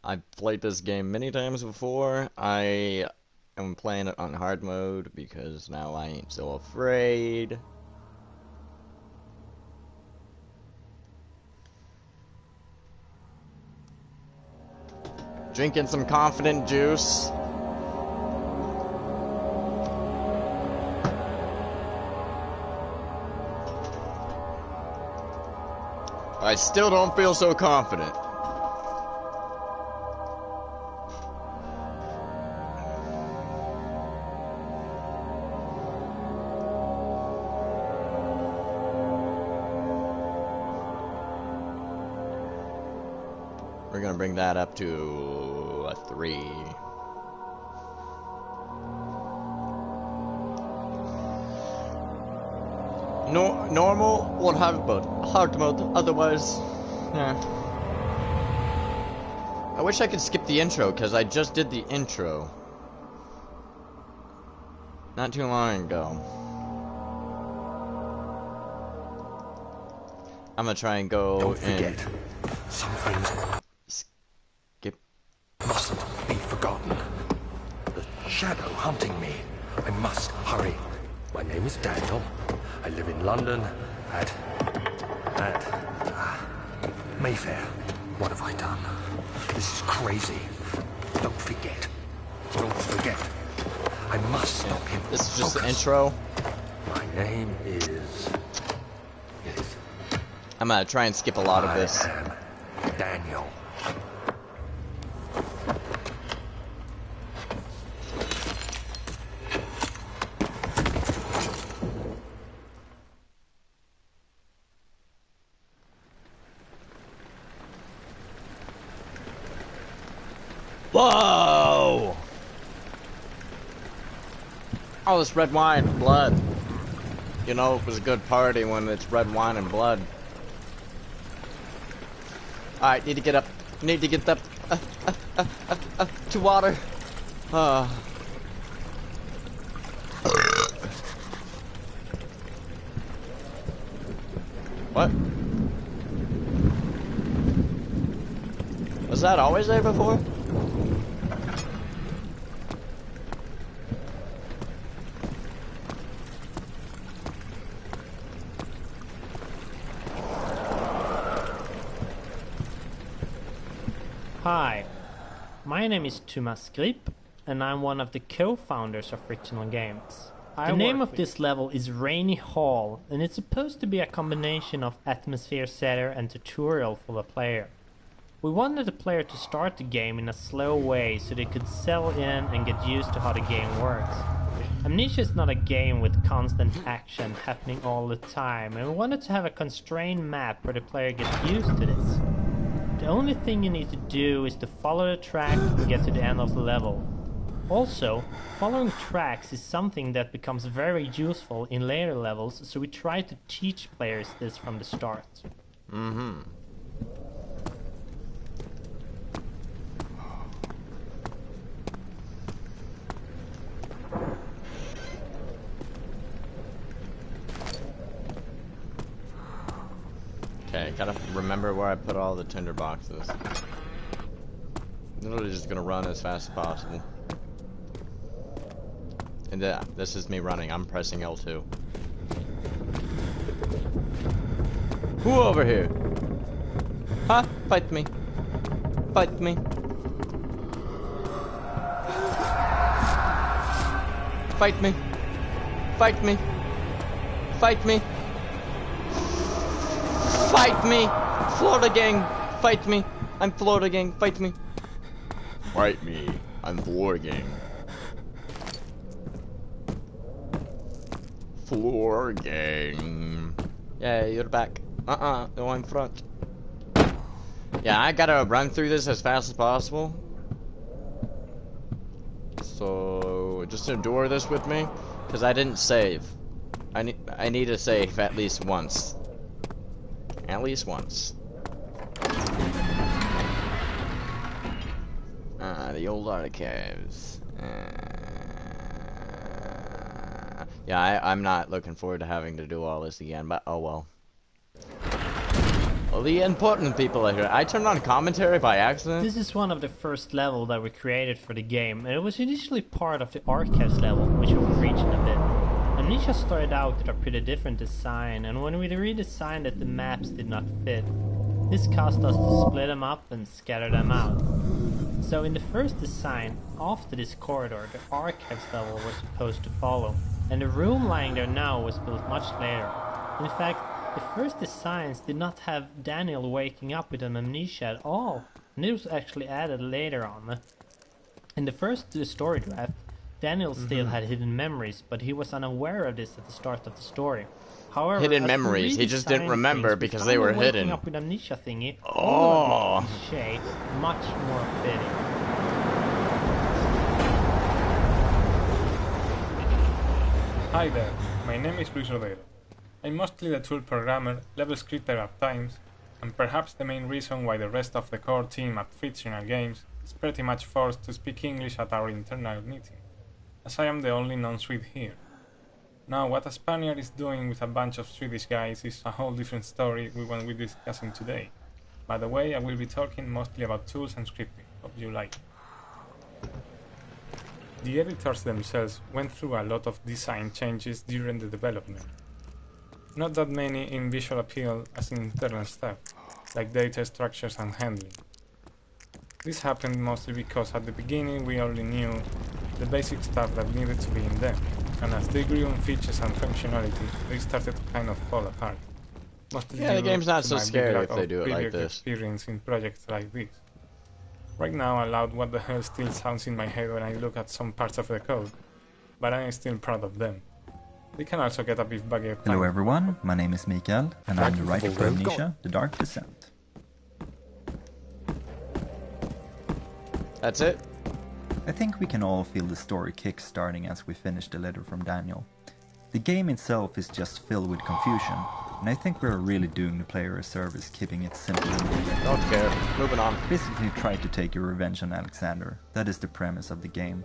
I've played this game many times before. I am playing it on hard mode because now I ain't so afraid. Drinking some confident juice. I still don't feel so confident. We're gonna bring that up to a 3. Normal would have but hard mode, otherwise, yeah. I wish I could skip the intro, because I just did the intro. Not too long ago. I'm gonna try and go Don't forget, and some things skip. mustn't be forgotten. The shadow hunting me. I must hurry. My name is Daniel. I live in London at Mayfair. What have I done? This is crazy. Don't forget. Don't forget. I must stop him. This is just the Focus. intro. My name is... I'm gonna try and skip a lot of this. I am Daniel. Whoa! All this red wine and blood. You know, it was a good party when it's red wine and blood. Alright, need to get up. Need to get up to water. What? Was that always there before? Hi, my name is Thomas Grip, and I'm one of the co-founders of Frictional Games. The name of this level is Rainy Hall, and it's supposed to be a combination of atmosphere setter and tutorial for the player. We wanted the player to start the game in a slow way so they could settle in and get used to how the game works. Amnesia is not a game with constant action happening all the time, and we wanted to have a constrained map where the player gets used to this. The only thing you need to do is to follow the track and get to the end of the level. Also, following tracks is something that becomes very useful in later levels, so we try to teach players this from the start. Mm-hmm. Okay, gotta remember where I put all the tinder boxes. Literally just gonna run as fast as possible. And this is me running. I'm pressing L2. Who over here? Huh? Fight me. Fight me. Fight me. Fight me. Fight me. Fight me! Florida gang! Fight me! I'm Florida gang! Fight me! Fight me! I'm Florida gang. Florida gang. Yeah, you're back. No, I'm front. Yeah, I gotta run through this as fast as possible. So, just endure this with me, because I didn't save. I need to save at least once. At least once. The old archives. Yeah, I'm not looking forward to having to do all this again, but oh well. Well, the important people are here. I turned on commentary by accident. This is one of the first level that we created for the game, and it was initially part of the archives level, which we were reaching a bit. Amnesia started out with a pretty different design, and when we redesigned it, the maps did not fit. This caused us to split them up and scatter them out. So in the first design, after this corridor, the archives level was supposed to follow, and the room lying there now was built much later. In fact, the first designs did not have Daniel waking up with an amnesia at all, and it was actually added later on. In the first story draft, Daniel still had hidden memories, but he was unaware of this at the start of the story. However, hidden memories, he just didn't remember because they were hidden. Up with amnesia thingy, oh, cliche, much more fitting. Hi there, my name is Luis Rodero. I'm mostly the tool programmer, level scripter at times, and perhaps the main reason why the rest of the core team at Fictional Games is pretty much forced to speak English at our internal meeting, as I am the only non-Swede here. Now, what a Spaniard is doing with a bunch of Swedish guys is a whole different story we won't be discussing today. By the way, I will be talking mostly about tools and scripting. Hope you like it. The editors themselves went through a lot of design changes during the development. Not that many in visual appeal as in internal stuff, like data structures and handling. This happened mostly because at the beginning we only knew the basic stuff that needed to be in them, and as they grew in features and functionality, they started to kind of fall apart. Mostly yeah, the game's not so scary if they do it like this. Experience in projects like this. Right now, aloud, what the hell still sounds in my head when I look at some parts of the code, but I am still proud of them. They can also get a bit buggy at times. Hello everyone, my name is Mikael, and I'm the writer for Amnesia, The Dark Descent. That's it? I think we can all feel the story kick-starting as we finish the letter from Daniel. The game itself is just filled with confusion, and I think we're really doing the player a service keeping it simple and direct. Don't care. Moving on. Basically try to take your revenge on Alexander. That is the premise of the game.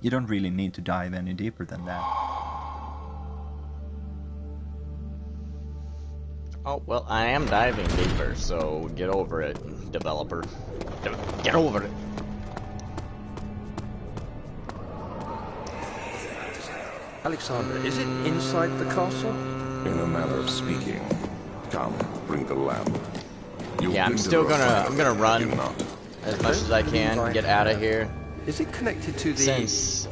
You don't really need to dive any deeper than that. Oh, well, I am diving deeper, so get over it, developer. Get over it. Alexander, is it inside the castle? In a manner of speaking. Come, bring the lamp. Yeah, I'm gonna run as much as I can, get out of here. Is it connected to the... Since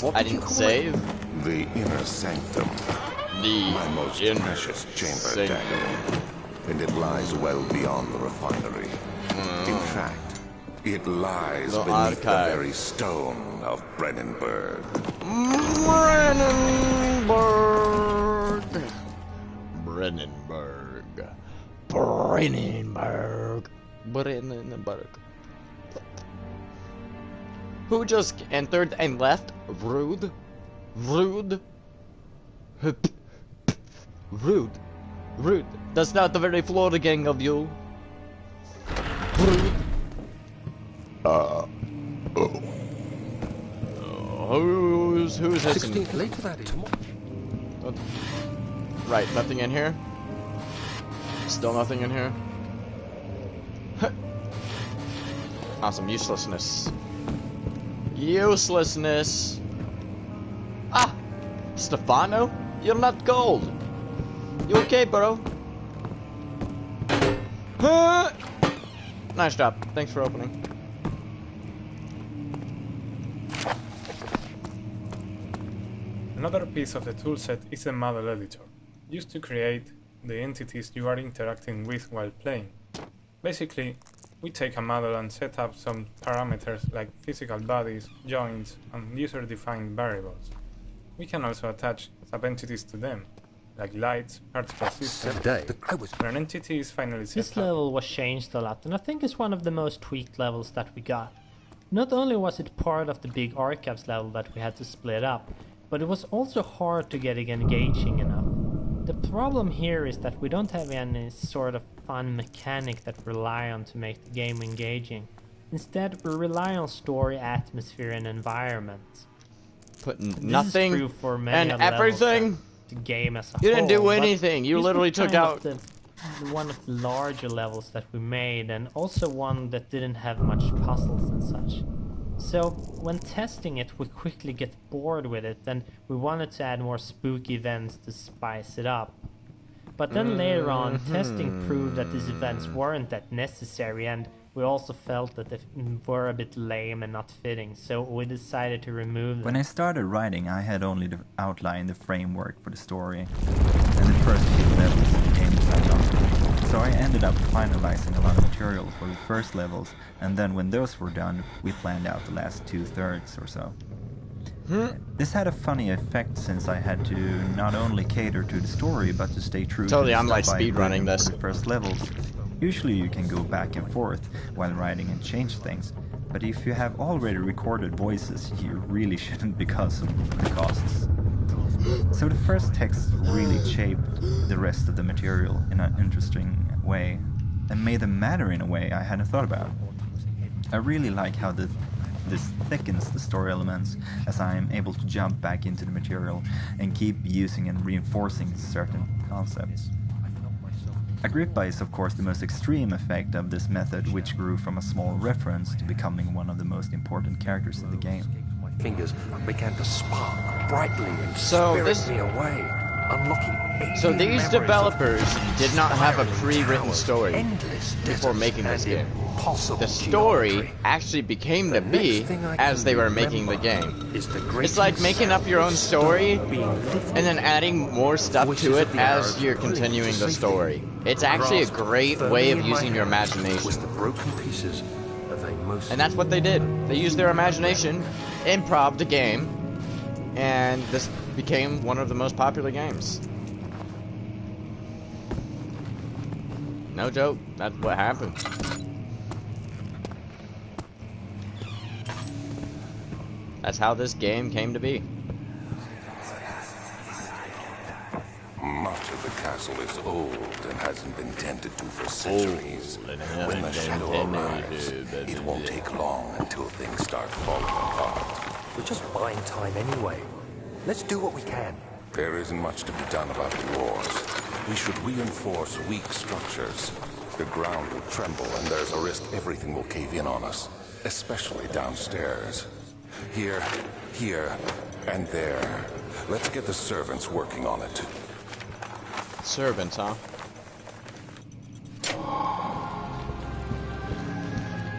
what I did you didn't call save. it? The inner sanctum. My most precious chamber, Daniel. And it lies well beyond the refinery. In fact, it lies The beneath the archive. very stone of Brennenburg. Brennenburg. Who just entered and left? Rude. Rude. Rude. Rude. That's not the very floating of you. Rude. Who's this? 16th later, that is. Right, nothing in here. Still nothing in here. Awesome, uselessness. Uselessness. Ah! Stefano? You're not gold. You okay, bro? Huh? Nice job. Thanks for opening. Another piece of the toolset is the model editor, used to create the entities you are interacting with while playing. Basically, we take a model and set up some parameters like physical bodies, joints, and user-defined variables. We can also attach sub-entities to them, like lights, particle systems. When an entity is finally set This level was changed a lot, and I think it's one of the most tweaked levels that we got. Not only was it part of the big archives level that we had to split up, but it was also hard to get it engaging enough. The problem here is that we don't have any sort of fun mechanic that we rely on to make the game engaging. Instead, we rely on story, atmosphere, and environment. putting This nothing is true for and many other levels everything. that the game as a You didn't do whole, but anything. You this literally was took kind of out. one of the larger levels that we made, and also one that didn't have much puzzles and such. So when testing it, we quickly get bored with it, and we wanted to add more spooky events to spice it up. But then later on, testing proved that these events weren't that necessary, and we also felt that they were a bit lame and not fitting, so we decided to remove them. When I started writing, I had only outlined the framework for the story, and the first few levels of the game signed off. So I ended up finalizing a lot of material for the first levels, and then when those were done, we planned out the last 2/3 or so. This had a funny effect since I had to not only cater to the story, but to stay true Totally, to the I'm like stuff I had speedrunning written this. for the first levels. Usually you can go back and forth while writing and change things, but if you have already recorded voices, you really shouldn't because of the costs. So the first text really shaped the rest of the material in an interesting way, and made them matter in a way I hadn't thought about. I really like how this thickens the story elements, as I am able to jump back into the material and keep using and reinforcing certain concepts. Agrippa is of course the most extreme effect of this method, which grew from a small reference to becoming one of the most important characters in the game. My fingers began to spark brightly and So spirit this- me away, unlocking So these memories of developers did not have a inspiring pre-written towers, story endless before deserts, making this and game. impossible The story geometry. actually became to The be next thing I as can they were making the remember game. is the It's like grating making up sound your of own story stone being lifted. and then adding more stuff Voices to it of the as Arabs you're pulling continuing to the safety. story. It's actually a Grasped great firmly way of in my using your hand imagination. was the broken pieces of a most And that's what they did. They used their imagination, improv the game, and this became one of the most popular games. No joke, that's what happened. That's how this game came to be. Much of the castle is old and hasn't been tended to for centuries. When the shadow arrives, it won't take long until things start falling apart. We're just buying time anyway. Let's do what we can. There isn't much to be done about the wars. We should reinforce weak structures. The ground will tremble and there's a risk everything will cave in on us, especially downstairs. Here, and there. Let's get the servants working on it. Servants, huh?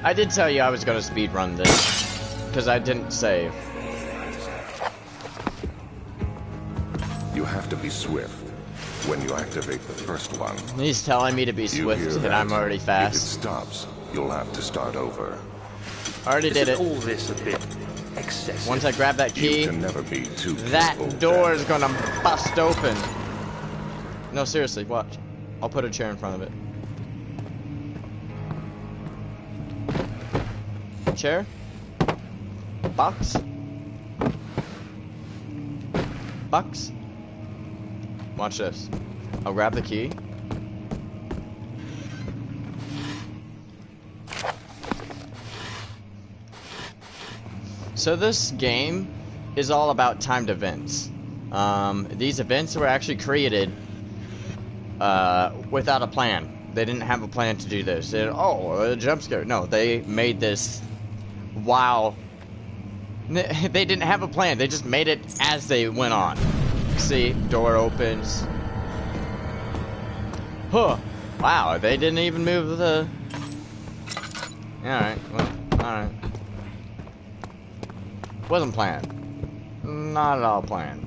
I did tell you I was gonna speedrun this, because I didn't save. You have to be swift. When you activate the first one, He's telling me to be you swift, hear and that? I'm already If it fast. stops, you'll have to start over. Already did Isn't it. all this a bit excessive? Once I grab that You key, can never be too that peaceful, door is Daniel. gonna bust open. No, seriously, watch. I'll put a chair in front of it. Chair? Box? Box? Watch this. I'll grab the key. So this game is all about timed events. These events were actually created without a plan. They didn't have a plan to do this. They, a jump scare. No, they made this while... They didn't have a plan. They just made it as they went on. See, door opens. Huh. Wow, they didn't even move the... Alright, well, alright. Wasn't planned. Not at all planned.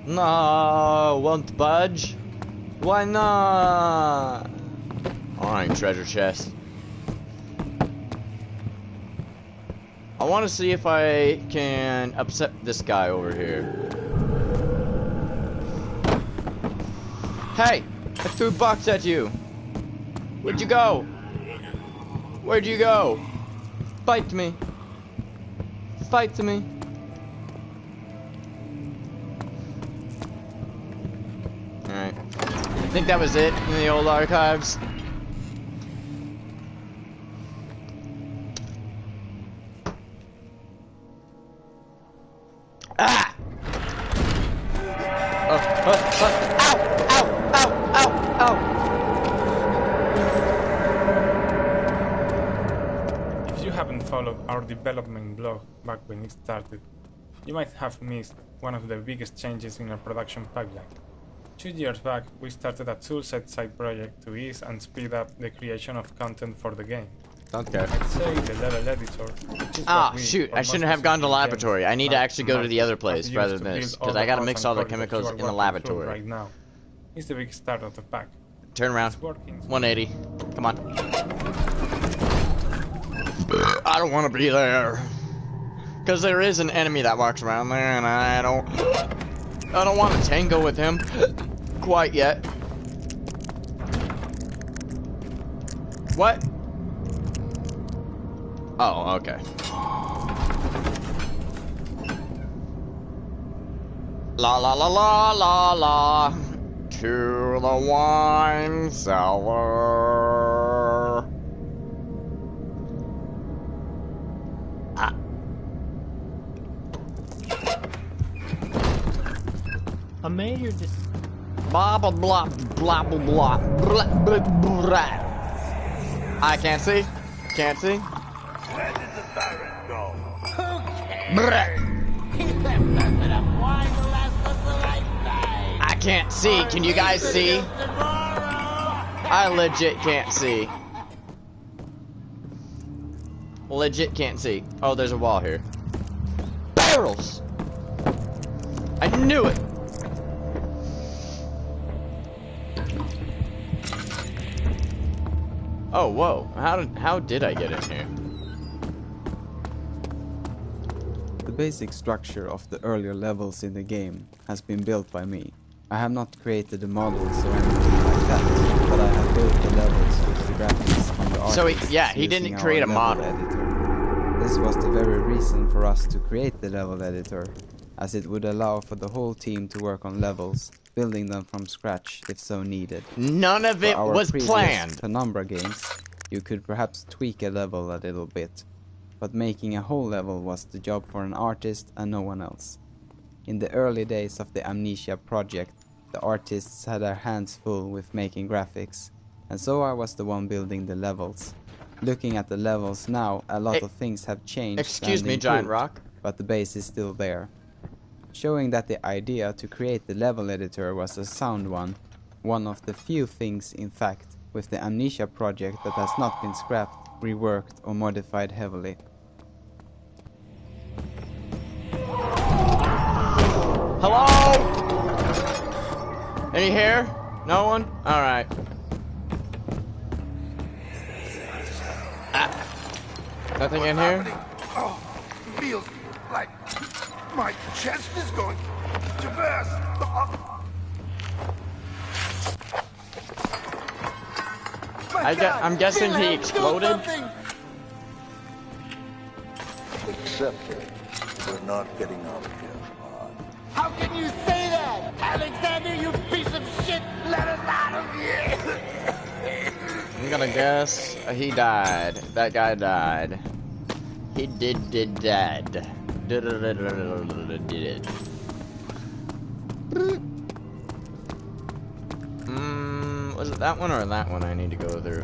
No, won't budge. Why not? Alright, treasure chest. I want to see if I can upset this guy over here. Hey! I threw a box at you! Where'd you go? Where'd you go? Fight me! Fight me! Alright. I think that was it in the old archives. Ah! Ow! Ow! Ow! Ow! Ow! If you haven't followed our development blog back when it started, you might have missed one of the biggest changes in our production pipeline. 2 years back, we started a toolset side project to ease and speed up the creation of content for the game. Okay. I'd say the level editor, which is Ah, what we, shoot, or I most shouldn't have gone to specifically laboratory. James, I need to now actually go to the Mark, other have place used rather to than build this, all because the I gotta parts mix and all the code that you chemicals are in the working through laboratory. right now. It's the big start of the pack. Turn around. It's working. 180. Come on. I don't want to be there. Because there is an enemy that walks around there, and I don't want to tango with him quite yet. What? Oh, okay. La la la la la la. To the wine cellar. Ah. A major Blah blah blah blah blah blah blah blah blah. I can't see. Can't see. Where did the Baron go? Brrrr. He left us enough wine to last us a lifetime. I can't see. Can you guys see? I legit can't see. Legit can't see. Oh, there's a wall here. Barrels! I knew it! Oh, whoa. How did I get in here? The basic structure of the earlier levels in the game has been built by me. I have not created the models or anything like that, but I have built the levels with the graphics from the So artists he didn't using our create a level model. editor. This was the very reason for us to create the level editor, as it would allow for the whole team to work on levels, building them from scratch if so needed. None of it For our was previous planned. Penumbra games, you could perhaps tweak a level a little bit, but making a whole level was the job for an artist and no one else. In the early days of the Amnesia project, the artists had their hands full with making graphics, and so I was the one building the levels. Looking at the levels now, a lot of things have changed. Excuse and me, Giant improved, Rock. but the base is still there. Showing that the idea to create the level editor was a sound one of the few things, in fact, with the Amnesia project that has not been scrapped, reworked or modified heavily. Hello? Any here? No one? Alright. Ah. Nothing in here? Oh, feels like my chest is going to burst. I'm guessing he exploded. Except we're not getting out of here. How can you say that? Alexander, you piece of shit! Let us out of here! I'm gonna guess he died. That guy died. He did died. Did it. Was it that one or that one I need to go through?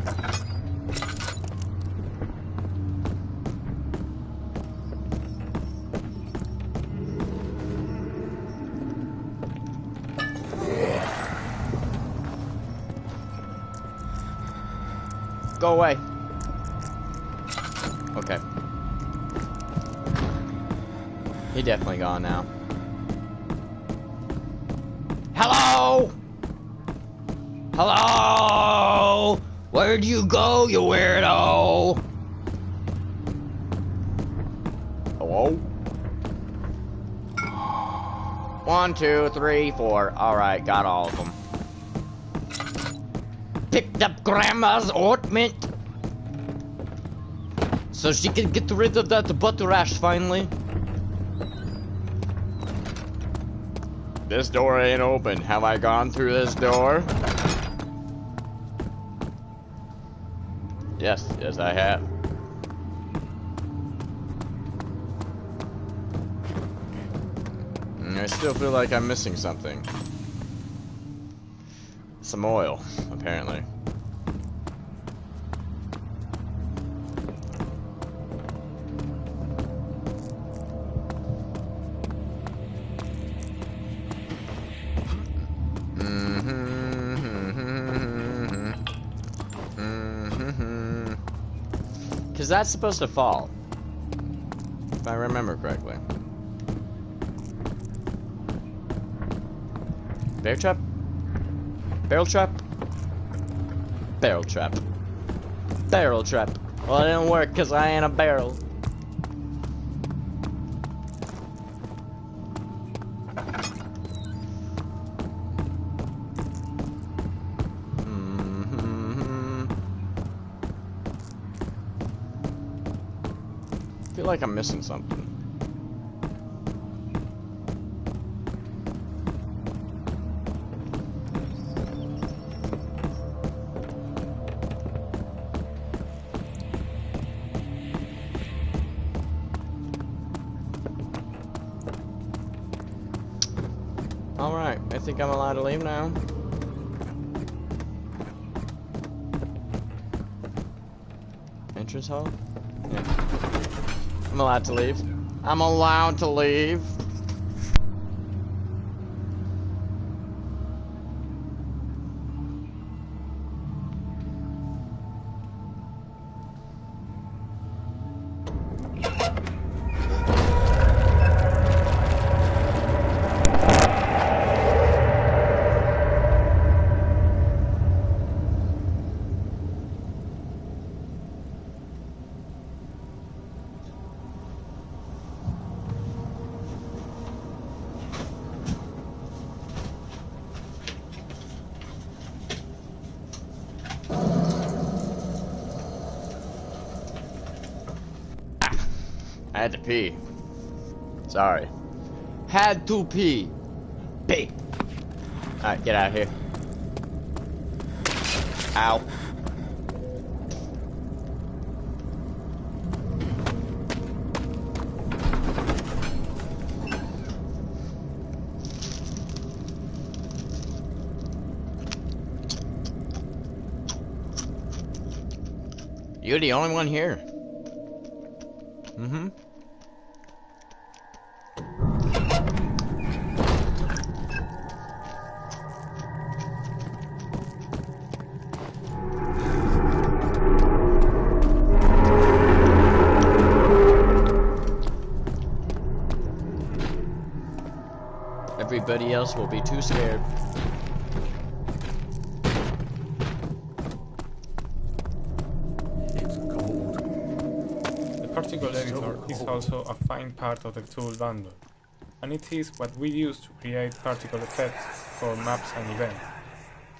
Go away. Okay. He definitely gone now. Hello? Hello? Where'd you go, you weirdo? Hello? 1, 2, 3, 4. Alright, got all of them. Picked up Grandma's ointment so she can get rid of that butt rash finally. This door ain't open. Have I gone through this door? Yes, yes I have. I still feel like I'm missing something. Some oil, apparently. Because that's supposed to fall, if I remember correctly. Bear trap? Barrel trap? Barrel trap. Barrel trap. Well, it didn't work because I ain't a barrel. I feel like I'm missing something. Alright, I think I'm allowed to leave now. Entrance hall? Yeah. I'm allowed to leave. I'm allowed to leave. I had to pee. Sorry. Had to pee. Pee. Alright, get out of here. Ow. You're the only one here. Mm-hmm. Everybody else will be too scared. The particle editor is also a fine part of the tool bundle, and it is what we use to create particle effects for maps and events.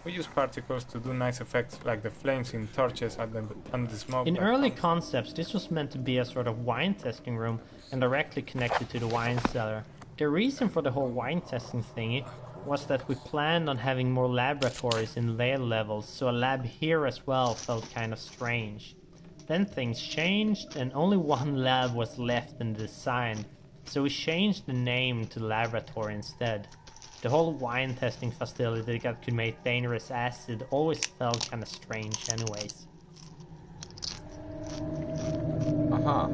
We use particles to do nice effects like the flames in torches and the smoke. In early concepts, this was meant to be a sort of wine testing room and directly connected to the wine cellar. The reason for the whole wine testing thingy was that we planned on having more laboratories in later levels, so a lab here as well felt kind of strange. Then things changed and only one lab was left in the design, so we changed the name to laboratory instead. The whole wine testing facility that could make dangerous acid always felt kind of strange anyways. Uh-huh.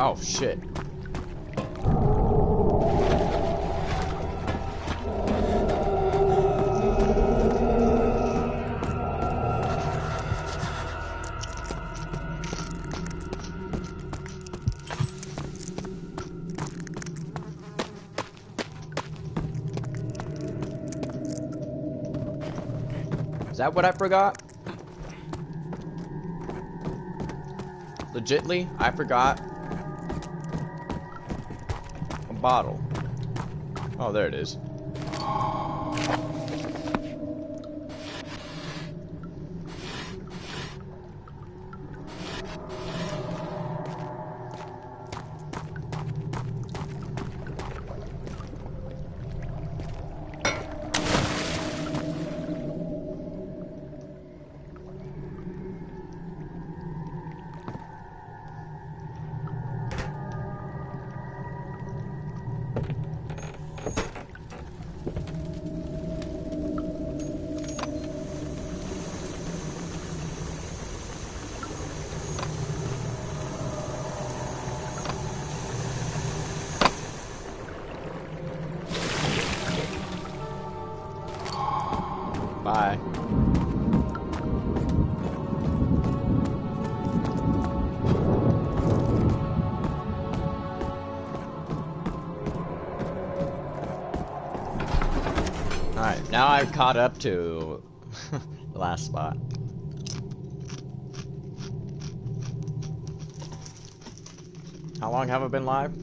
Oh, shit. that what I forgot? Legitly, I forgot a bottle. Oh, there it is. Bye. Alright, now I've caught up to the last spot. How long have I been live?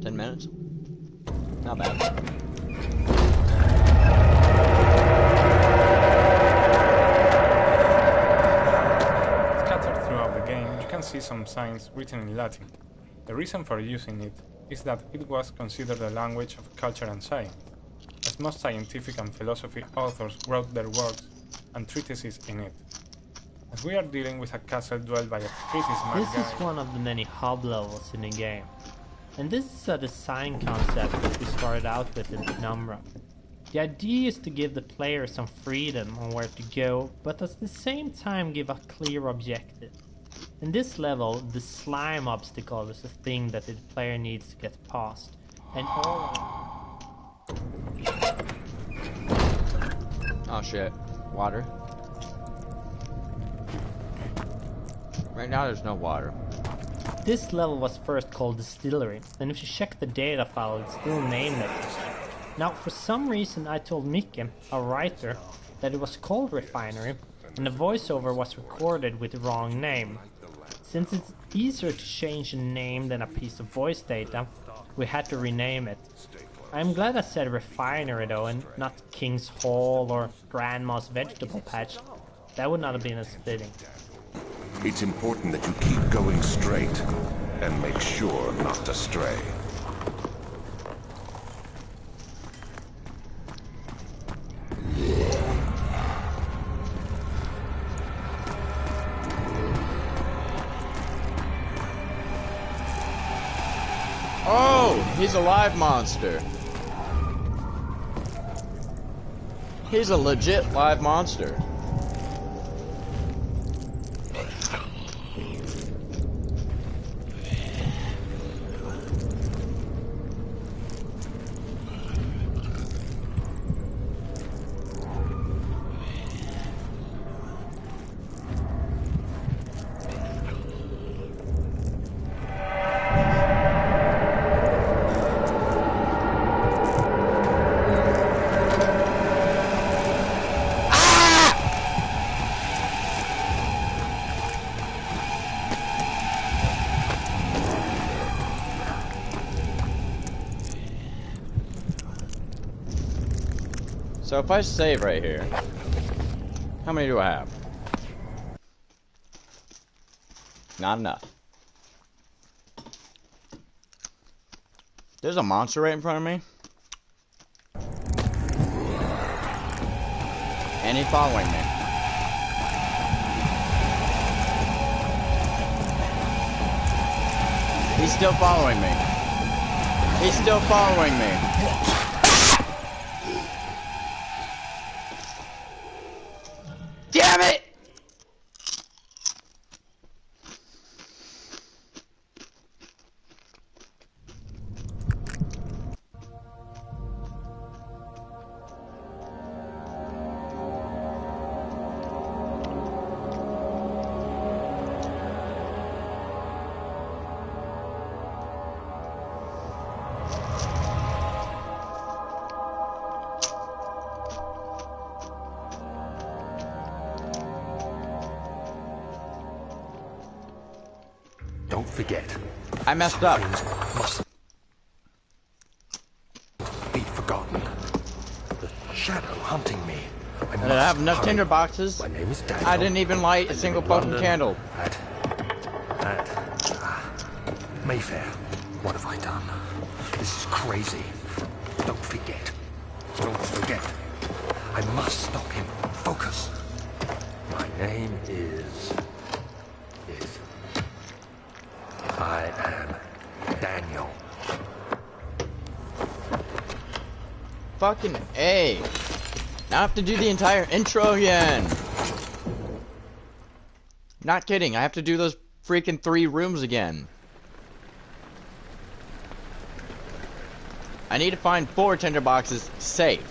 10 minutes? Not bad. Scattered throughout the game, you can see some signs written in Latin. The reason for using it is that it was considered a language of culture and science, as most scientific and philosophy authors wrote their works and treatises in it. As we are dealing with a castle dwelled by a pretty smart This guy, is one of the many hub levels in the game. And this is a design concept that we started out with in Penumbra. The idea is to give the player some freedom on where to go, but at the same time give a clear objective. In this level, the slime obstacle is a thing that the player needs to get past. And all... Oh shit. Water. Right now there's no water. This level was first called Distillery, and if you check the data file, it's still named it. Now, for some reason I told Mikke, a writer, that it was called Refinery, and the voiceover was recorded with the wrong name. Since it's easier to change a name than a piece of voice data, we had to rename it. I'm glad I said Refinery though, and not King's Hall or Grandma's Vegetable Patch. That would not have been as fitting. It's important that you keep going straight and make sure not to stray. Oh, he's a live monster. He's a legit live monster. So if I save right here, how many do I have? Not enough. There's a monster right in front of me. And he's following me. He's still following me. He's still following me. Damn it! Don't forget. I messed Some up. things must be forgotten. The shadow hunting me. I I have enough hurry. tinder boxes. My name is Daniel. I didn't even light I a single live in fucking London candle. Mayfair. What have I done? This is crazy. Don't forget. Don't forget. I must stop him. Focus. My name is... I am Daniel. Fucking A. Now I have to do the entire intro again. Not kidding, I have to do those freaking 3 rooms again. I need to find 4 tinderboxes safe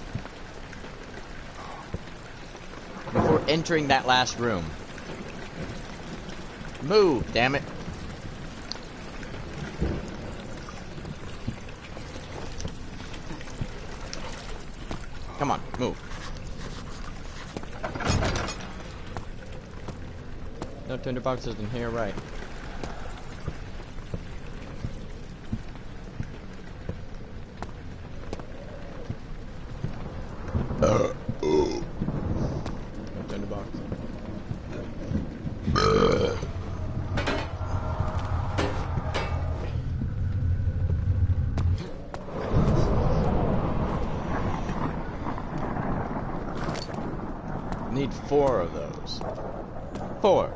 before entering that last room. Move, damn it. Come on, move. No tinderboxes in here, right? No tinderbox. Need 4 of those. 4.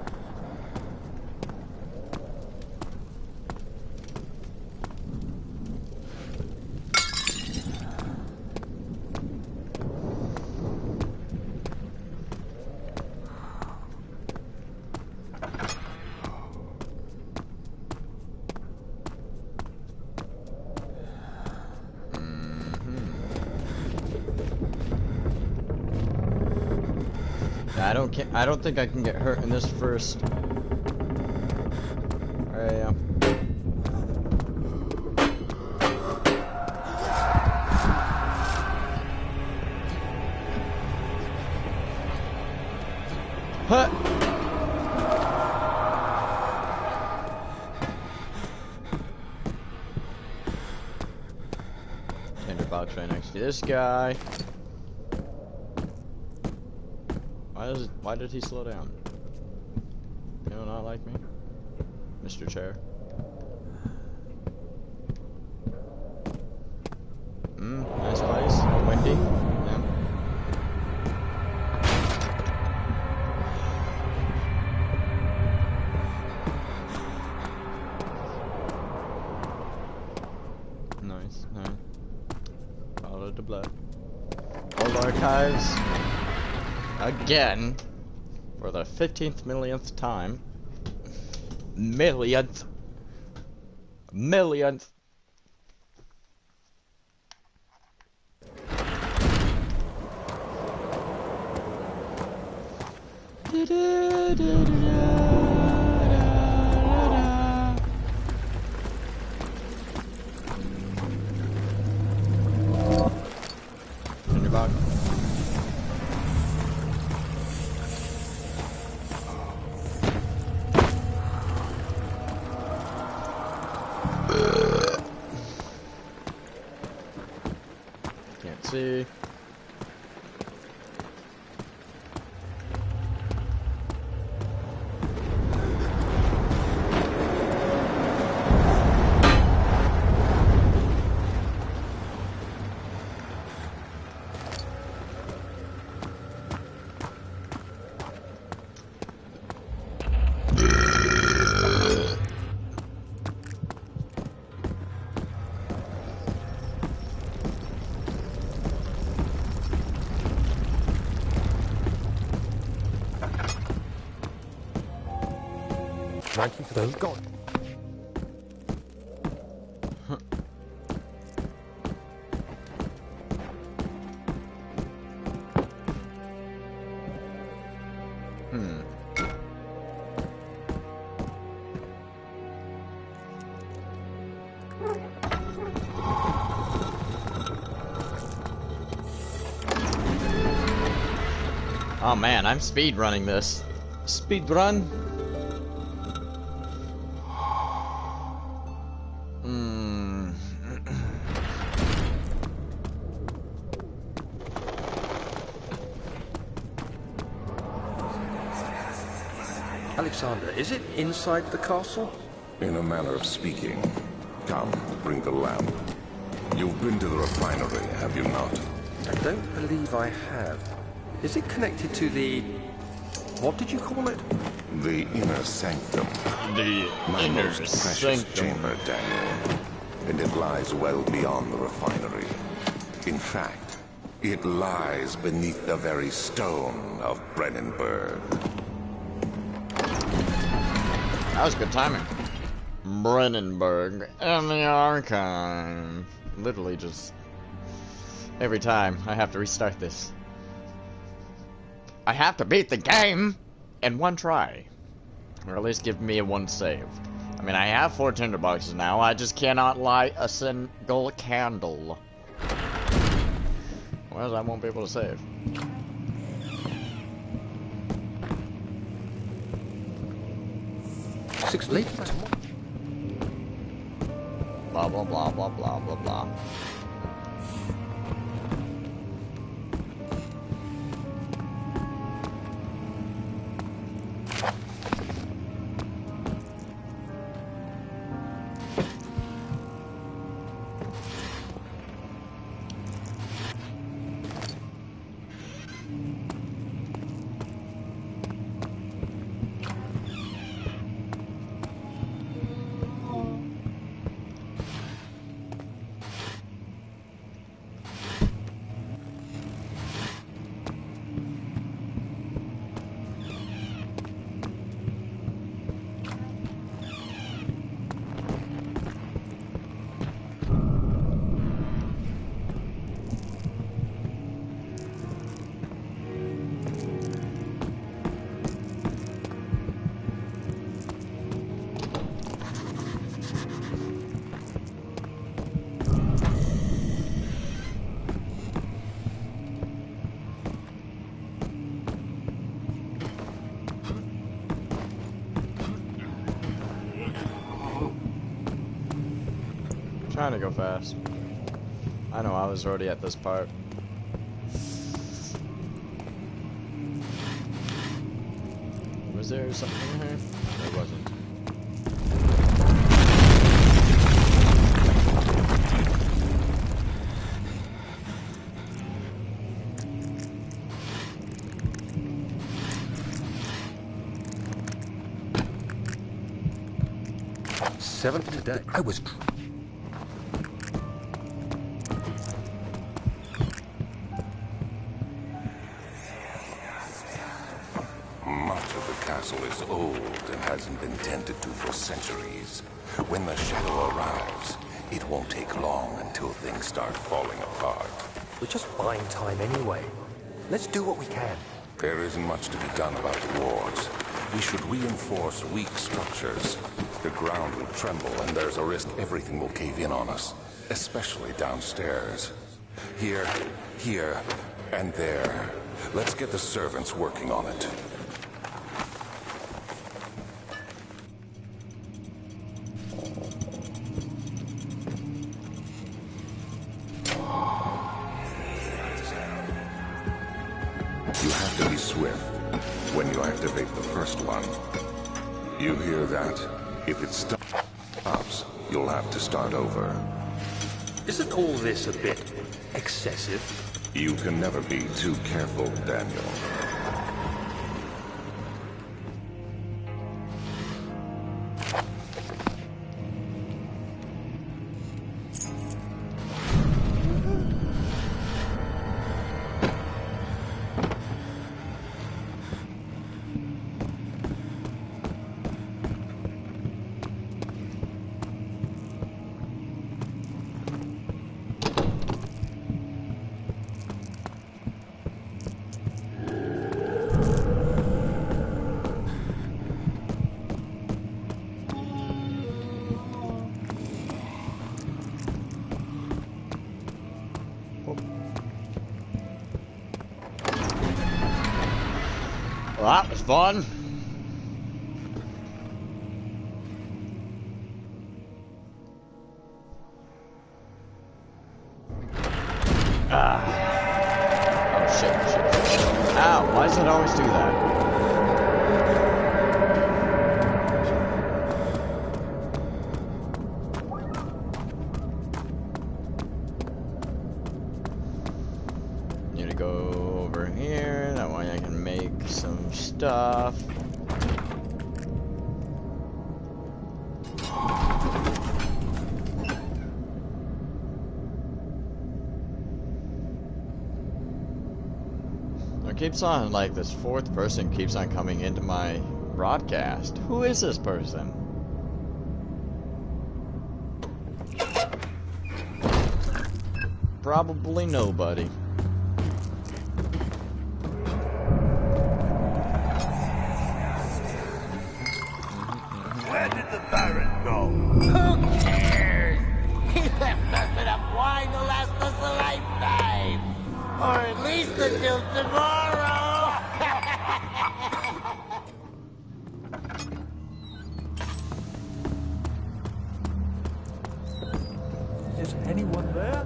I don't think I can get hurt in this first area. Huh. Tinderbox right next to this guy. Why did he slow down? You know, not like me? Mr. Chair. Nice place. Windy. Yeah. Nice, nice. Follow the blood. Old archives. Again, for the 15th millionth time. Millionth. Tinderbox. Can't see. Thank you for those gods. Oh man, I'm speed running this. Speed run. Alexander, is it inside the castle? In a manner of speaking. Come, bring the lamp. You've been to the refinery, have you not? I don't believe I have. Is it connected to the... what did you call it? The inner sanctum. The My inner most precious sanctum. chamber, Daniel. And it lies well beyond the refinery. In fact, it lies beneath the very stone of Brennenburg. That was good timing. Brennenburg and the archive. Literally just every time I have to restart this. I have to beat the game in one try. Or at least give me a one save. I mean, I have 4 tinderboxes now. I just cannot light a single candle. Whereas I won't be able to save. Six late. Blah, blah, blah, blah, blah, blah, blah. Trying to go fast. I know I was already at this part. Was there something in here? There wasn't. Seventh today. I was... Is old and hasn't been tended to for centuries. When the shadow arrives, it won't take long until things start falling apart. We're just buying time anyway. Let's do what we can. There isn't much to be done about the wars. We should reinforce weak structures. The ground will tremble and there's a risk everything will cave in on us, especially downstairs. Here, and there. Let's get the servants working on it. You have to be swift when you activate the first one. You hear that? If it stops, you'll have to start over. Isn't all this a bit excessive? You can never be too careful, Daniel. Well, that was fun. Oh shit. Ow, why does it always do that? stuff. It keeps on, like, this fourth person keeps on coming into my broadcast. Who is this person? Probably nobody. Where did the Baron go? Who cares? He left us enough wine to last us a lifetime. Or at least until tomorrow. Is anyone there?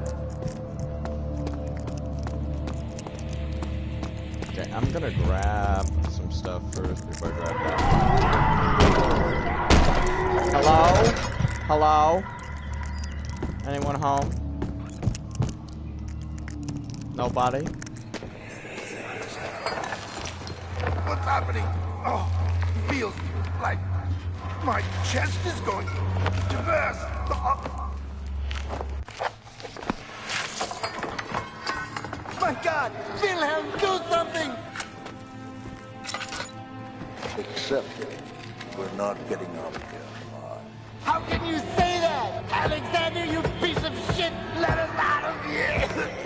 Okay, I'm gonna grab some stuff first before I grab that. Hello? Hello? Anyone home? Nobody? What's happening? Oh, feels like my chest is going to burst. My God! Wilhelm, do something! Accept it. We're not getting out of here alive. How can you say that? Alexander, you piece of shit! Let us out of here!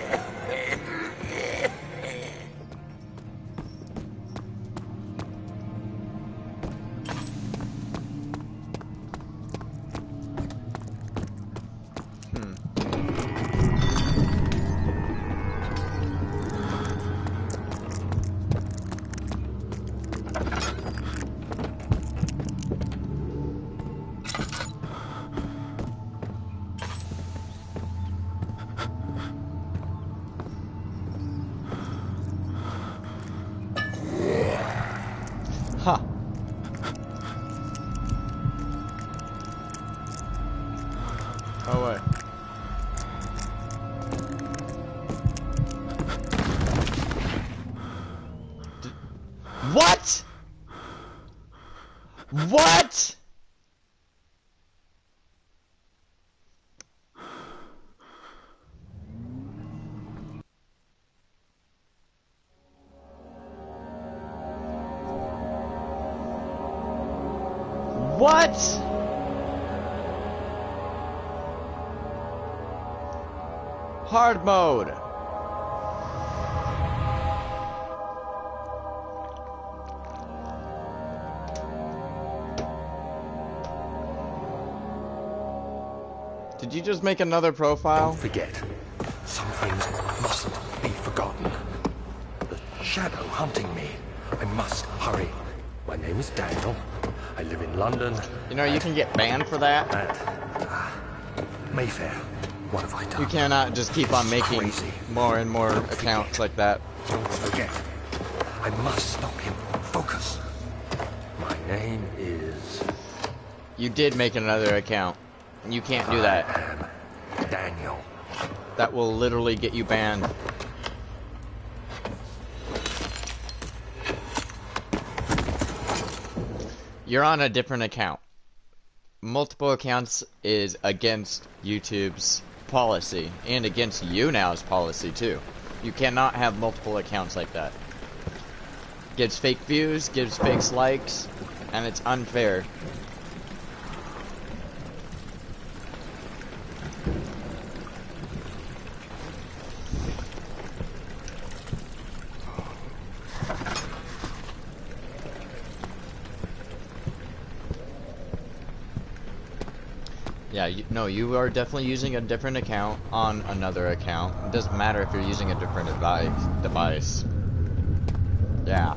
Huh. Oh wait. What? What? What? Hard mode. Did you just make another profile? Don't forget, some things mustn't be forgotten. The shadow hunting me. I must hurry. My name is Daniel. I live in London. You know, you can get banned for that. And Mayfair. What have I done? You cannot just keep on making Crazy. more and more accounts like that. Don't forget. I must stop him. Focus. My name is... You did make another account. You can't do that. I am Daniel. That will literally get you banned. You're on a different account. Multiple accounts is against YouTube's policy, and against YouNow's policy too. You cannot have multiple accounts like that. Gives fake views, gives fake likes, and it's unfair. Yeah, no, you are definitely using a different account on another account. It doesn't matter if you're using a different device. Yeah,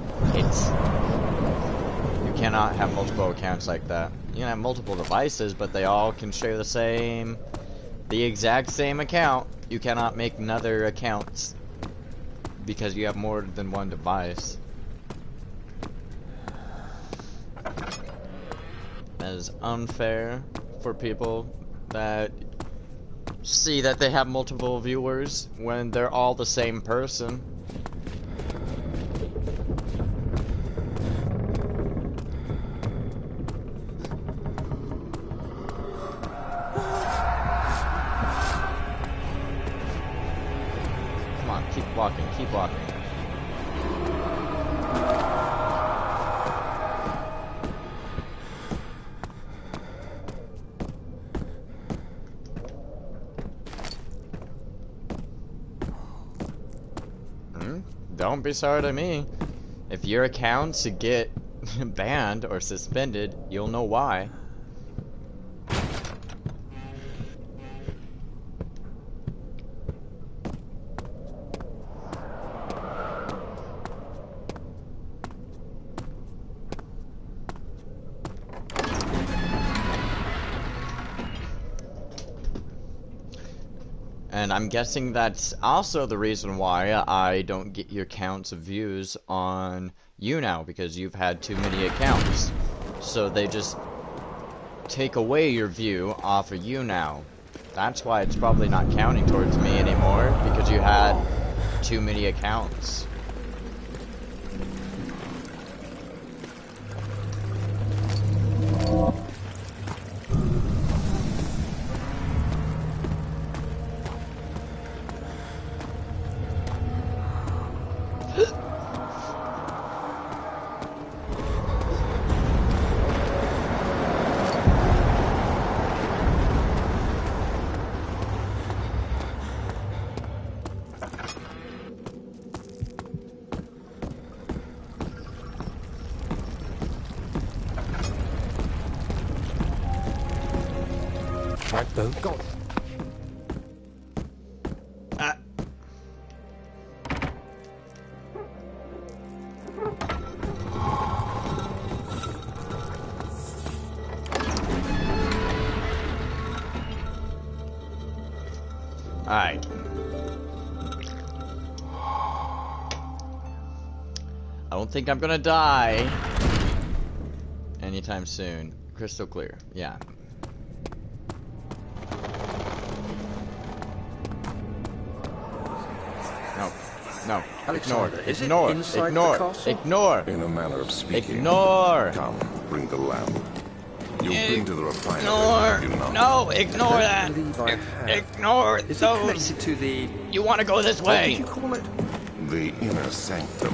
you cannot have multiple accounts like that. You can have multiple devices, but they all can share the exact same account. You cannot make another accounts because you have more than one device. That is unfair for people that see that they have multiple viewers when they're all the same person. squawking. Don't be sorry to me. If your accounts get banned or suspended, you'll know why. And I'm guessing that's also the reason why I don't get your counts of views on you now, because you've had too many accounts. So they just take away your view off of you now. That's why it's probably not counting towards me anymore, because you had too many accounts. Right, though. God. Alright. I don't think I'm gonna die anytime soon. Crystal clear, yeah. No, ignore, ignore, ignore. In a manner of speaking. Ignore. Come, bring the lamp. You'll bring to the refinery. Ignore. You know. No, ignore that. Ignore Is it those. connected to the... You want to go this What did way? you call it? The inner sanctum.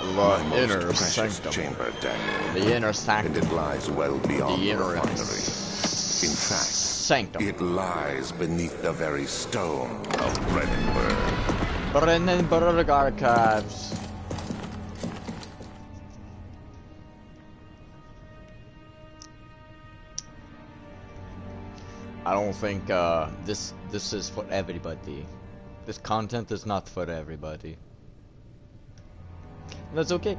The My most inner precious sanctum. chamber, Daniel. The inner And sanctum. it lies well beyond The the inner refinery. In fact, sanctum. it lies beneath the very stone of Brennenburg. Brennenburg archives. I don't think this is for everybody. This content is not for everybody. That's okay.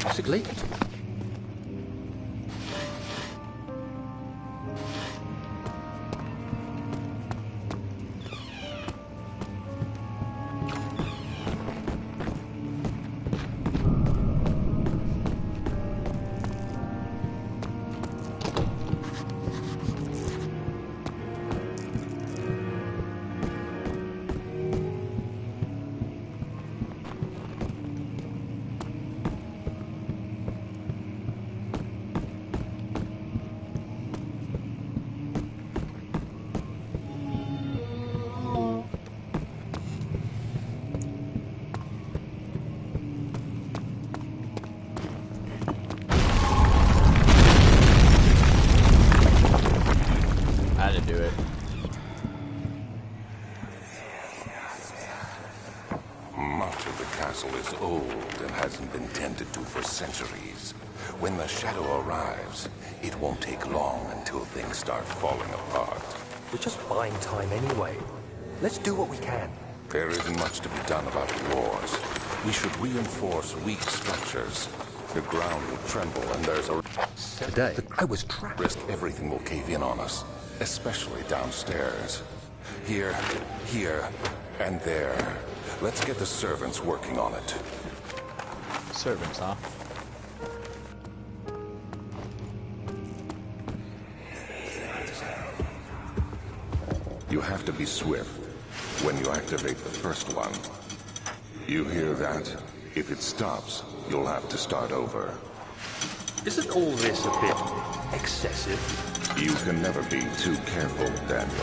Is it leaked? Is old and hasn't been tended to for centuries. When the shadow arrives, it won't take long until things start falling apart. We're just buying time anyway. Let's do what we can. There isn't much to be done about the wars. We should reinforce weak structures. The ground will tremble and there's a Today, I was trapped. risk everything will cave in on us, especially downstairs. Here, and there. Let's get the servants working on it. Servants, huh? You have to be swift when you activate the first one. You hear that? If it stops, you'll have to start over. Isn't all this a bit excessive? You can never be too careful, Daniel.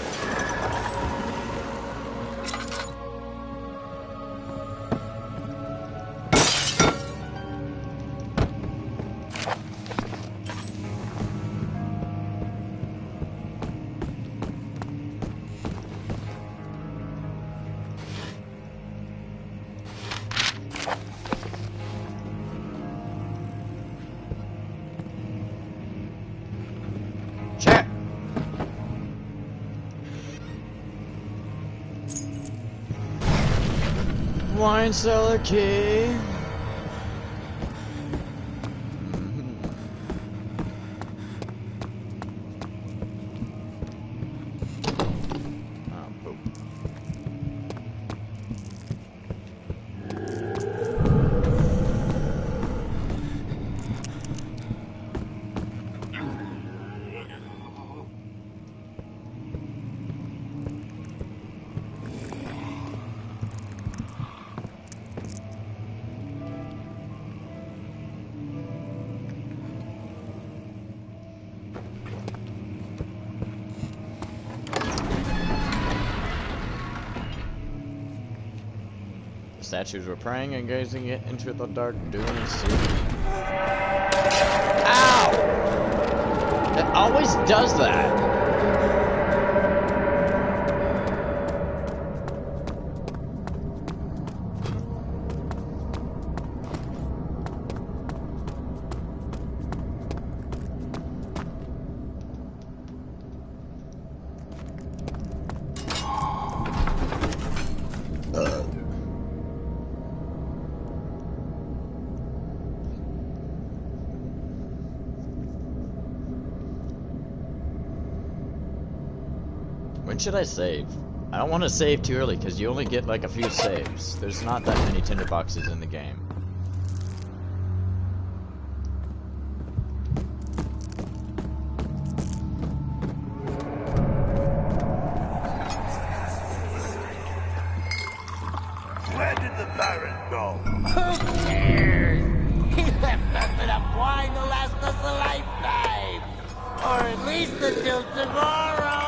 Check. Wine cellar key. Oh, poop. Statues were praying and gazing into the dark, doing sea. Ow! It always does that. When should I save? I don't want to save too early because you only get like a few saves. There's not that many tinderboxes in the game. Where did the Baron go? Who cares? He left nothing up wine to last us a lifetime. Or at least until tomorrow.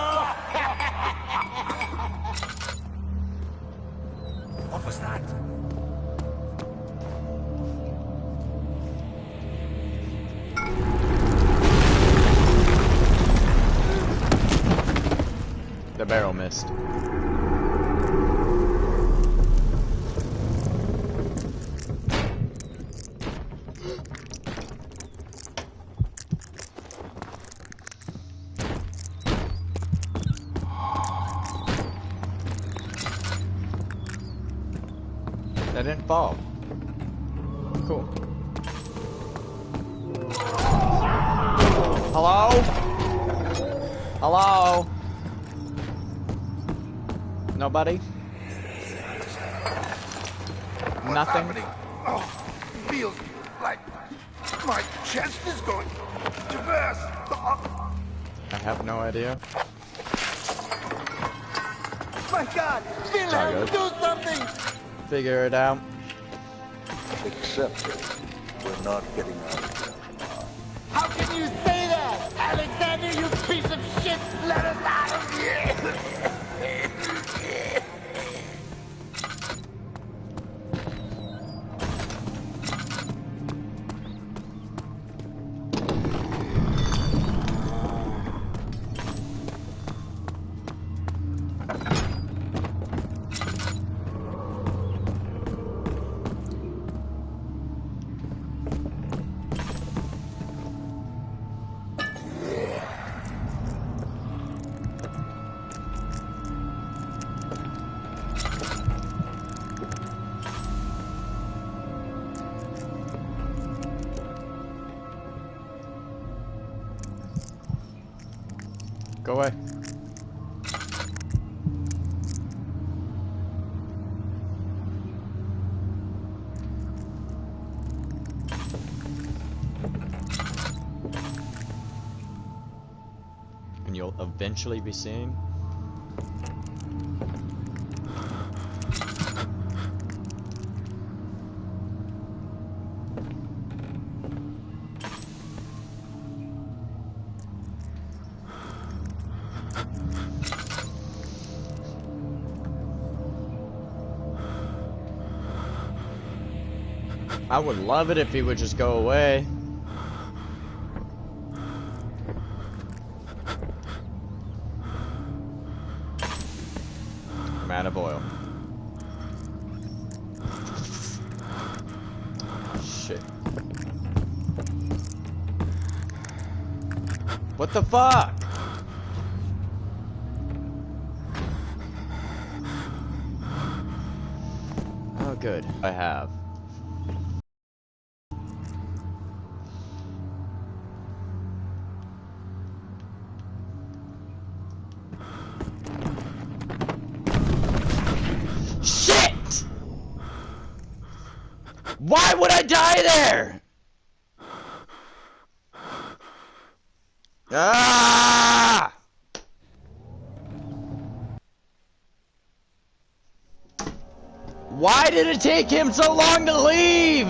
What was that? The barrel missed. That didn't fall. Cool. Hello? Hello? Nobody? Nothing? Happening? Oh, feels like my chest is going to burst. I have no idea. My God, Wilhelm, good. do something! Figure it out. Except we're not getting out of here. How can you say that? Alexander, you piece of shit! Let us out of here! Go away. And you'll eventually be seeing. I would love it if he would just go away. I'm out of oil. Shit. What the fuck? Oh, good. I have. Why would I die there? Ah! Why did it take him so long to leave?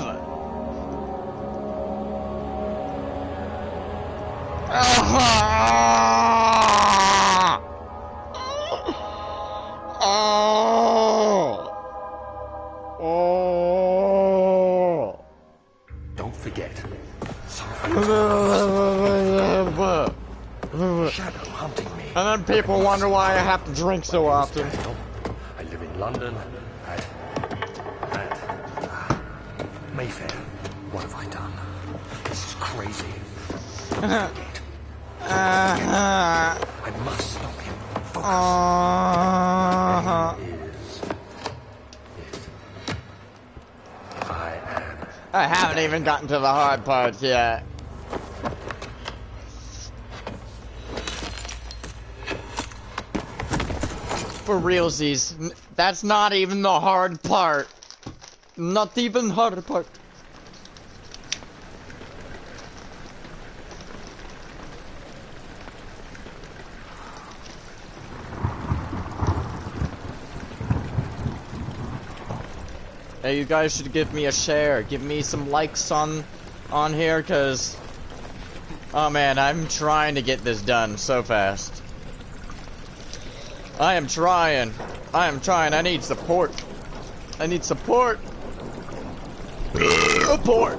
Ah! Oh! Oh! Don't forget. Shadow hunting me. And then people wonder why I have to drink so often. I live in London at Mayfair. What have I done? This is crazy. Don't forget. I must stop him. Focus. I haven't even gotten to the hard parts yet. For realsies, that's not even the hard part. Not even the hard part. Hey, you guys should give me a share. Give me some likes on here, cause oh man, I'm trying to get this done so fast. I am trying. I need support. I need support. Support.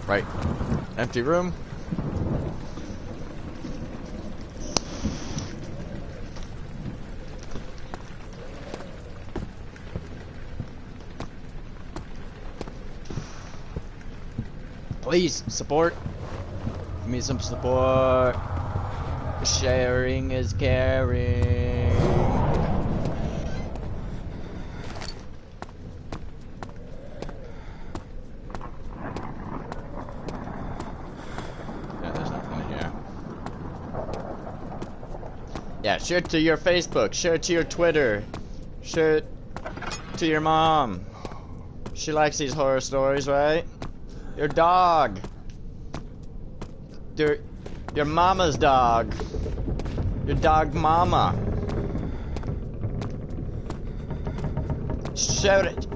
Right. Empty room. Please, support. Give me some support. Sharing is caring. Yeah, there's nothing in here. Yeah, share it to your Facebook. Share it to your Twitter. Share it to your mom. She likes these horror stories, right? Your dog. Your mama's dog. Your dog mama. Shout it.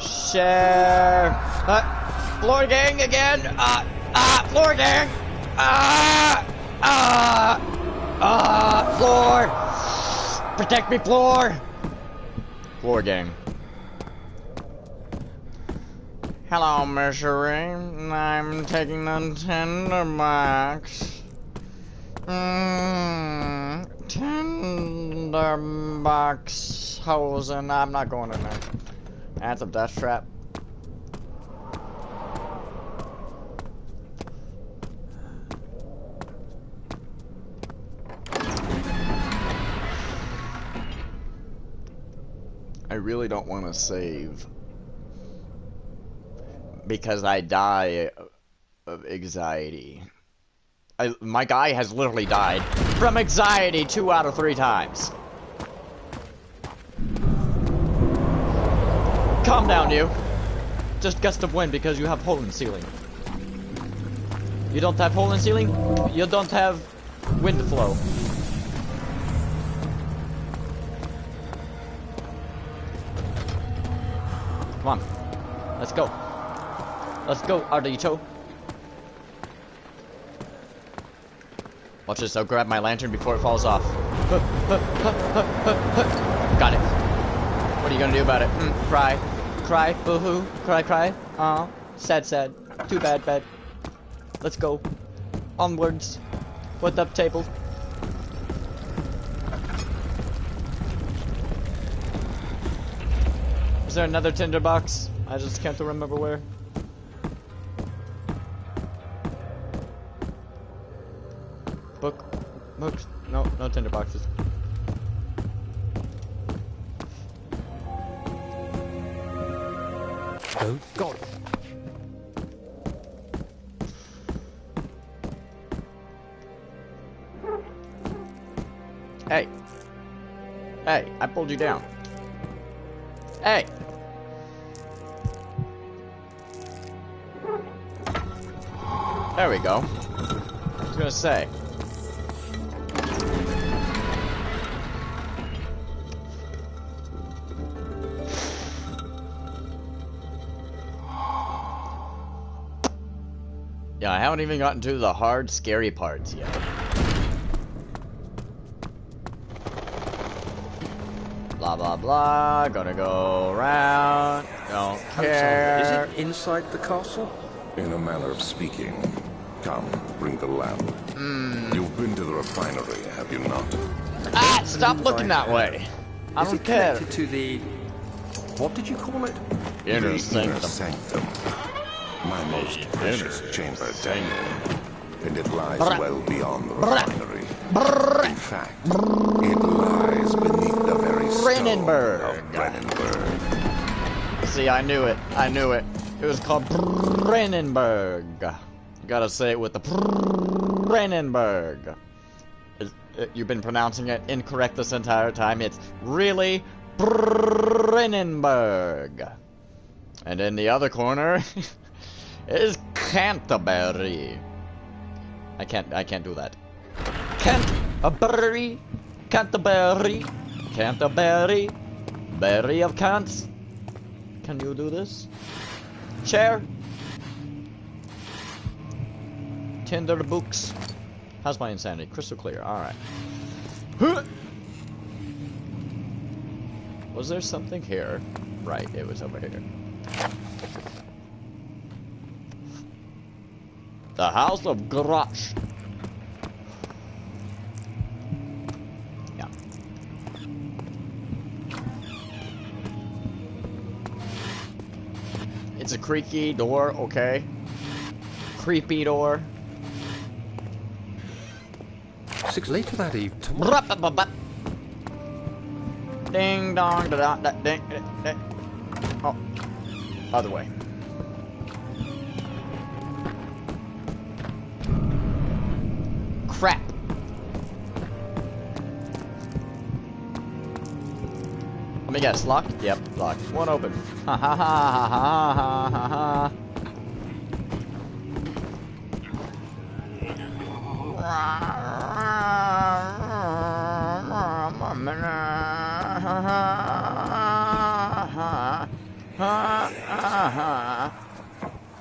Share. Floor gang again. Floor gang. Floor. Protect me, floor. Floor gang. Hello, Misery. I'm taking the tinderbox. Tinderbox hosen. I'm not going in there. That's a death trap. I really don't want to save. because I die of anxiety. My guy has literally died from anxiety 2 out of 3 times. Calm down, you. Just gust of wind because you have hole in the ceiling. You don't have hole in the ceiling? You don't have wind flow. Come on. Let's go. Let's go, Ardito. Watch this, I'll grab my lantern before it falls off. Got it. What are you gonna do about it? Cry. Cry, boo-hoo. Cry, cry. Aw. Sad, sad. Too bad, bad. Let's go. Onwards. What up, table? Is there another tinderbox? I just can't remember where. Books? No, no tinderboxes. Oh, God. Hey. Hey, I pulled you down. Hey. There we go. I was gonna say. Yeah, I haven't even gotten to the hard, scary parts yet. Blah, blah, blah. Gonna go around. Don't care. Is it inside the castle? In a manner of speaking. Come, bring the lamp. You've been to the refinery, have you not? Ah! Stop looking that way. I Is don't it care. connected to the... What did you call it? Inner The inner sanctum. sanctum. My most precious chamber, Daniel. And it lies well beyond the refinery. In fact, it lies beneath the very stone of Brennenburg. See, I knew it. I knew it. It was called Brennenburg. You gotta say it with the Brennenburg. You've been pronouncing it incorrect this entire time. It's really Brennenburg. And in the other corner is Canterbury. I can't do that. Canterbury, Canterbury, Canterbury, berry of cants. Can you do this? Chair. Tinder books. How's my insanity? Crystal clear. All right. Was there something here? Right, it was over here. The House of Grotch. Yeah. It's a creaky door, okay. Creepy door. 6 later that eve. Ding dong da da da ding ding. Oh, other way. Crap. Let me guess. Locked? Yep, locked. One open. Ha ha ha ha ha ha ha.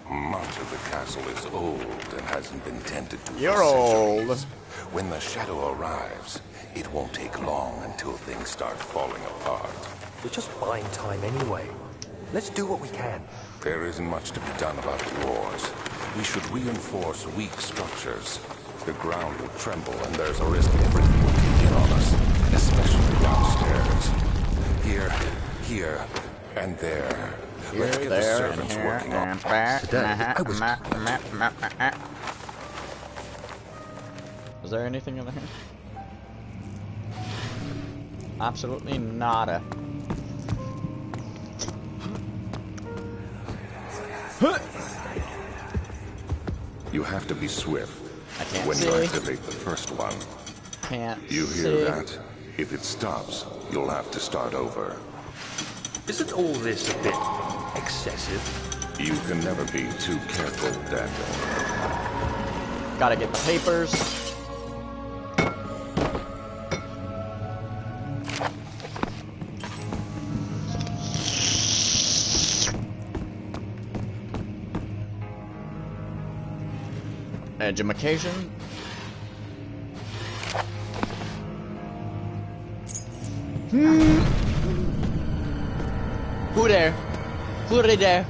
Much of the castle is old and hasn't been tended to You're for old. centuries. When the shadow arrives, it won't take long until things start falling apart. We're just buying time anyway. Let's do what we can. There isn't much to be done about the wars. We should reinforce weak structures. The ground will tremble and there's a risk everything will cave in on us, especially downstairs. Here, and there. Let's get the servants working on Was there anything in here? Absolutely nada. You have to be swift. I can't When see. you activate the first one. Can't You see. hear that? If it stops, you'll have to start over. Isn't all this a bit excessive? You can never be too careful, Daniel. Gotta get the papers. Education. Who there? Who are they there?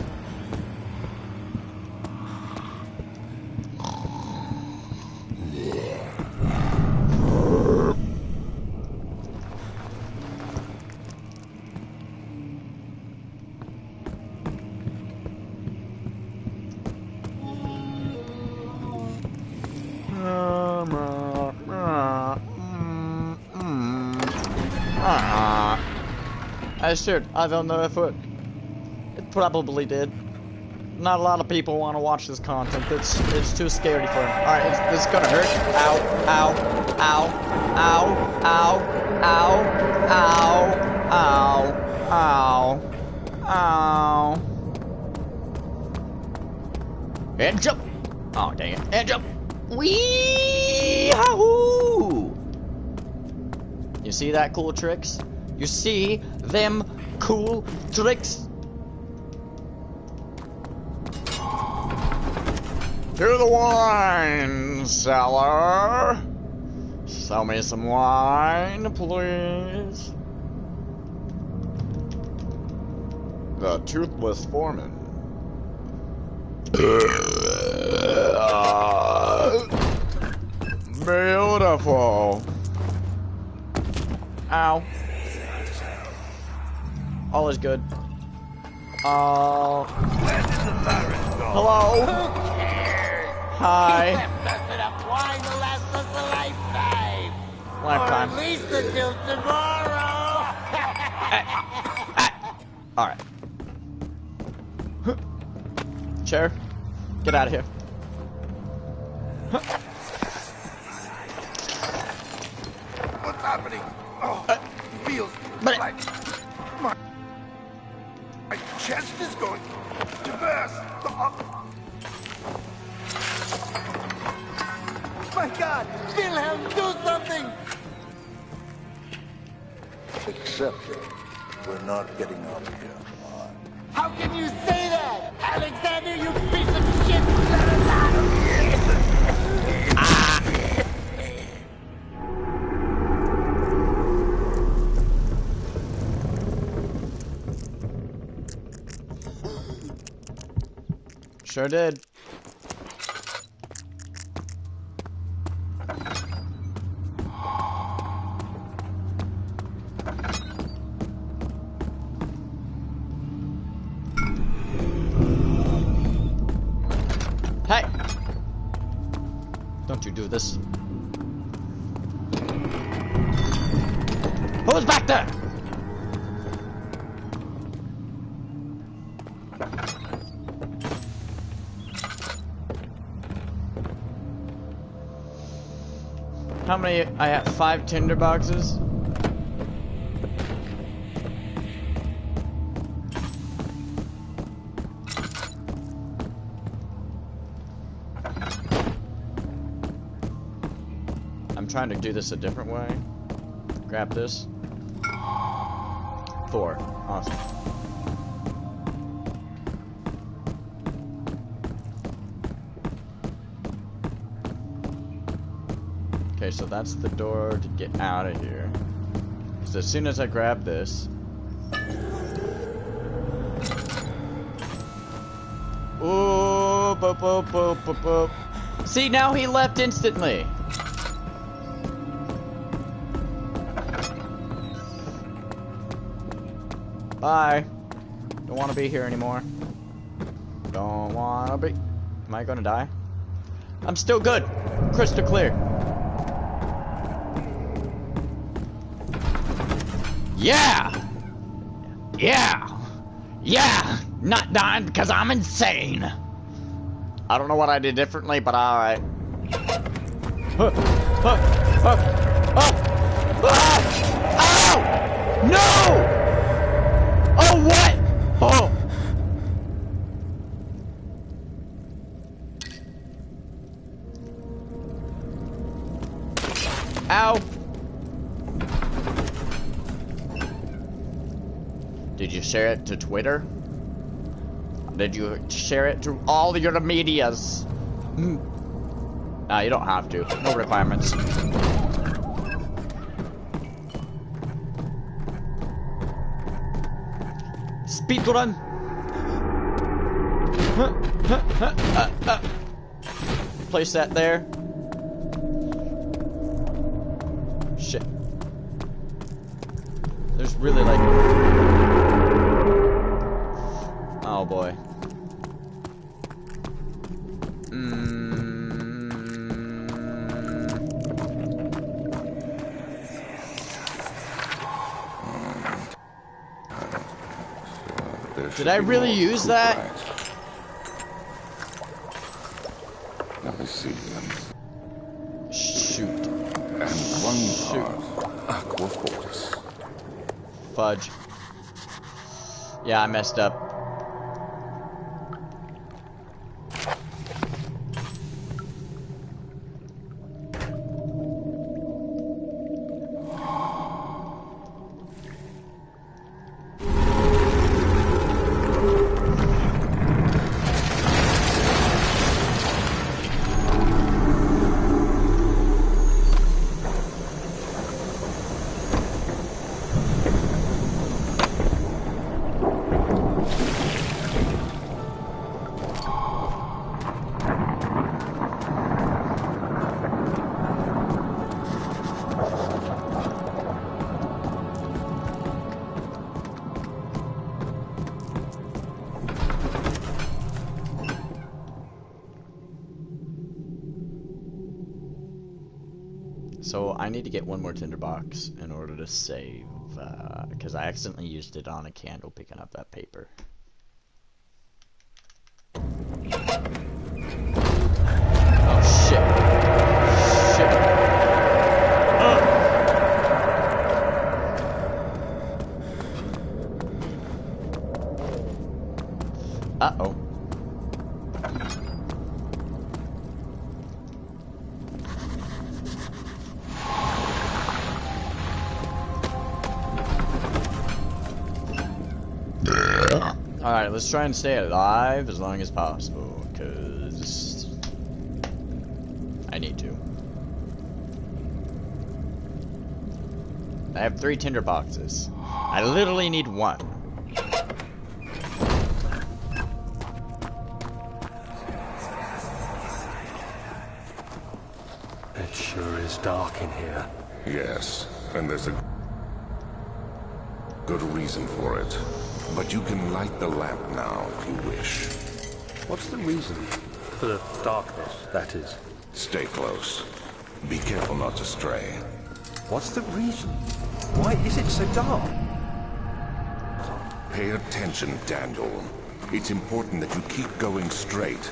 I should. I don't know if it probably did. Not a lot of people want to watch this content. It's too scary for them. Alright, it's gonna hurt. Ow, ow, ow, ow, ow, ow, ow, ow, ow, ow. And jump! Oh, dang it. And jump! Wee-hoo! You see that cool tricks? You see them cool tricks? To the wine cellar. Sell me some wine, please. The toothless foreman. Beautiful. Ow. All is good. Where did the Baron go? Hello? Who cares? Hi. He left us enough wine to last us a lifetime. Lifetime. Or at least until tomorrow. Alright. Chair. Get out of here. What's happening? Oh, feels but- like my chest is going to burst. My God, Wilhelm, do something! Accept it. We're not getting out of here. How can you say that? Alexander, you piece of shit! Let us out of here! Sure did. Hey! Don't you do this. Who's back there? How many? I have 5 tinder boxes. I'm trying to do this a different way. Grab this. 4. Awesome. Okay, so that's the door to get out of here. Because as soon as I grab this... Ooh, boop, boop, boop, boop, boop. See, now he left instantly. Bye. Don't want to be here anymore. Don't want to be... Am I going to die? I'm still good. Crystal clear. Yeah! Yeah! Yeah! Not dying because I'm insane. I don't know what I did differently, but alright. Ow! No! Oh, what? Oh! Ow! Did you share it to Twitter? Did you share it to all your medias? Nah, you don't have to. No requirements. Speedrun! Place that there. Shit. There's really like... Oh boy. Did I really use that? Let me see. Shoot. And one part aqua force. Fudge. Yeah, I messed up. So I need to get one more tinderbox in order to save, because I accidentally used it on a candle picking up that paper. Oh shit. Shit. Uh-oh. Alright, let's try and stay alive as long as possible, because I need to. I have 3 tinder boxes. I literally need 1. It sure is dark in here. Yes, and there's a good reason for it. But you can light the lamp now if you wish. What's the reason? For the darkness, that is. Stay close. Be careful not to stray. What's the reason? Why is it so dark? Pay attention, Daniel. It's important that you keep going straight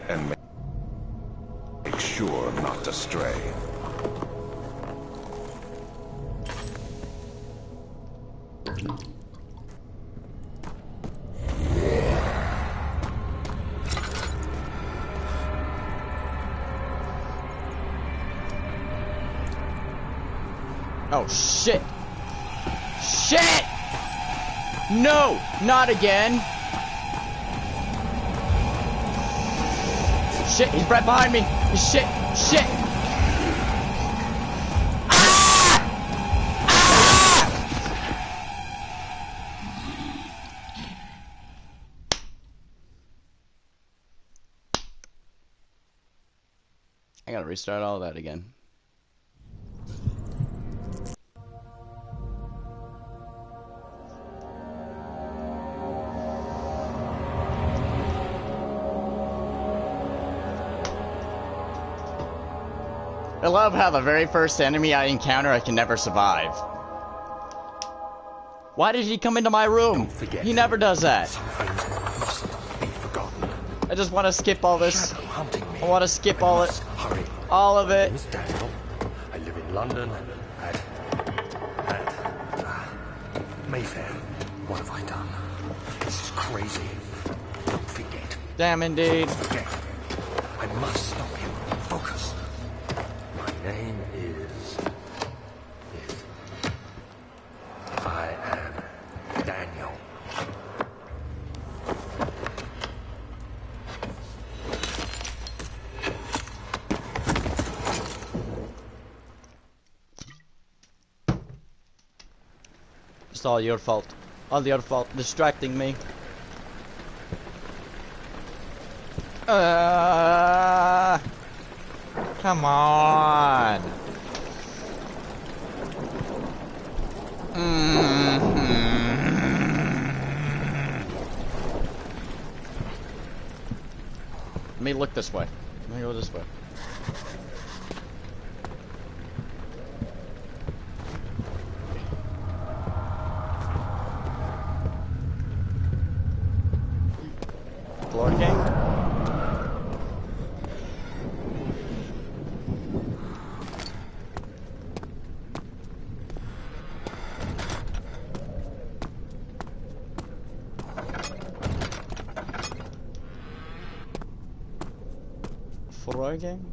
and make sure not to stray. Oh, shit! Shit! No! Not again! Shit, he's right behind me! Shit! Shit! Ah! Ah! I gotta restart all that again. I love how the very first enemy I encounter I can never survive. Why did he come into my room? Don't forget. He never does that. Some things I just want to skip all this. Shadow hunting me. I want to skip I all must it. Hurry. All of My it. name is Daniel. I live in London at Mayfair. What have I done? This is crazy. Don't forget. Damn indeed. Don't forget. I must stop him. Focus. My name is... I am Daniel. It's all your fault. All your fault. Distracting me. Come on. Let me look this way. Let me go this way. Floor game? Floor game?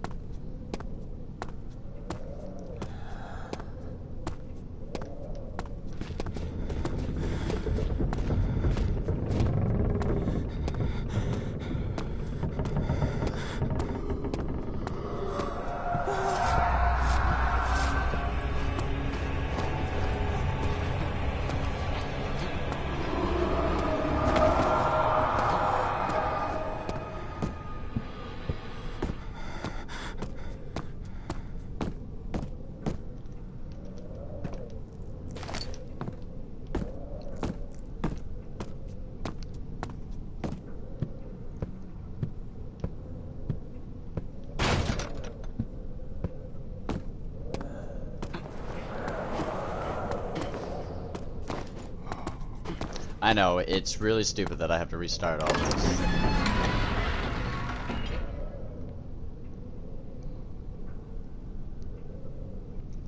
I know, it's really stupid that I have to restart all this.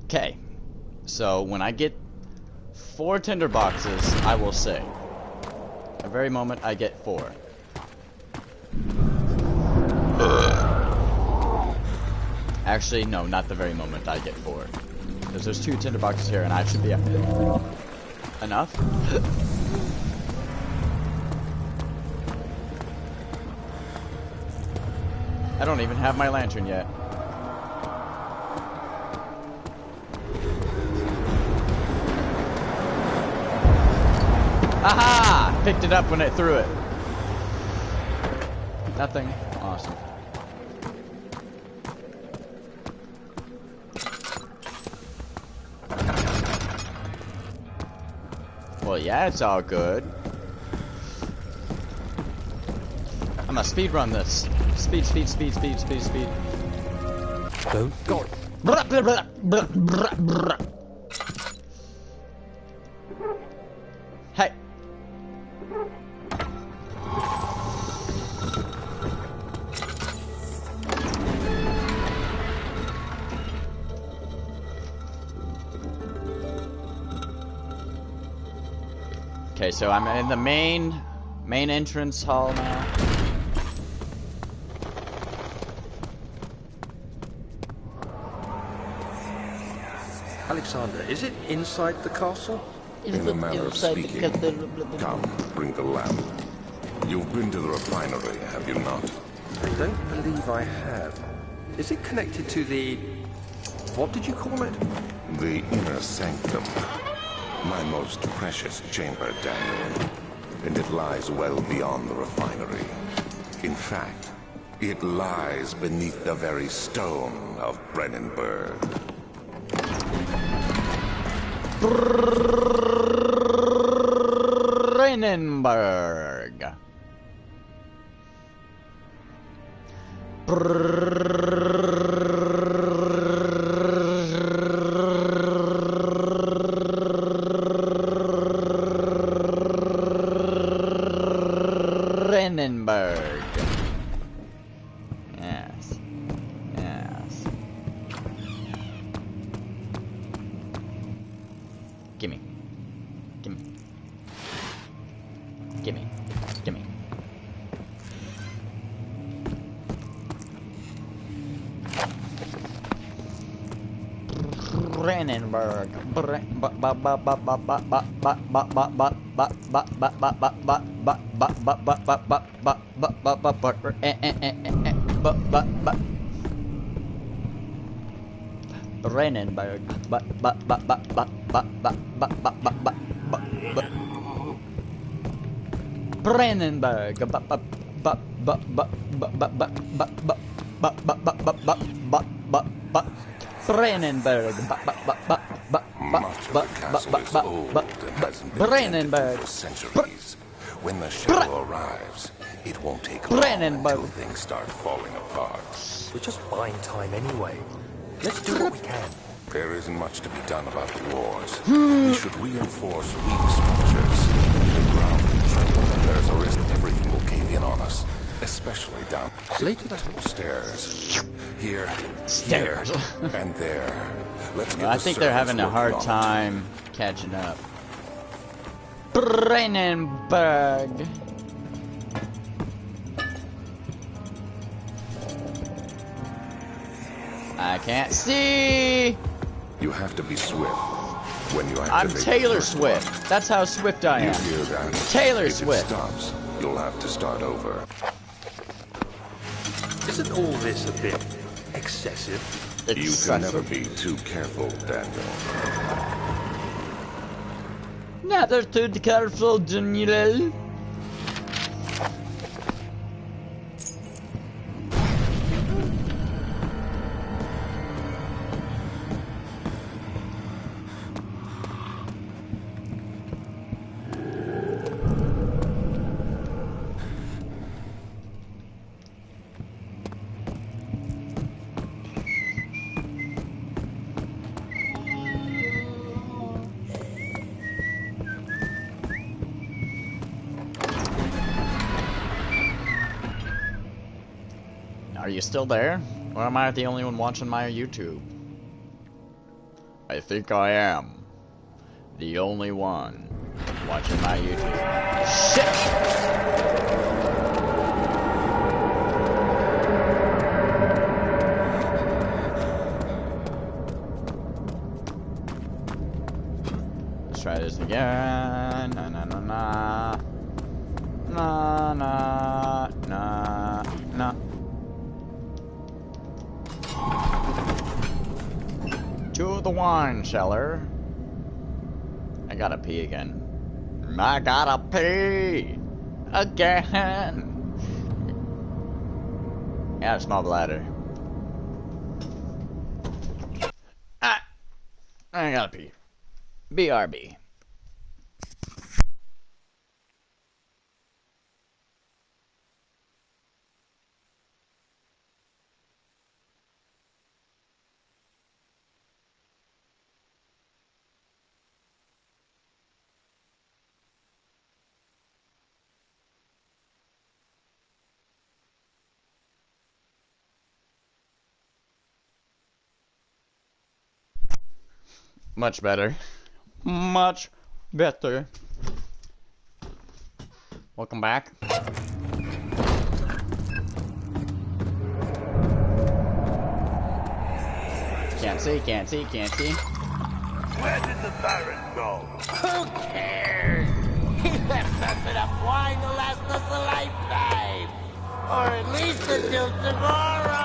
Okay, so when I get 4 tinder boxes, I will say. The very moment I get 4. Actually, no, not the very moment I get 4. Because there's 2 tinder boxes here and I should be enough. I don't even have my lantern yet. Aha! Picked it up when I threw it. Nothing. Awesome. Well, yeah, it's all good. I'm gonna speed run this. Speed. Don't go. Hey. Okay, so I'm in the main entrance hall now. Alexander, is it inside the castle? In a manner of speaking. Come, bring the lamp. You've been to the refinery, have you not? I don't believe I have. Is it connected to the... what did you call it? The inner sanctum. My most precious chamber, Daniel. And it lies well beyond the refinery. In fact, it lies beneath the very stone of Brennenburg. Brennenburg. Brennenburg. Brandenburg. Brandenburg. Much of the castle is old and hasn't been tended for centuries. When the shadow arrives, it won't take long until things start falling apart. We're just buying time anyway. Let's do what we can. There isn't much to be done about the wars. We should reinforce weak structures. The ground will tremble and there's a risk everything will cave in on us. Especially down stairs. Here, Stairs. and there. Let's get I think they're having a hard time catching up. Brandenburg. I can't see. You have to be swift when you I'm activate Taylor the first Swift. one. That's how swift I You am. hear that? Taylor if Swift. It stops, you'll have to start over. Isn't all this a bit excessive? You can never be too careful, Daniel. Never too careful, Daniel. Are you still there? Or am I the only one watching my YouTube? I think I am. The only one watching my YouTube. Shit! Let's try this again. Na na na na. Na na na na. To the wine cellar. I gotta pee again. I gotta pee again. I have a small bladder. I gotta pee. BRB. Much better. Much better. Welcome back. Can't see, can't see, can't see. Where did the Baron go? Who cares? He left us enough wine to last us a lifetime. Or at least until tomorrow.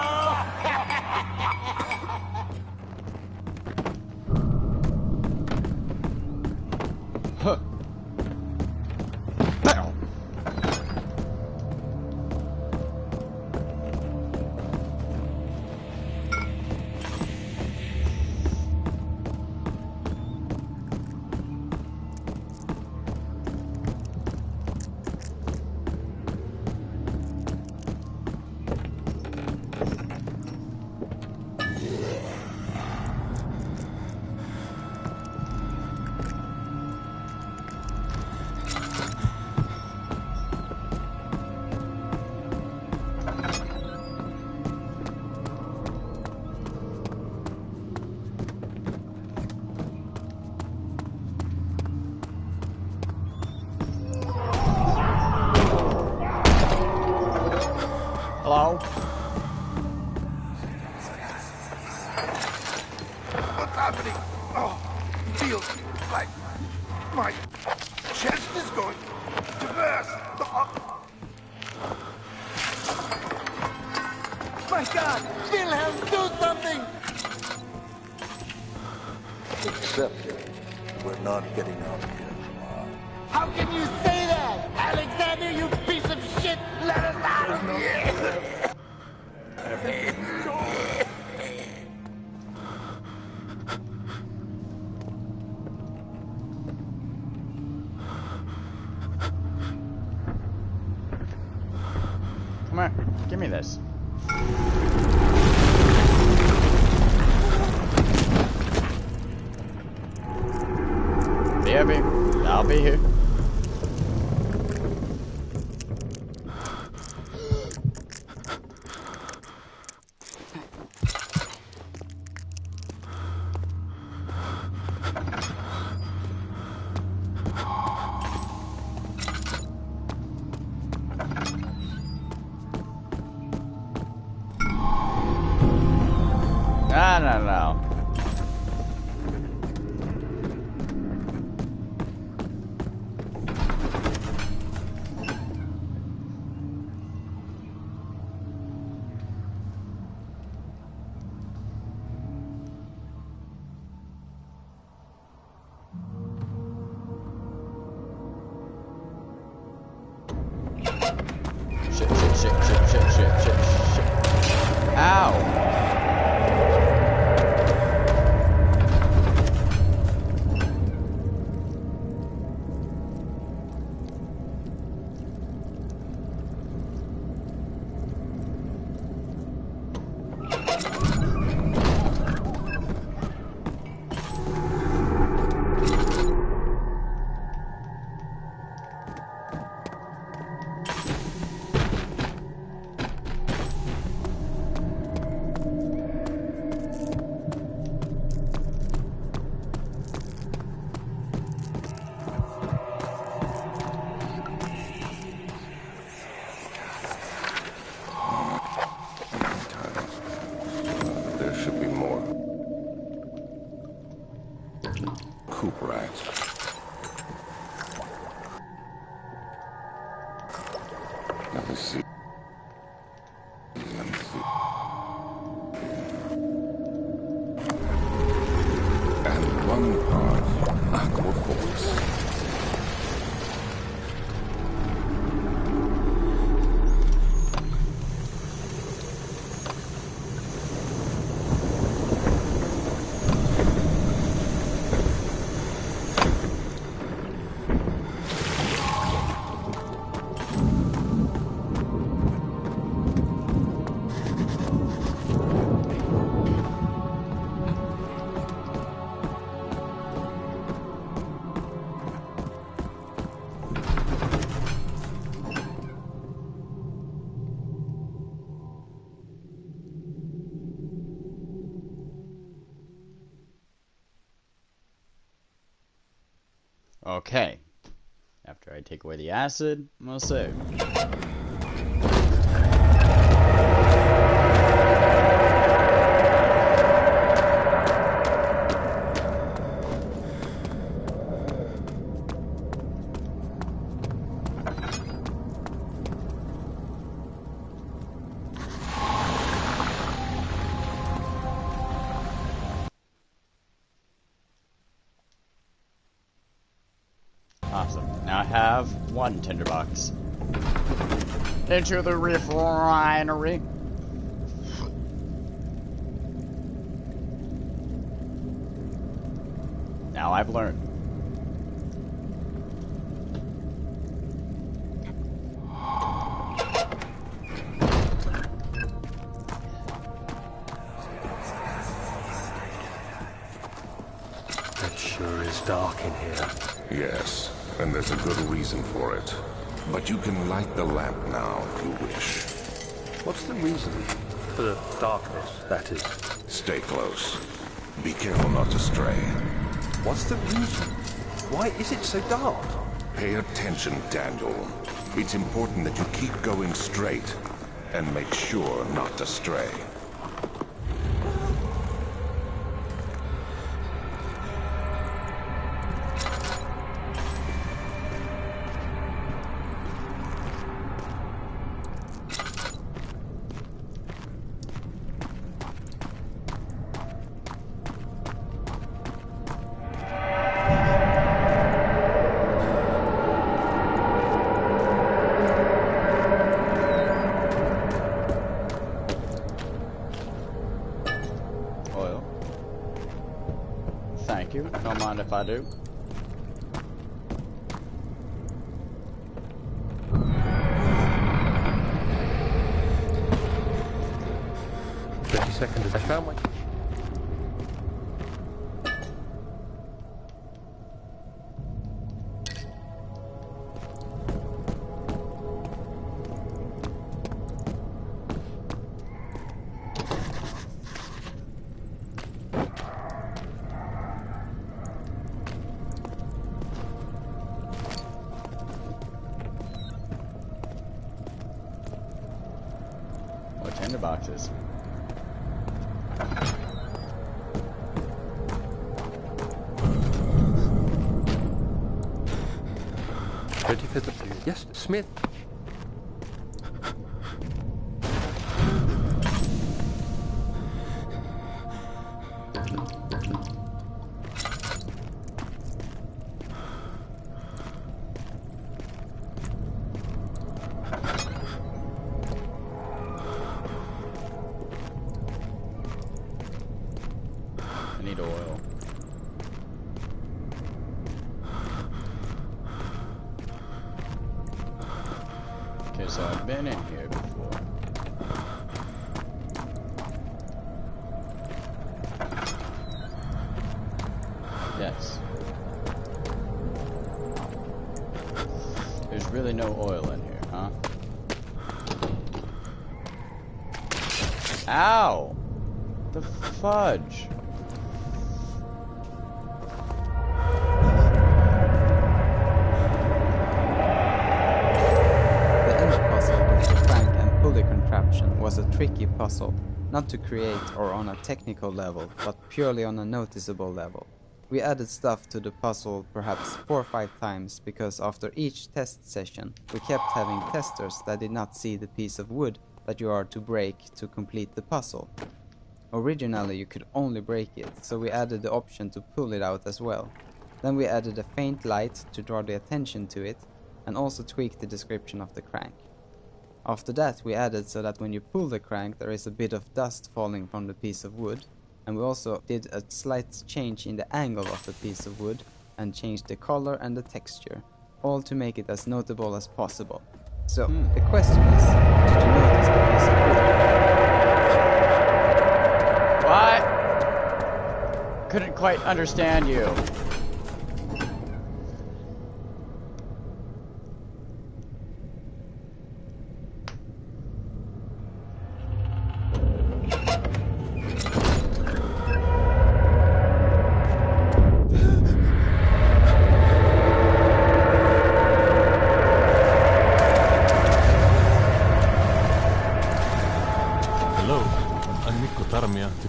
Huh. Bow. Hello? What happening? Oh, feels like my chest is going to burst. My God, Wilhelm, do something! Accept it. We're not getting out of here. How can you say that? Alexander, you piece of shit! Let us out of here! Come on, give me this. Baby, I'll be here. No. Shit. Ow. Okay. After I take away the acid, we'll save. Awesome. Now I have one tinderbox. Into the refinery. Now I've learned. It sure is dark in here. Yes, and there's a good reason for it. But you can light the lamp now if you wish. What's the reason for the darkness, that is? Stay close. Be careful not to stray. What's the reason? Why is it so dark? Pay attention, Daniel. It's important that you keep going straight and make sure not to stray. you. Don't mind if I do. Seconds. I found my... More tinderboxes. Yes, Smith. I need oil. Okay, so I've been in here before. Yes. There's really no oil in here, huh? Ow! The fudge! Was a tricky puzzle, not to create or on a technical level, but purely on a noticeable level. We added stuff to the puzzle perhaps 4 or 5 times because after each test session we kept having testers that did not see the piece of wood that you are to break to complete the puzzle. Originally you could only break it, so we added the option to pull it out as well. Then we added a faint light to draw the attention to it and also tweaked the description of the crank. After that we added so that when you pull the crank there is a bit of dust falling from the piece of wood, and we also did a slight change in the angle of the piece of wood and changed the color and the texture, all to make it as notable as possible. So the question is, did you notice the piece of wood? What? Couldn't quite understand you.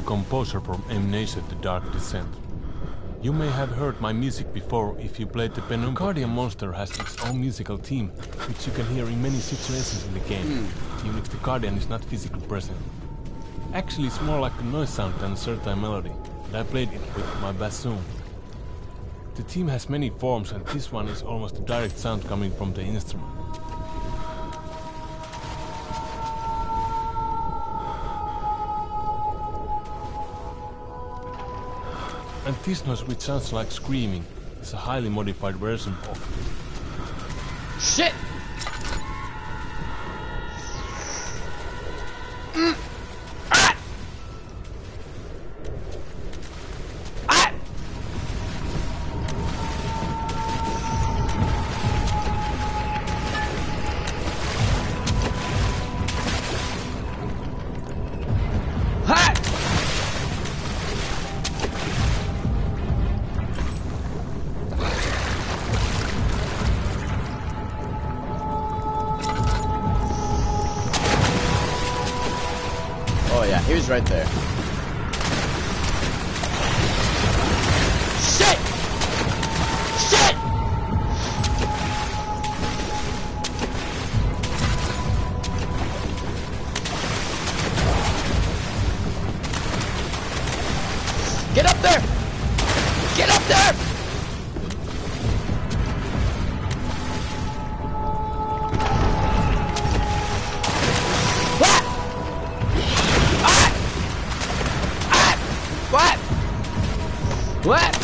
Composer from Amnesia, The Dark Descent. You may have heard my music before if you played the Penumbra. The Guardian monster has its own musical theme, which you can hear in many situations in the game, even if the Guardian is not physically present. Actually, it's more like a noise sound than a certain melody, and I played it with my bassoon. The theme has many forms, and this one is almost a direct sound coming from the instrument. And this noise, which sounds like screaming, is a highly modified version of it. Shit! He was right there. Shit! Shit! Get up there! Get up there! What?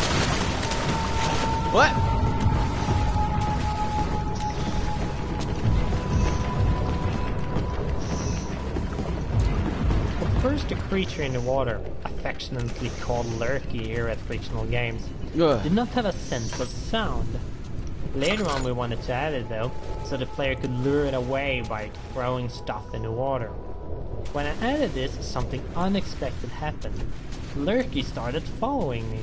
first, the creature in the water, affectionately called Lurky here at Frictional Games, did not have a sense of sound. Later on we wanted to add it though, so the player could lure it away by throwing stuff in the water. When I added this, something unexpected happened. Lurky started following me.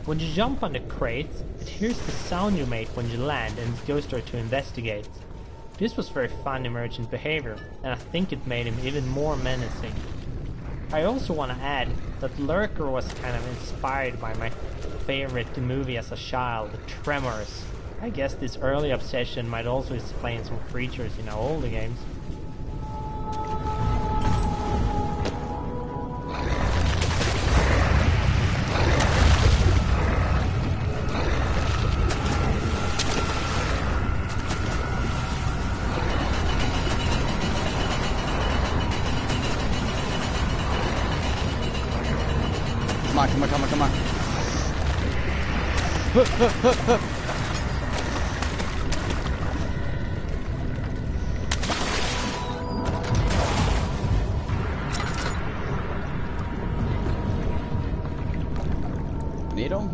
When you jump on the crate, it hears the sound you make when you land and it goes there to investigate. This was very fun emergent behavior, and I think it made him even more menacing. I also want to add that Lurker was kind of inspired by my favorite movie as a child, Tremors. I guess this early obsession might also explain some creatures in our older games. Come on. Need 'em?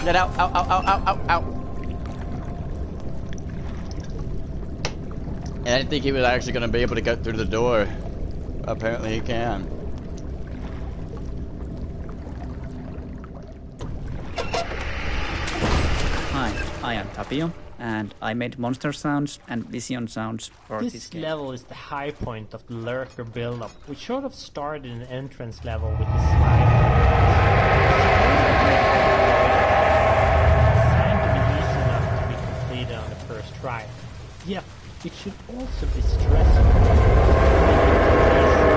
Get out, ow. And I didn't think he was actually going to be able to get through the door. Apparently he can. Hi, I am Tapio, and I made monster sounds and vision sounds for this game. This level is the high point of the Lurker build-up, which sort of started in an entrance level with the slide. Right. Yep, it should also be stressful.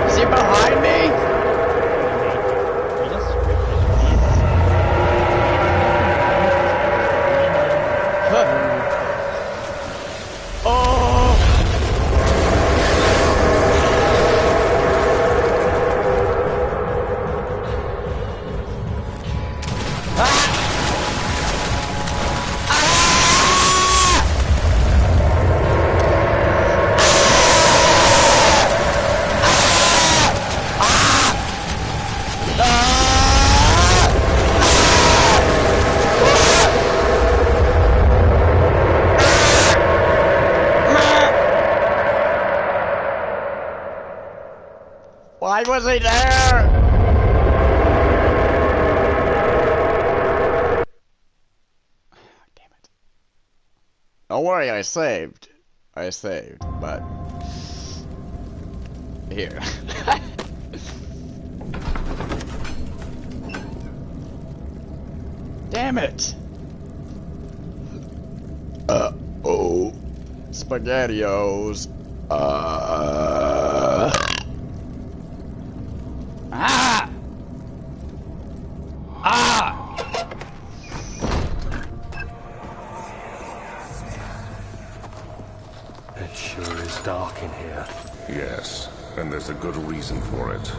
Is he behind me? Why was he there? Damn it. Don't worry, I saved, but here. Damn it. Oh. SpaghettiOs. It sure is dark in here. Yes, and there's a good reason for it.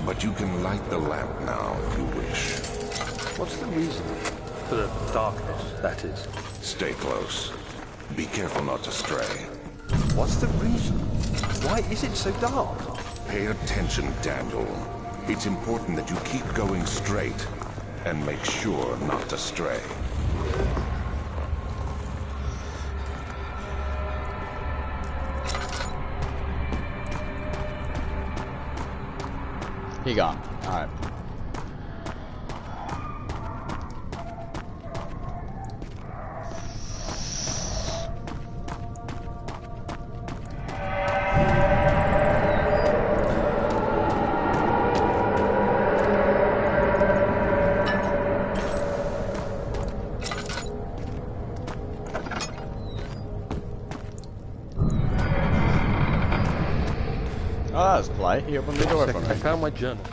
But you can light the lamp now if you wish. What's the reason? For the darkness, that is. Stay close. Be careful not to stray. What's the reason? Why is it so dark? Pay attention, Daniel. It's important that you keep going straight and make sure not to stray. He gone. Alright. light. He opened the door for me. I found my journal.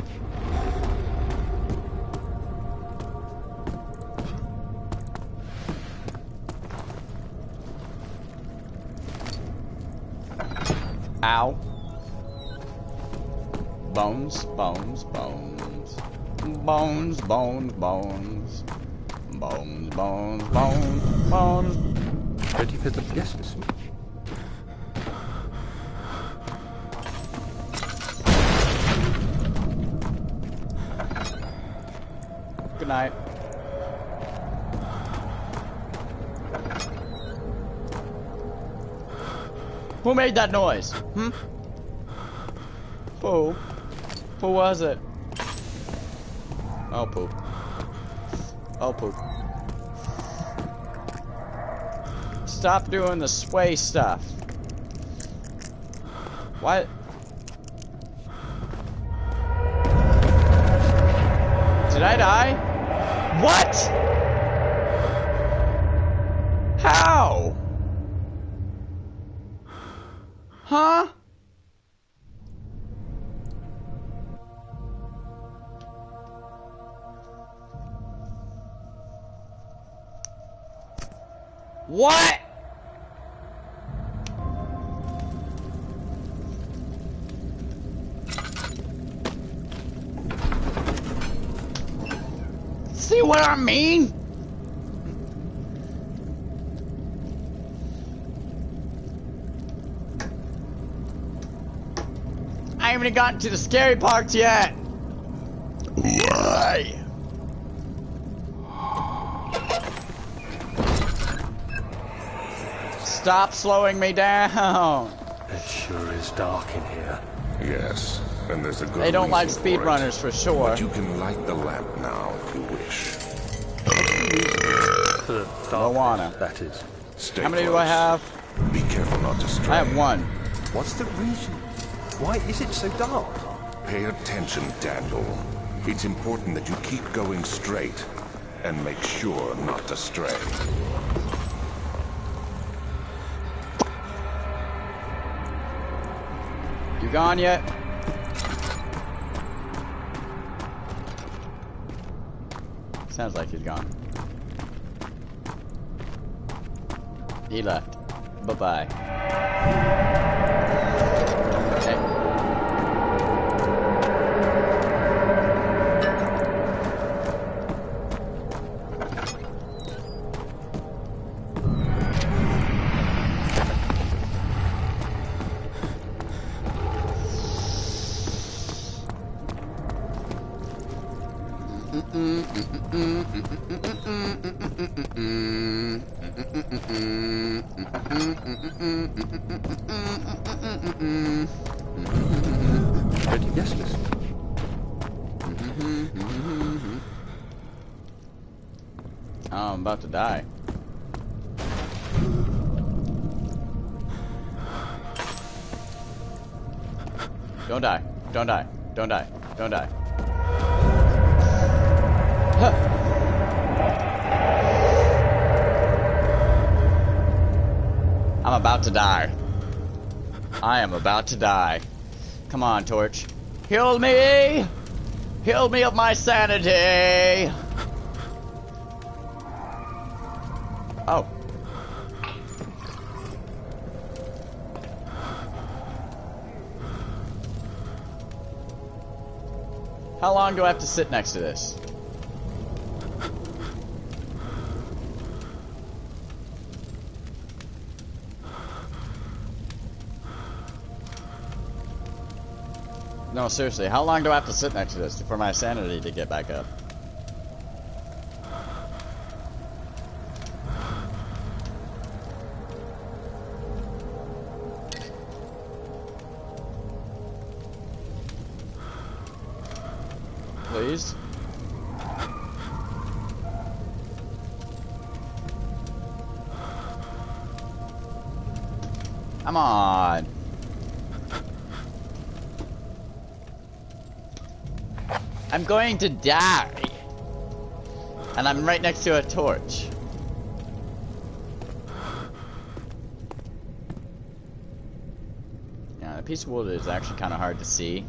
Ow. Bones, bones, bones. Bones, bones, bones. Bones, bones, bones, bones. Ready for the yes. Good night. Who made that noise? Hmm? Who? Who was it? Oh, poop. Oh, poop. Stop doing the sway stuff. What? Did I die? What? How? Huh? What? See what I mean? I haven't even gotten to the scary parts yet. Why? Stop slowing me down. It sure is dark in here. Yes, and there's a good They don't like reason for it. speedrunners for sure. But you can light the lamp now if you wish. The Don't wanna. that is. Stay How many close. do I have? Be careful not to stray. I have one. What's the reason? Why is it so dark? Pay attention, Daniel. It's important that you keep going straight and make sure not to stray. You gone yet? Sounds like he's gone. He left. Bye-bye. Hey. Ready? Yes, listen. Oh, I'm about to die. Don't die. Don't die. Don't die. Don't die. Huh. I'm about to die. I am about to die. Come on, Torch. Heal me! Heal me of my sanity! Oh. How long do I have to sit next to this? No, seriously, how long do I have to sit next to this for my sanity to get back up? Please? Come on. I'm going to die. And I'm right next to a torch. Yeah, A piece of wood is actually kind of hard to see.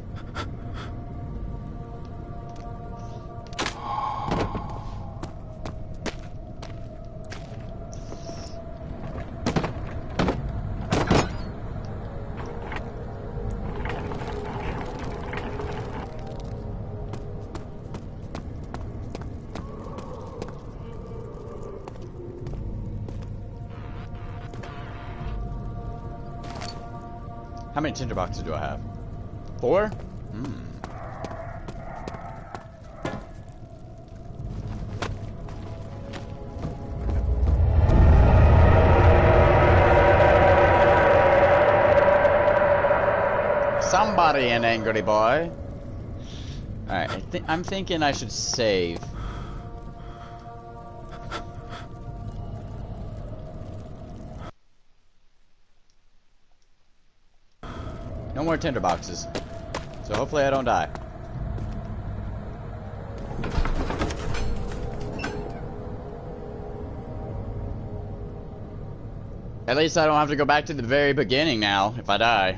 How many tinderboxes do I have? 4? Somebody an angry boy. Alright, I'm thinking I should save. No more tinderboxes. So hopefully I don't die. At least I don't have to go back to the very beginning now if I die.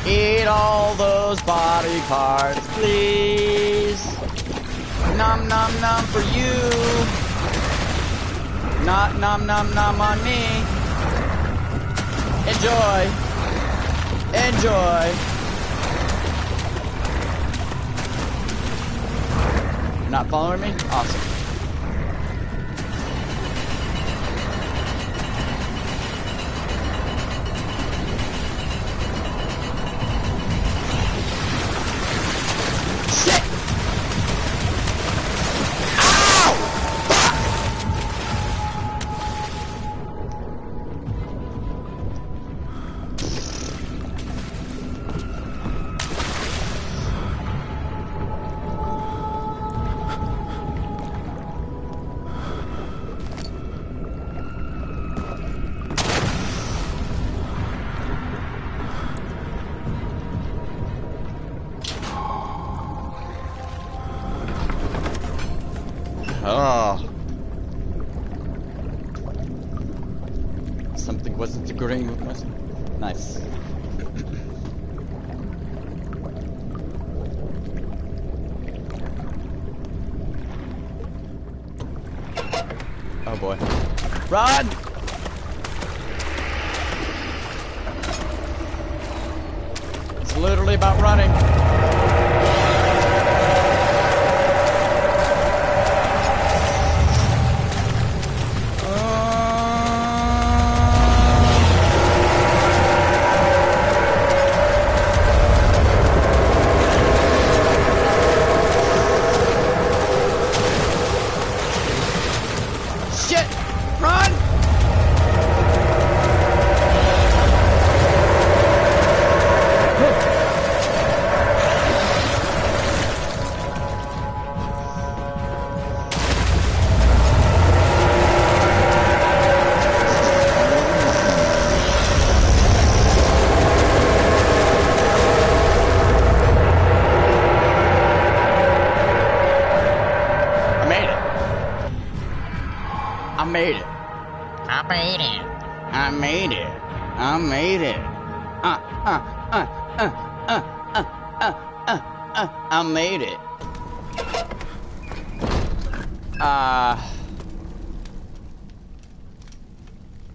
Eat all those body parts, please. Nom nom nom for you. Not nom nom nom on me. Enjoy. Enjoy. Not following me? Awesome. Oh. Something wasn't agreeing with myself. Nice. Oh boy. Run! It's literally about running. I made it. I made it. I made it. I made it. I made it.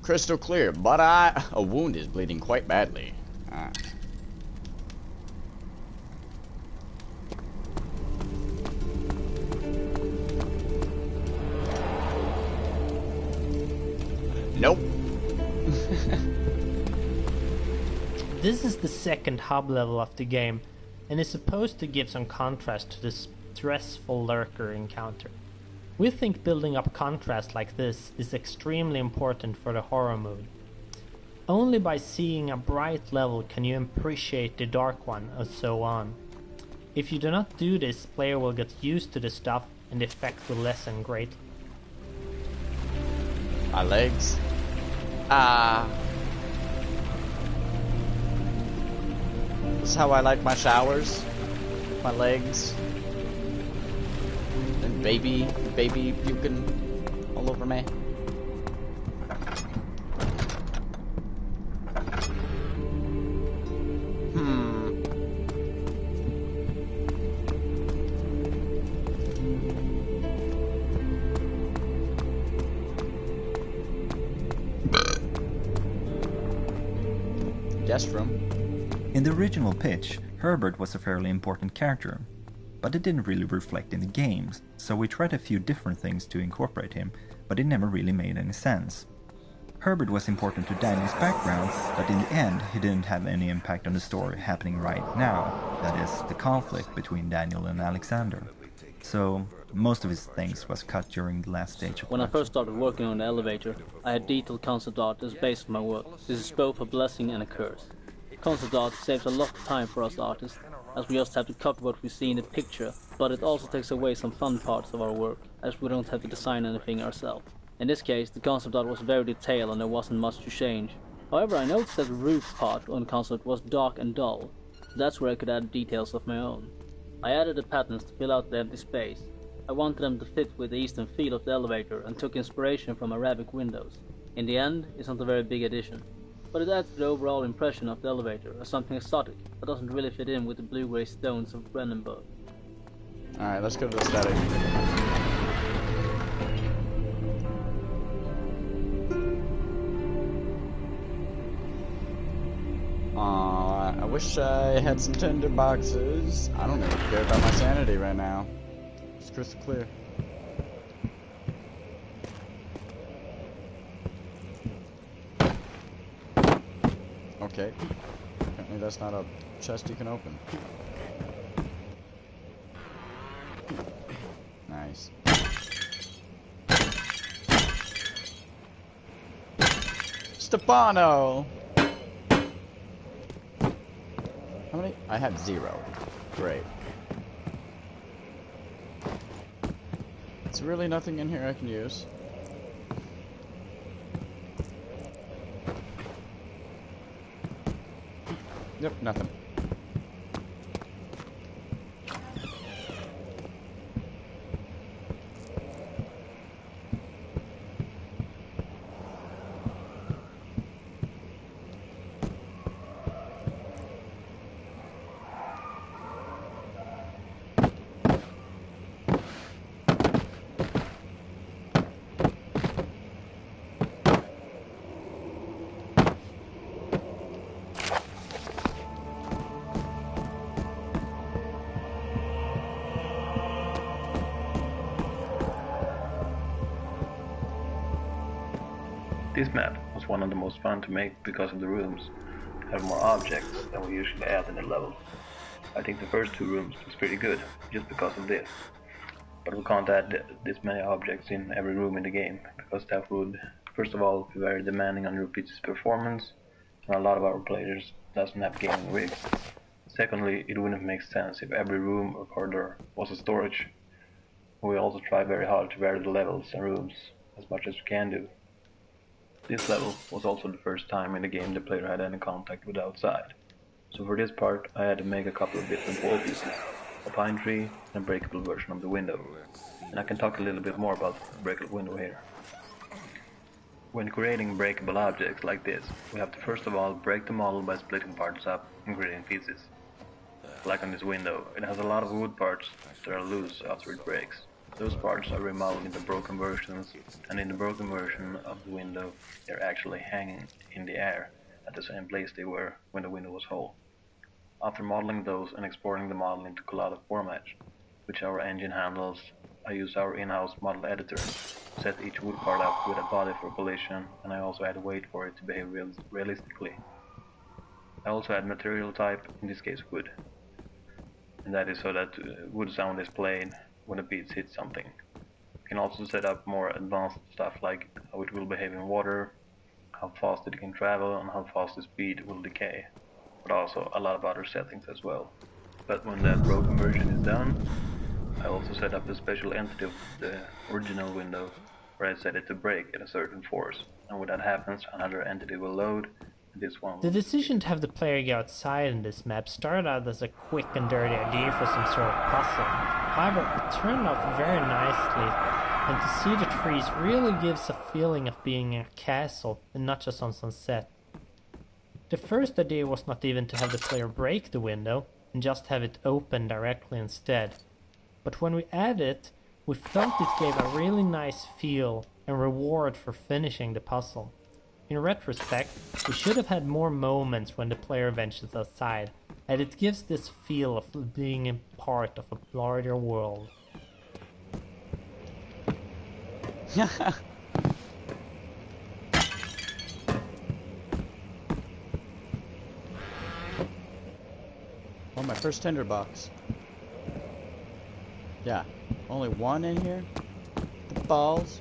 Crystal clear, but a wound is bleeding quite badly. Nope. This is the second hub level of the game, and is supposed to give some contrast to the stressful lurker encounter. We think building up contrast like this is extremely important for the horror mood. Only by seeing a bright level can you appreciate the dark one, and so on. If you do not do this, player will get used to the stuff and the effect will lessen greatly. My legs. This is how I like my showers. My legs. And baby puking all over me. Guest room. In the original pitch, Herbert was a fairly important character, but it didn't really reflect in the games, so we tried a few different things to incorporate him, but it never really made any sense. Herbert was important to Daniel's background, but in the end he didn't have any impact on the story happening right now, that is, the conflict between Daniel and Alexander. So, most of his things was cut during the last stage of When I first started working on the elevator, I had detailed concept art as base of my work. This is both a blessing and a curse. Concept art saves a lot of time for us artists, as we just have to cut what we see in the picture, but it also takes away some fun parts of our work, as we don't have to design anything ourselves. In this case, the concept art was very detailed and there wasn't much to change. However, I noticed that the roof part on the concept was dark and dull. That's where I could add details of my own. I added the patterns to fill out the empty space. I wanted them to fit with the eastern feel of the elevator and took inspiration from Arabic windows. In the end, it's not a very big addition, but it adds to the overall impression of the elevator as something exotic that doesn't really fit in with the blue-grey stones of Brennenburg. Alright, let's go to the static. I wish I had some tinder boxes. I don't even care about my sanity right now. It's crystal clear. Okay. Apparently that's not a chest you can open. Nice. Stefano! How many? I had 0. Great. There's really nothing in here I can use. Yep, nothing. This map was one of the most fun to make because of the rooms have more objects than we usually add in the level. I think the first 2 rooms was pretty good just because of this, but we can't add this many objects in every room in the game because that would first of all be very demanding on your PC's performance, and a lot of our players doesn't have gaming rigs. Secondly, it wouldn't make sense if every room or corridor was a storage. We also try very hard to vary the levels and rooms as much as we can do. This level was also the first time in the game the player had any contact with the outside. So for this part I had to make a couple of different wall pieces, a pine tree and a breakable version of the window. And I can talk a little bit more about the breakable window here. When creating breakable objects like this, we have to first of all break the model by splitting parts up and creating pieces. like on this window. It has a lot of wood parts that are loose after it breaks. Those parts are remodeled into broken versions, and in the broken version of the window, they're actually hanging in the air at the same place they were when the window was whole. After modeling those and exporting the model into collada format, which our engine handles, I use our in-house model editor, set each wood part up with a body for collision, and I also add weight for it to behave realistically. I also add material type, in this case wood, and that is so that wood sound is played when the beats hit something. You can also set up more advanced stuff like how it will behave in water, how fast it can travel, and how fast the speed will decay, but also a lot of other settings as well. But when that broken version is done, I also set up a special entity of the original window where I set it to break at a certain force, and when that happens, another entity will load. This one. The decision to have the player go outside in this map started out as a quick and dirty idea for some sort of puzzle. However, it turned out very nicely, and to see the trees really gives a feeling of being in a castle and not just on some set. The first idea was not even to have the player break the window and just have it open directly instead. But when we added it, we felt it gave a really nice feel and reward for finishing the puzzle. In retrospect, we should have had more moments when the player ventures outside, and it gives this feel of being a part of a larger world. Oh, my first tinderbox. Yeah, only one in here? The balls?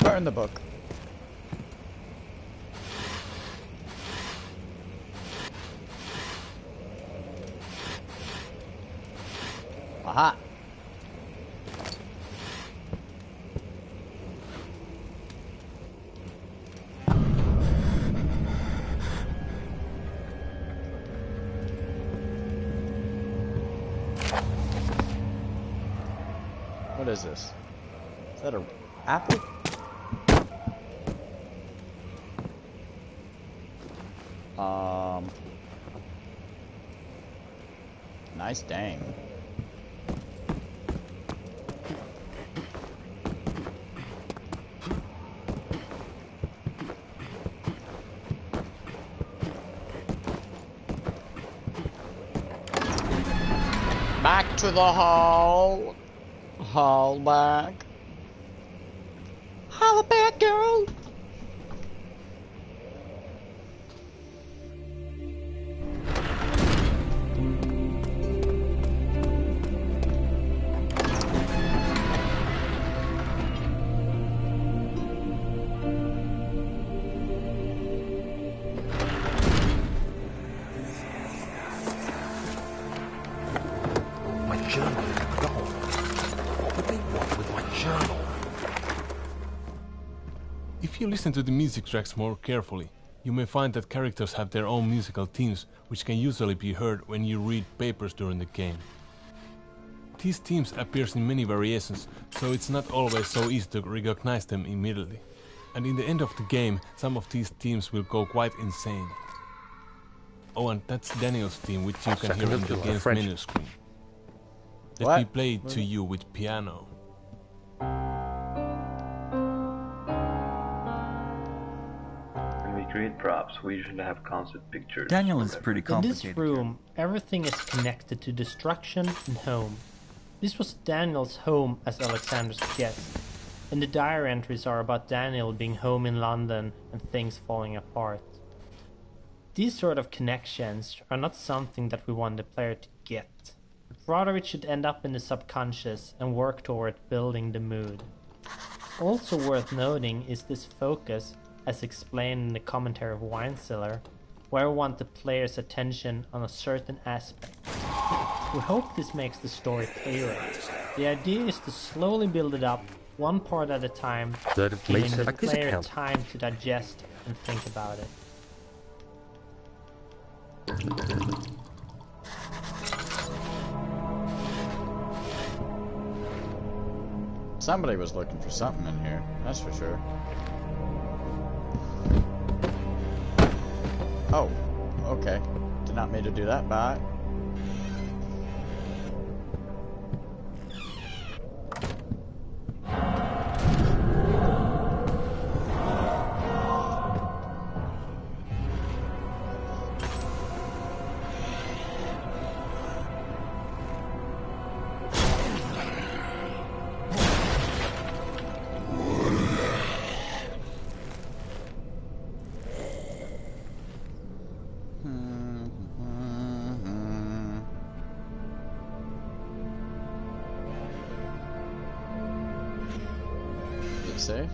Burn the book. Aha! What is this? Is that an apple? Nice dang. Back to the hall. Hall back. Hall back, girl. If you listen to the music tracks more carefully, you may find that characters have their own musical themes, which can usually be heard when you read papers during the game. These themes appear in many variations, so it's not always so easy to recognize them immediately. And in the end of the game, some of these themes will go quite insane. Oh, and that's Daniel's theme, which you can hear in the game's menu screen. Let me play it to you with piano. Create props, we usually have concept pictures. Daniel is pretty complicated. In this room, everything is connected to destruction and home. This was Daniel's home as Alexander's guest, and the diary entries are about Daniel being home in London and things falling apart. These sort of connections are not something that we want the player to get, but rather it should end up in the subconscious and work toward building the mood. Also worth noting is this focus, as explained in the commentary of Winecellar, where we want the player's attention on a certain aspect. We hope this makes the story clearer. The idea is to slowly build it up, one part at a time, giving the player time to digest and think about it. Somebody was looking for something in here, that's for sure. Oh, okay. Did not mean to do that, bye. Safe.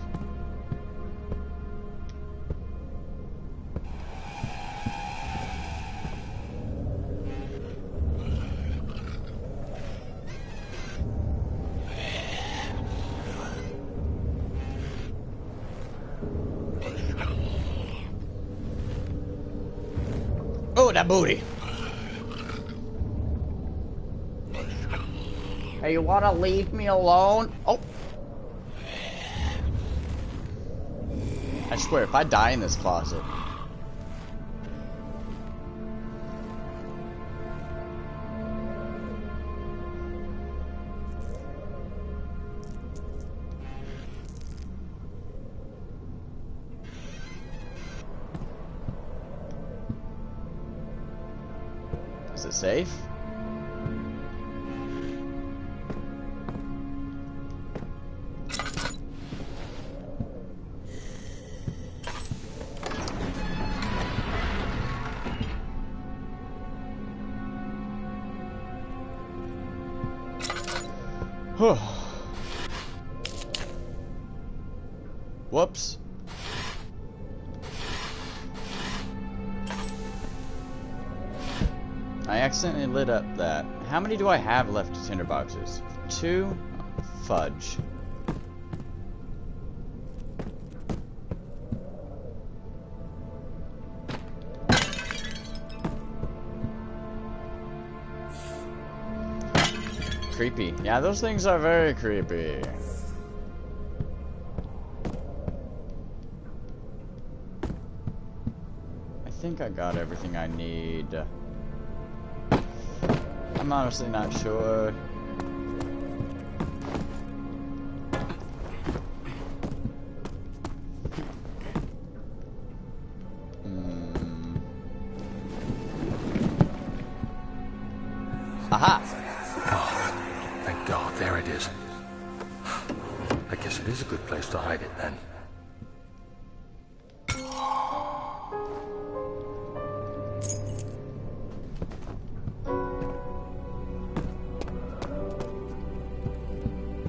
Oh, that booty. Hey, you wanna leave me alone? Oh. I swear, if I die in this closet. Is it safe? Whoops. I accidentally lit up that. How many do I have left of tinderboxes? 2? Fudge. Creepy. Yeah, those things are very creepy. I think I got everything I need. I'm honestly not sure. Aha! Oh, thank God, there it is. I guess it is a good place to hide it then.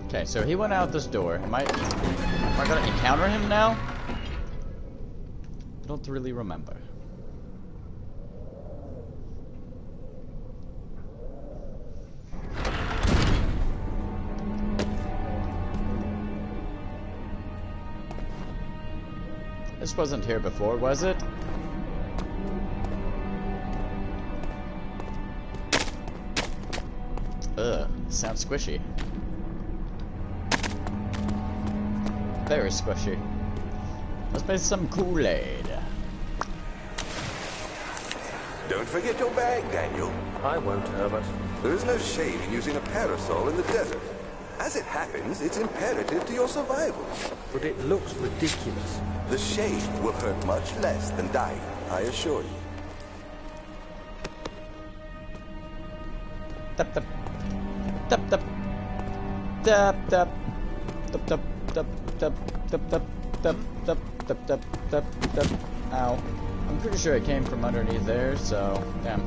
Okay, so he went out this door. Am I gonna encounter him now? I don't really remember. This wasn't here before, was it? Ugh, sounds squishy. Very squishy. Let's make some Kool-Aid. Don't forget your bag, Daniel. I won't, Herbert. There is no shame in using a parasol in the desert. As it happens, it's imperative to your survival. But it looks ridiculous. The shade will hurt much less than dying, I assure you. Tup tup. Tup tup. Tup tup. Tup tup. Tup tup. Tup tup. Tup tup. Tup tup. Tup tup. Ow. I'm pretty sure it came from underneath there, so damn.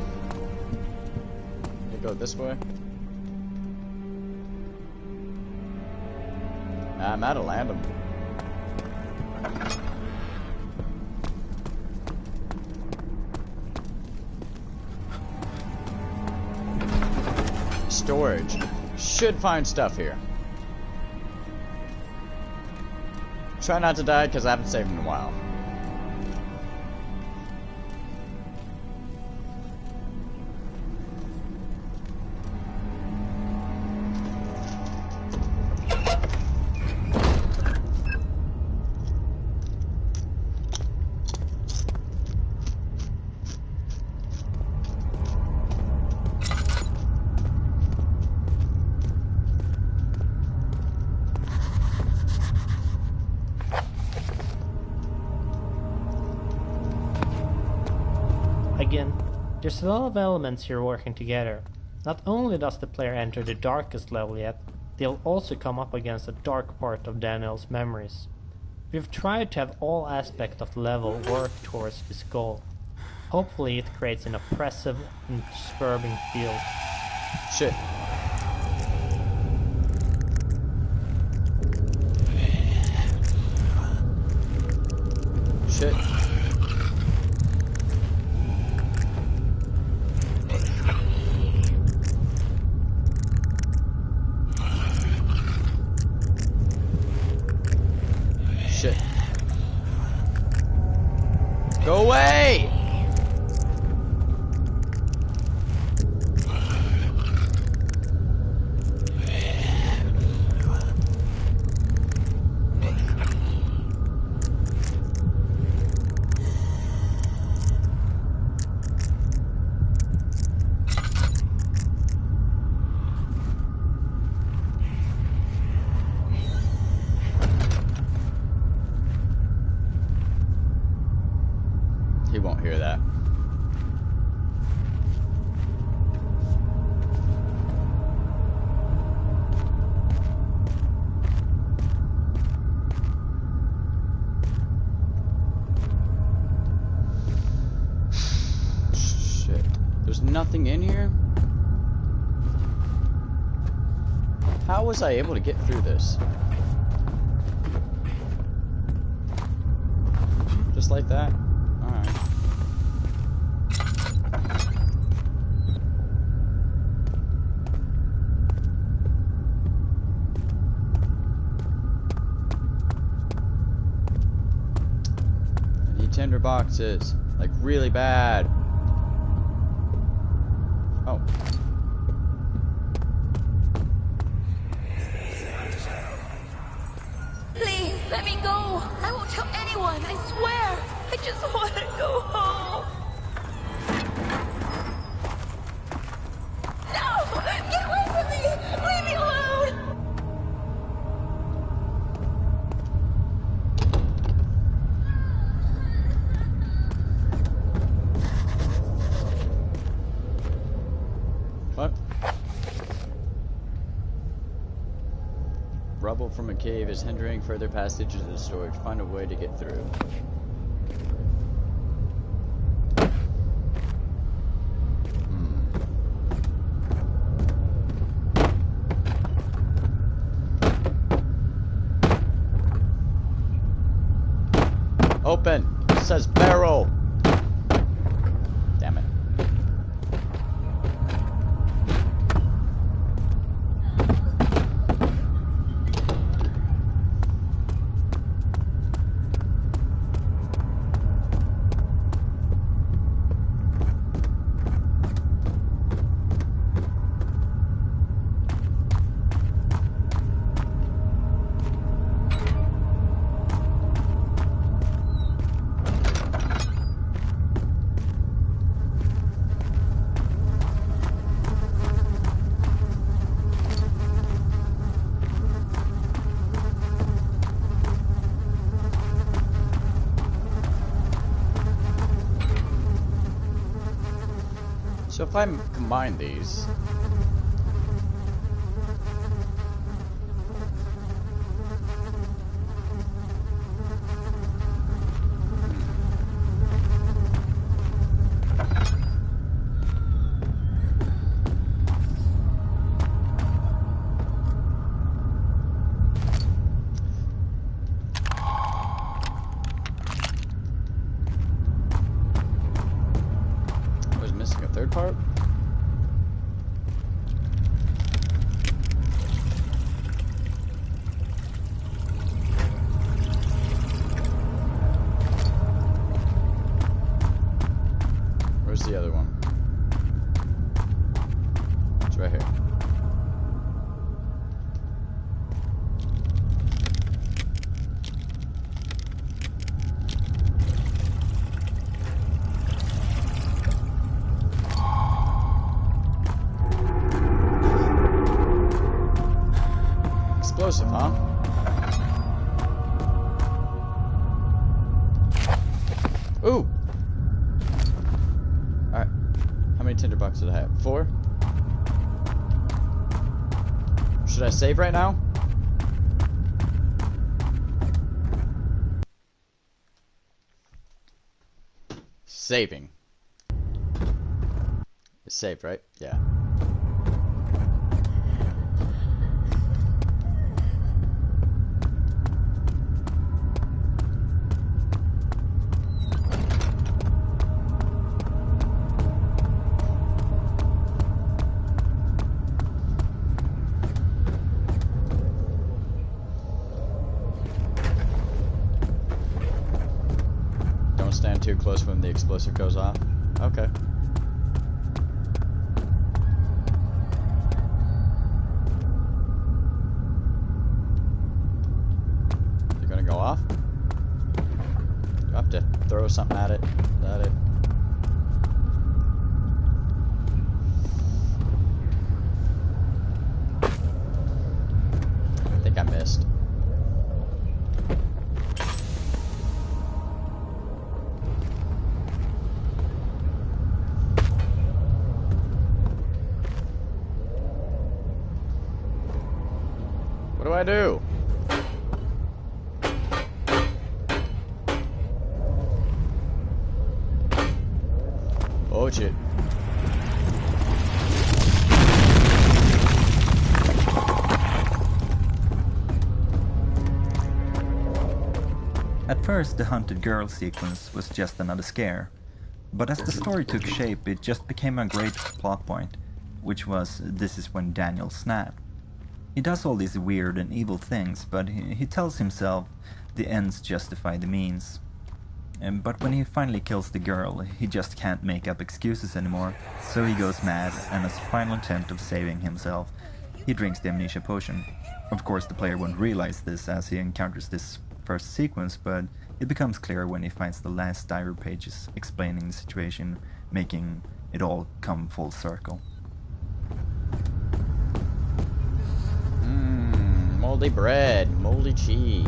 You go this way. I'm out of land. Storage. Should find stuff here. Try not to die because I haven't saved in a while. Again, there's a lot of elements here working together. Not only does the player enter the darkest level yet, they'll also come up against a dark part of Daniel's memories. We've tried to have all aspects of the level work towards this goal. Hopefully it creates an oppressive and disturbing feel. Shit. Shit. Shit. Go away! He won't hear that. Shit. There's nothing in here? How was I able to get through this? Just like that? Alright. I need tinder boxes. Like, really bad. Oh. Please, let me go. I won't tell anyone, I swear. I just want to go home. No! Get away from me! Leave me alone! What? Rubble from a cave is hindering further passage into the storage. Find a way to get through. Open! It says barrel! Damn it. So if I combine these, Like a third part? Where's the other one? It's right here. Explosive, huh? Ooh! Alright. How many tinderbox did I have? 4? Should I save right now? Saving. It's saved, right? Yeah. Stand too close when the explosive goes off. Okay. You're gonna go off? You have to throw something at it. Is that it? I think I missed. What do I do? Oh shit. At first, the hunted girl sequence was just another scare, but as the story took shape, it just became a great plot point, which was this is when Daniel snapped. He does all these weird and evil things, but he tells himself the ends justify the means. But when he finally kills the girl, he just can't make up excuses anymore, so he goes mad, and as a final attempt of saving himself, he drinks the amnesia potion. Of course, the player won't realize this as he encounters this first sequence, but it becomes clear when he finds the last diary pages explaining the situation, making it all come full circle. Moldy bread, moldy cheese.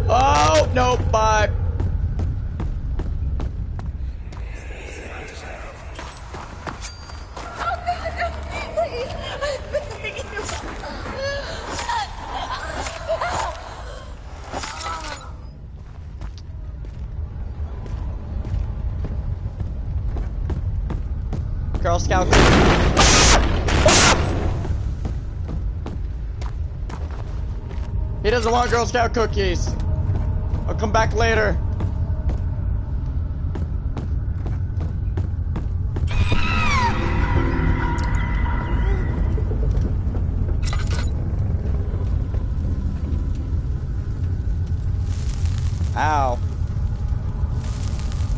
Oh, no, bye. Girl Scout. He doesn't want Girl Scout cookies. I'll come back later. Ow.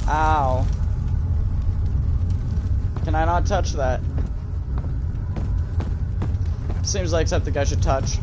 Ow. Can I not touch that? Seems like something I should touch.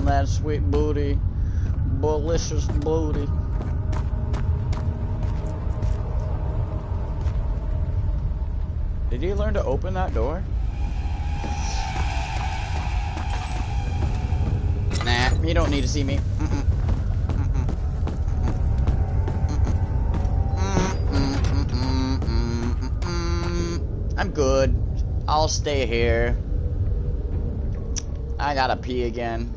that sweet booty. Delicious booty. Did you learn to open that door? Nah, you don't need to see me. I'm good. I'll stay here. I gotta pee again.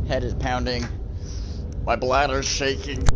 Head is pounding. My bladder's shaking.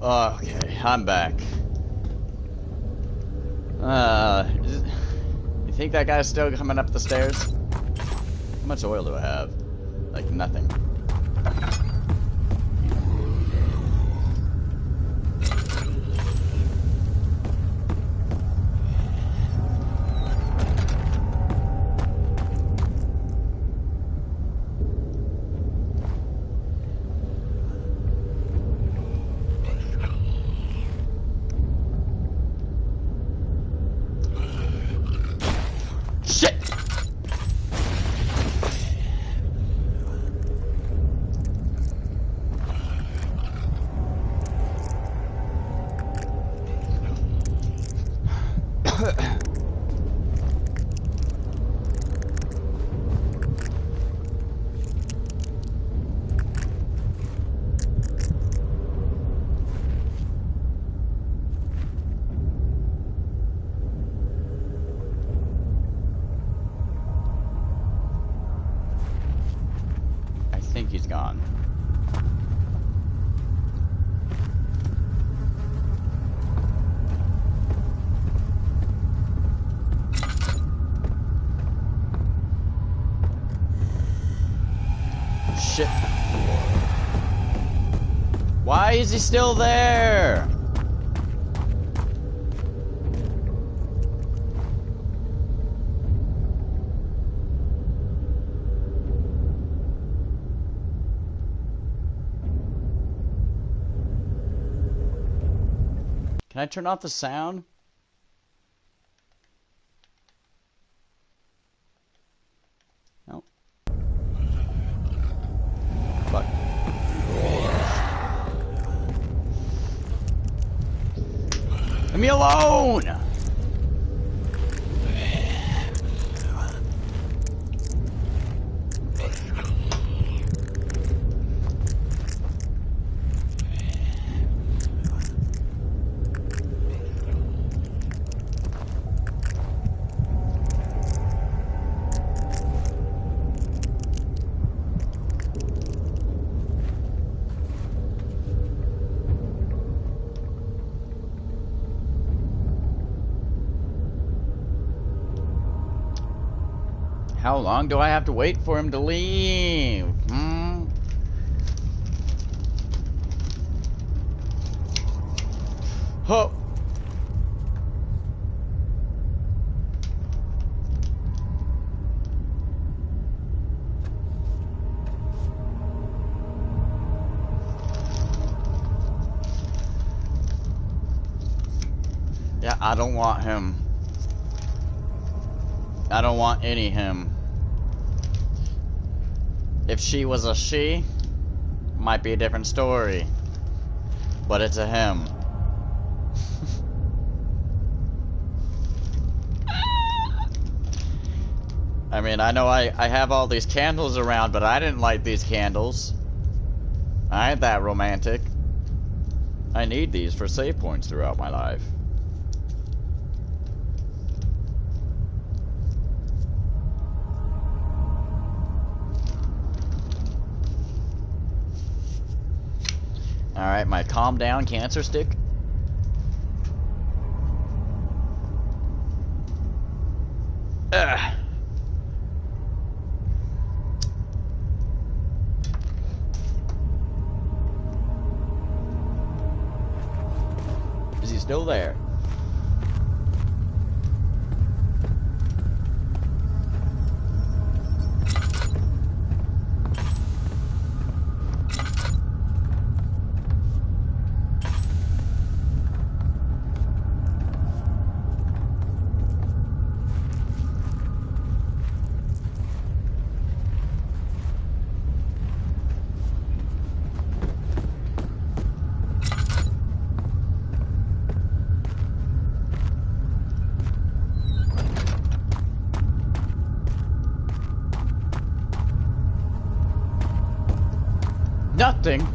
Okay, I'm back. You think that guy's still coming up the stairs? How much oil do I have? Like nothing. I think he's gone. Shit. Why is he still there? Can I turn off the sound? No. Fuck. Leave me alone! How long do I have to wait for him to leave? Oh. Yeah, I don't want him. I don't want any him. If she was a she, might be a different story. But it's a him. I mean, I know I have all these candles around, but I didn't light these candles. I ain't that romantic. I need these for save points throughout my life. Alright, my calm down cancer stick. still there. Nothing.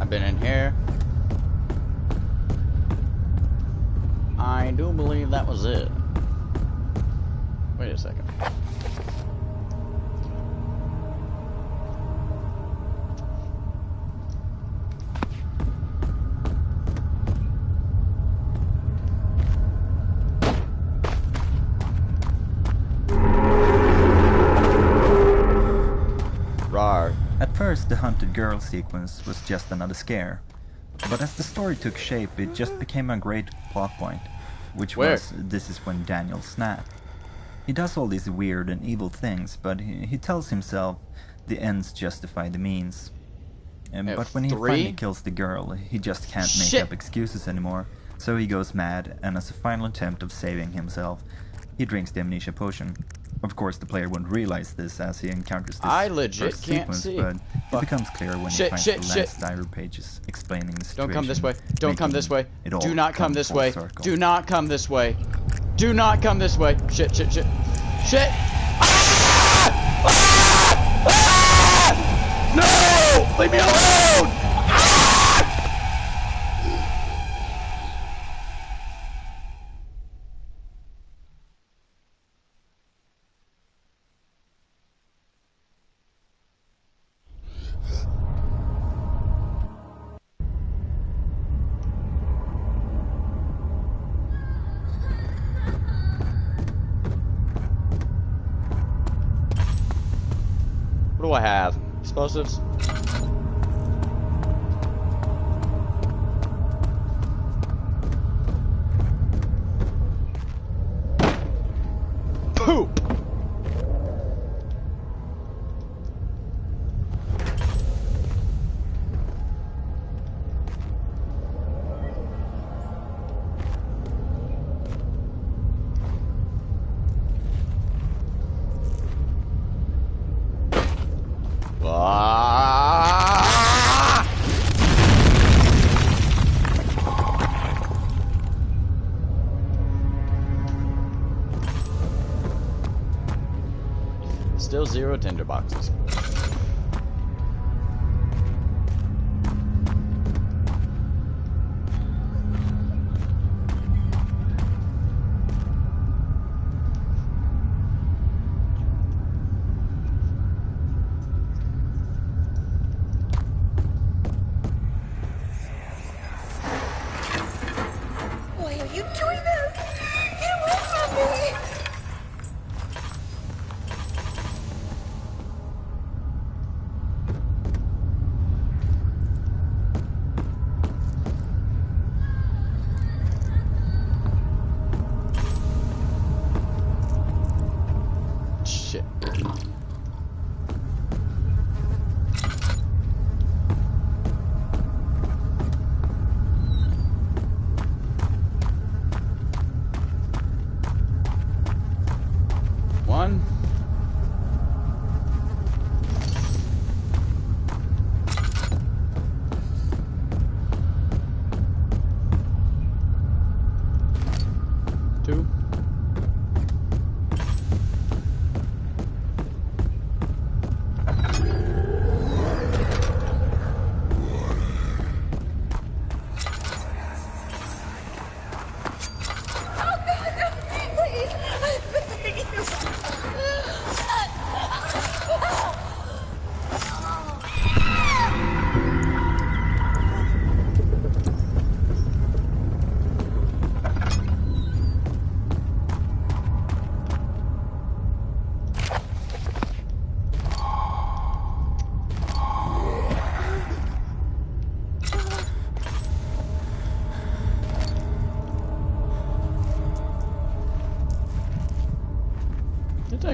I've been in here. I do believe that was it. Wait a second. At first, the hunted girl sequence was just another scare, but as the story took shape, it just became a great plot point, which was this is when Daniel snapped. He does all these weird and evil things, but he tells himself the ends justify the means. But when he finally kills the girl, he just can't make up excuses anymore, so he goes mad, and as a final attempt of saving himself, he drinks the amnesia potion. Of course, the player won't realize this as he encounters this first sequence, but it becomes clear when he finds the last diary pages explaining the situation. Don't come this way. Don't come this way. Do not come this way. Do not come this way. Do not come this way. Shit, shit, shit. Shit! Ah! Ah! Ah! No! Leave me alone! What do I have? Explosives? Poop! Still 0 tinder boxes. Why are you doing this? Get away from me! Shit.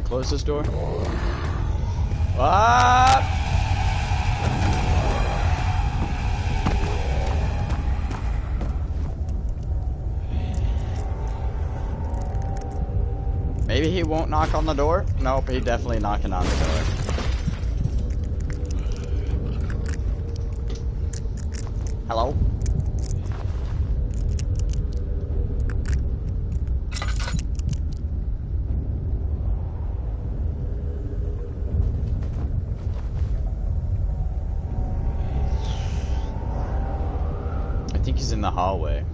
close this door? What? Maybe he won't knock on the door? Nope, he definitely knocking on the door. Hello? I think he's in the hallway.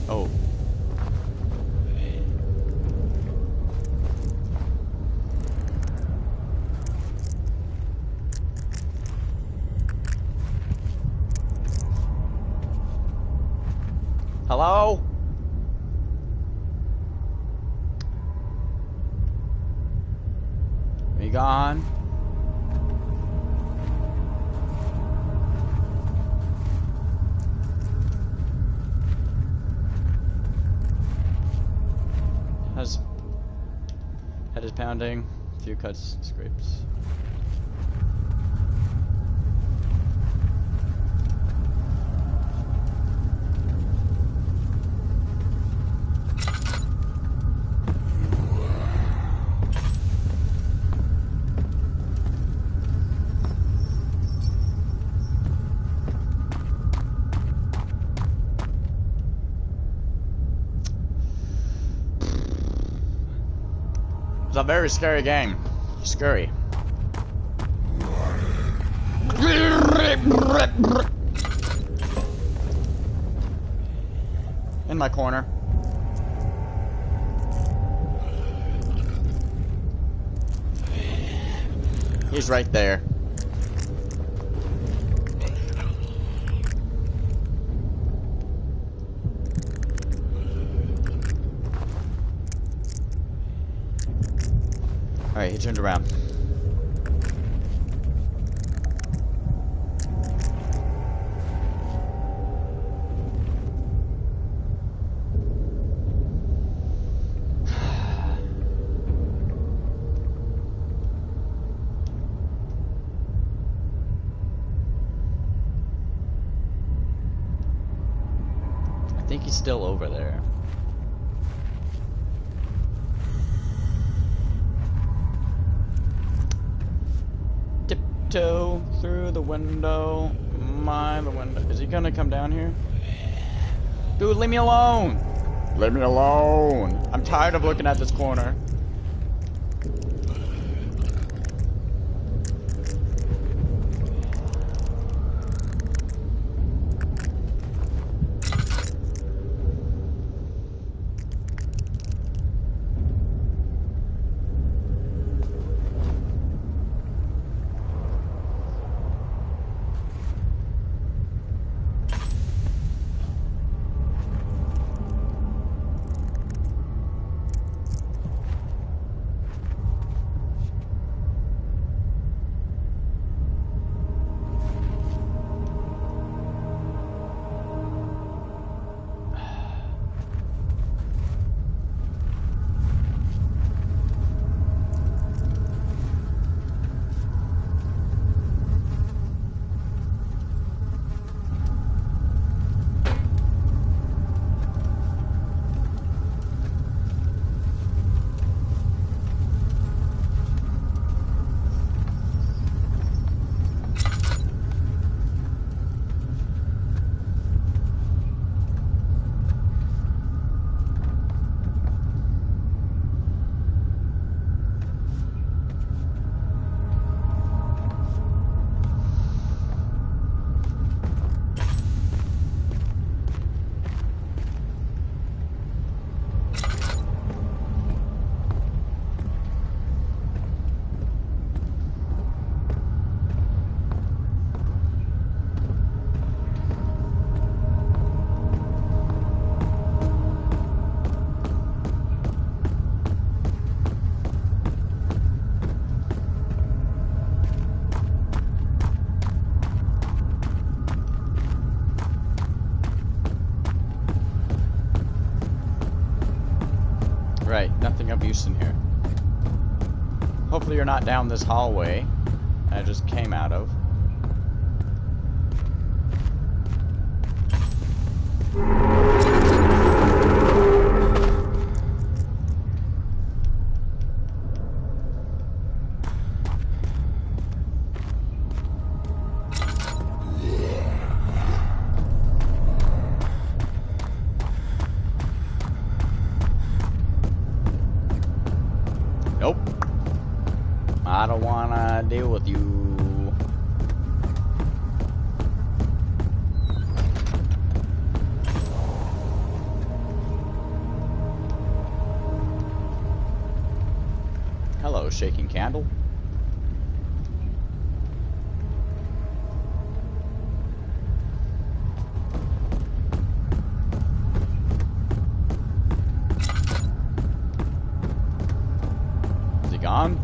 Oh. Hello? Are you gone? Head is pounding, a few cuts, scrapes. It's a very scary game. Scary. In my corner. He's right there. Alright, he turned around. I think he's still over there. Tiptoe through the window. The window. Is he gonna come down here? Dude, leave me alone! Leave me alone! I'm tired of looking at this corner. Right, nothing of use in here. Hopefully you're not down this hallway I just came out of. Nope. I don't wanna deal with you. Hello, shaking candle. Is he gone?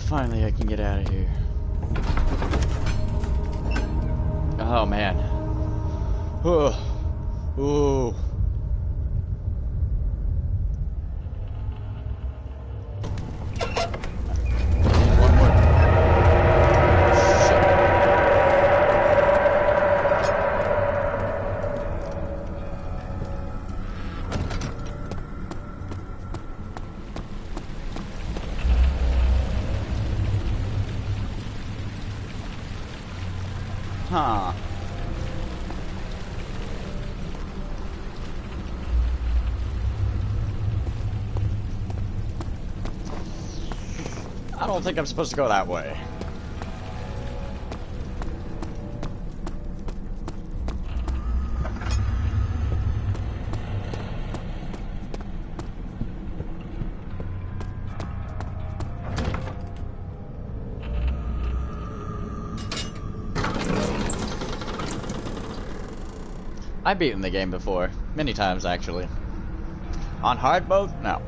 Finally, I can get out of here. Oh man. Ooh. Huh. I don't think I'm supposed to go that way. I've beaten the game before. Many times, actually. On hard mode? No.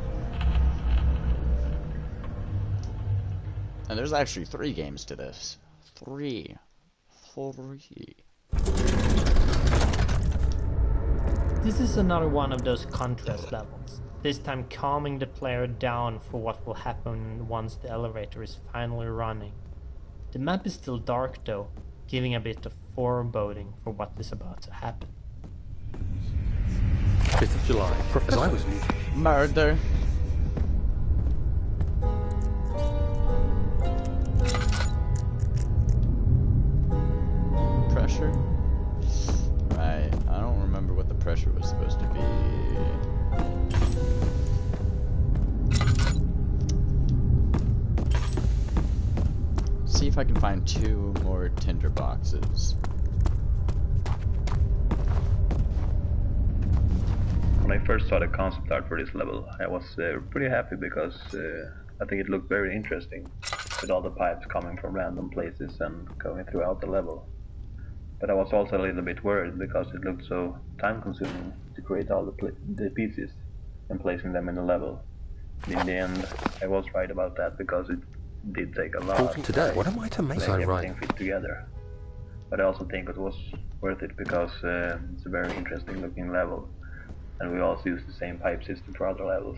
And there's actually 3 games to this. 3. This is another one of those contrast levels. This time calming the player down for what will happen once the elevator is finally running. The map is still dark though, giving a bit of foreboding for what is about to happen. 5th of July. As I was leaving. Murder. Pressure? Right. I don't remember what the pressure was supposed to be. See if I can find 2 more tinder boxes. When I first saw the concept art for this level, I was pretty happy because I think it looked very interesting with all the pipes coming from random places and going throughout the level. But I was also a little bit worried because it looked so time consuming to create all the pieces and placing them in the level. And in the end, I was right about that because it did take a lot. Today, what am I to make? To make everything fit together. But I also think it was worth it because it's a very interesting looking level. And we also use the same pipe system for other levels.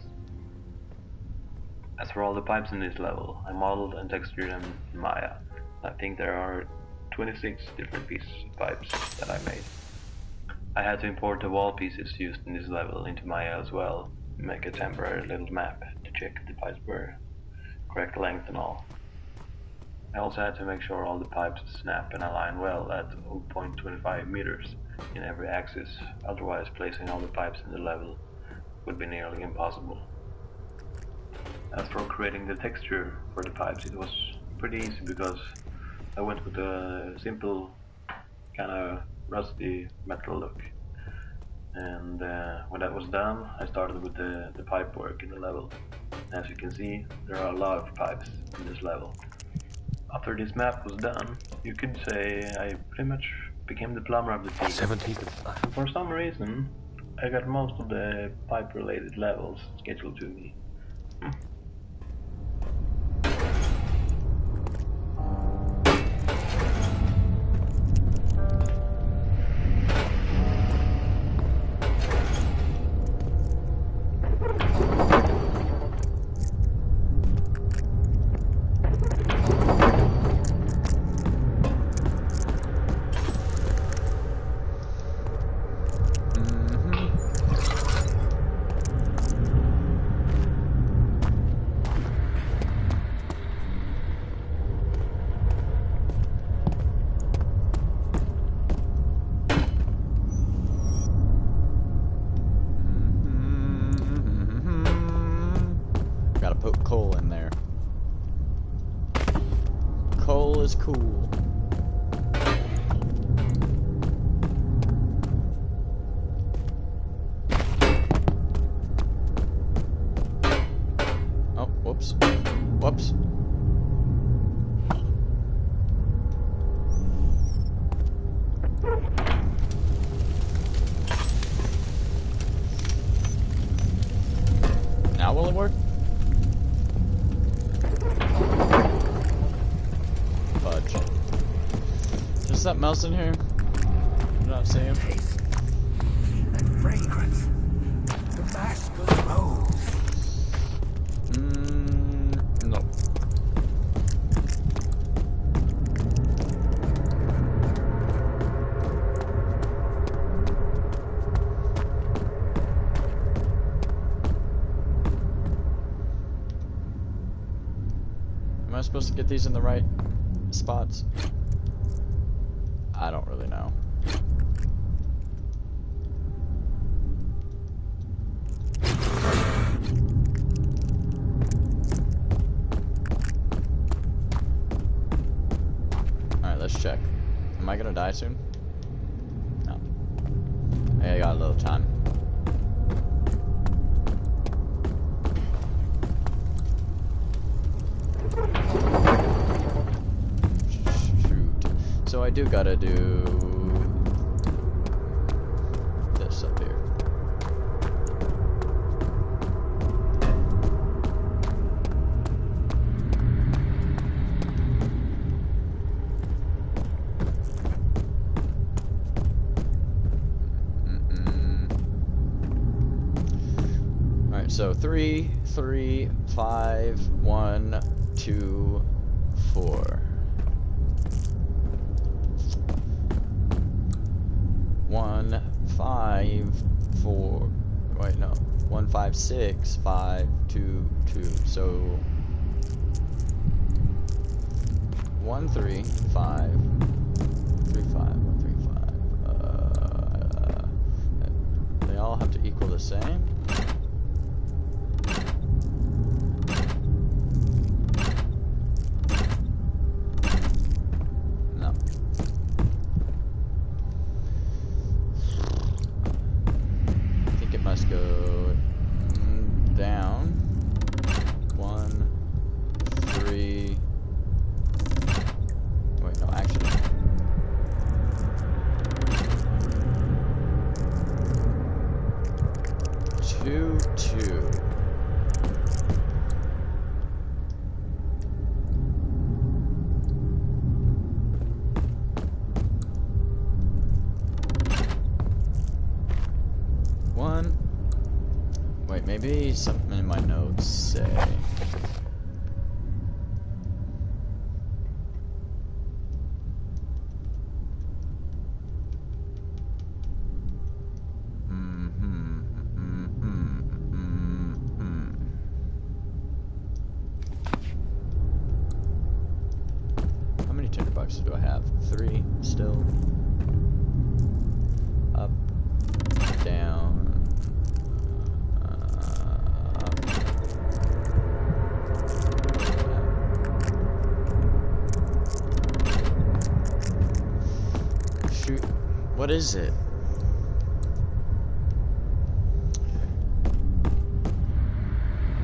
As for all the pipes in this level, I modeled and textured them in Maya. I think there are 26 different pieces of pipes that I made. I had to import the wall pieces used in this level into Maya as well, and make a temporary little map to check if the pipes were correct length and all. I also had to make sure all the pipes snap and align well at 0.25 meters in every axis, otherwise placing all the pipes in the level would be nearly impossible. As for creating the texture for the pipes, it was pretty easy because I went with a simple kind of rusty metal look. And when that was done, I started with the pipe work in the level. As you can see, there are a lot of pipes in this level. After this map was done, you could say I pretty much became the plumber of the team. 17. And for some reason, I got most of the pipe-related levels scheduled to me. is cool. Oh, whoops. Whoops. Now will it work? Fudge. Is that mouse in here? I'm not seeing him. That fragrance. Damascus rose. No. Am I supposed to get these in the right spots? I don't really know. Alright, let's check. Am I gonna die soon? No. I got a little time. So I do gotta do this up here. Alright, so 3, 3, 5, 1, 2, 4. 1, 5, 4. Wait, no. 1, 5, 6, 5, 2, 2. So 1, 3, 5, 3, 5, 1, 3, 5. They all have to equal the same. Go down 1, 3. Wait, no, actually. Two, 2. Wait, maybe something in my notes say. How many tinderboxes do I have? 3 still. Up, down. Shoot. What is it?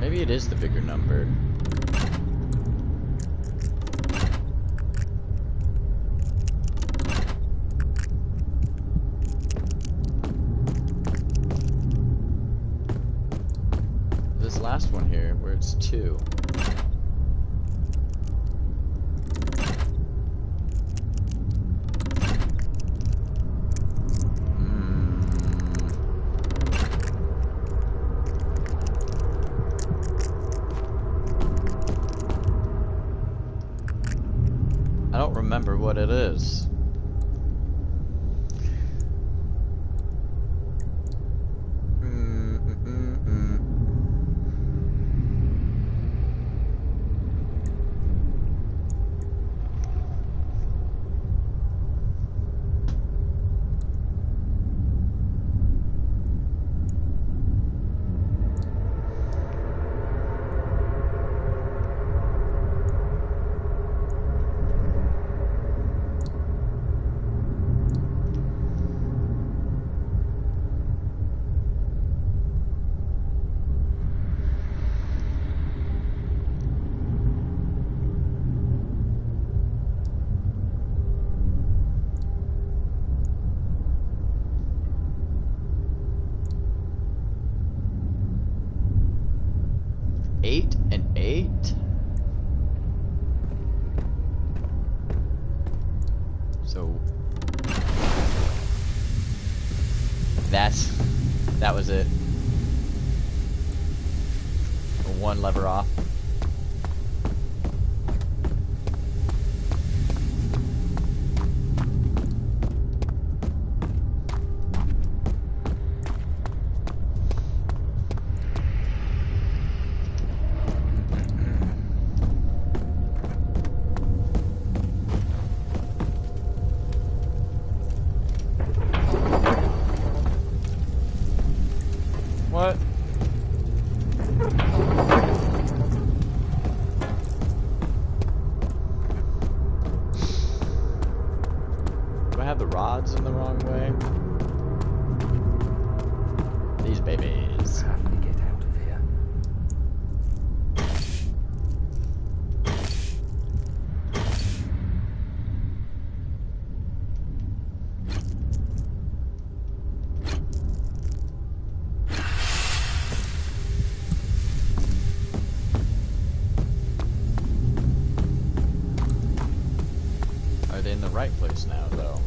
Maybe it is the bigger number. This last one here, where it's 2. I don't remember what it is. Eight and 8. So that was it. One lever off. What? Do I have the rods in the wrong way? These babies. How do we get out of here? Are they in the right place now, though?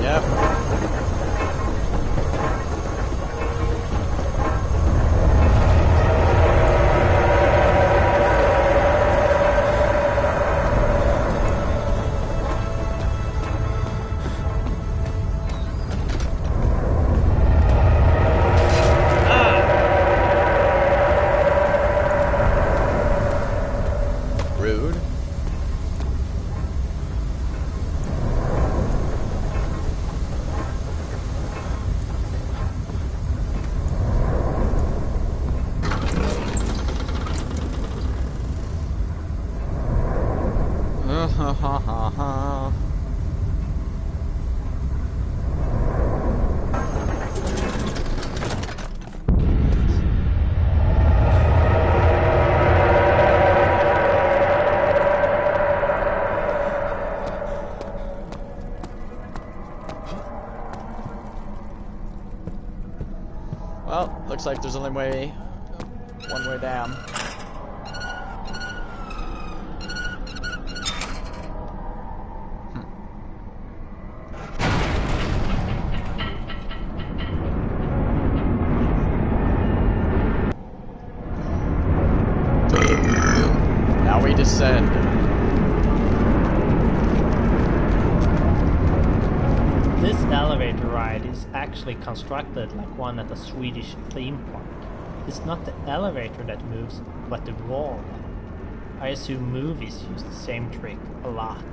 Yep. Rude. Ha ha ha ha. Well, looks like there's only one way down. Now we descend. This elevator ride is actually constructed like one at a Swedish theme park. It's not the elevator that moves, but the wall. I assume movies use the same trick a lot.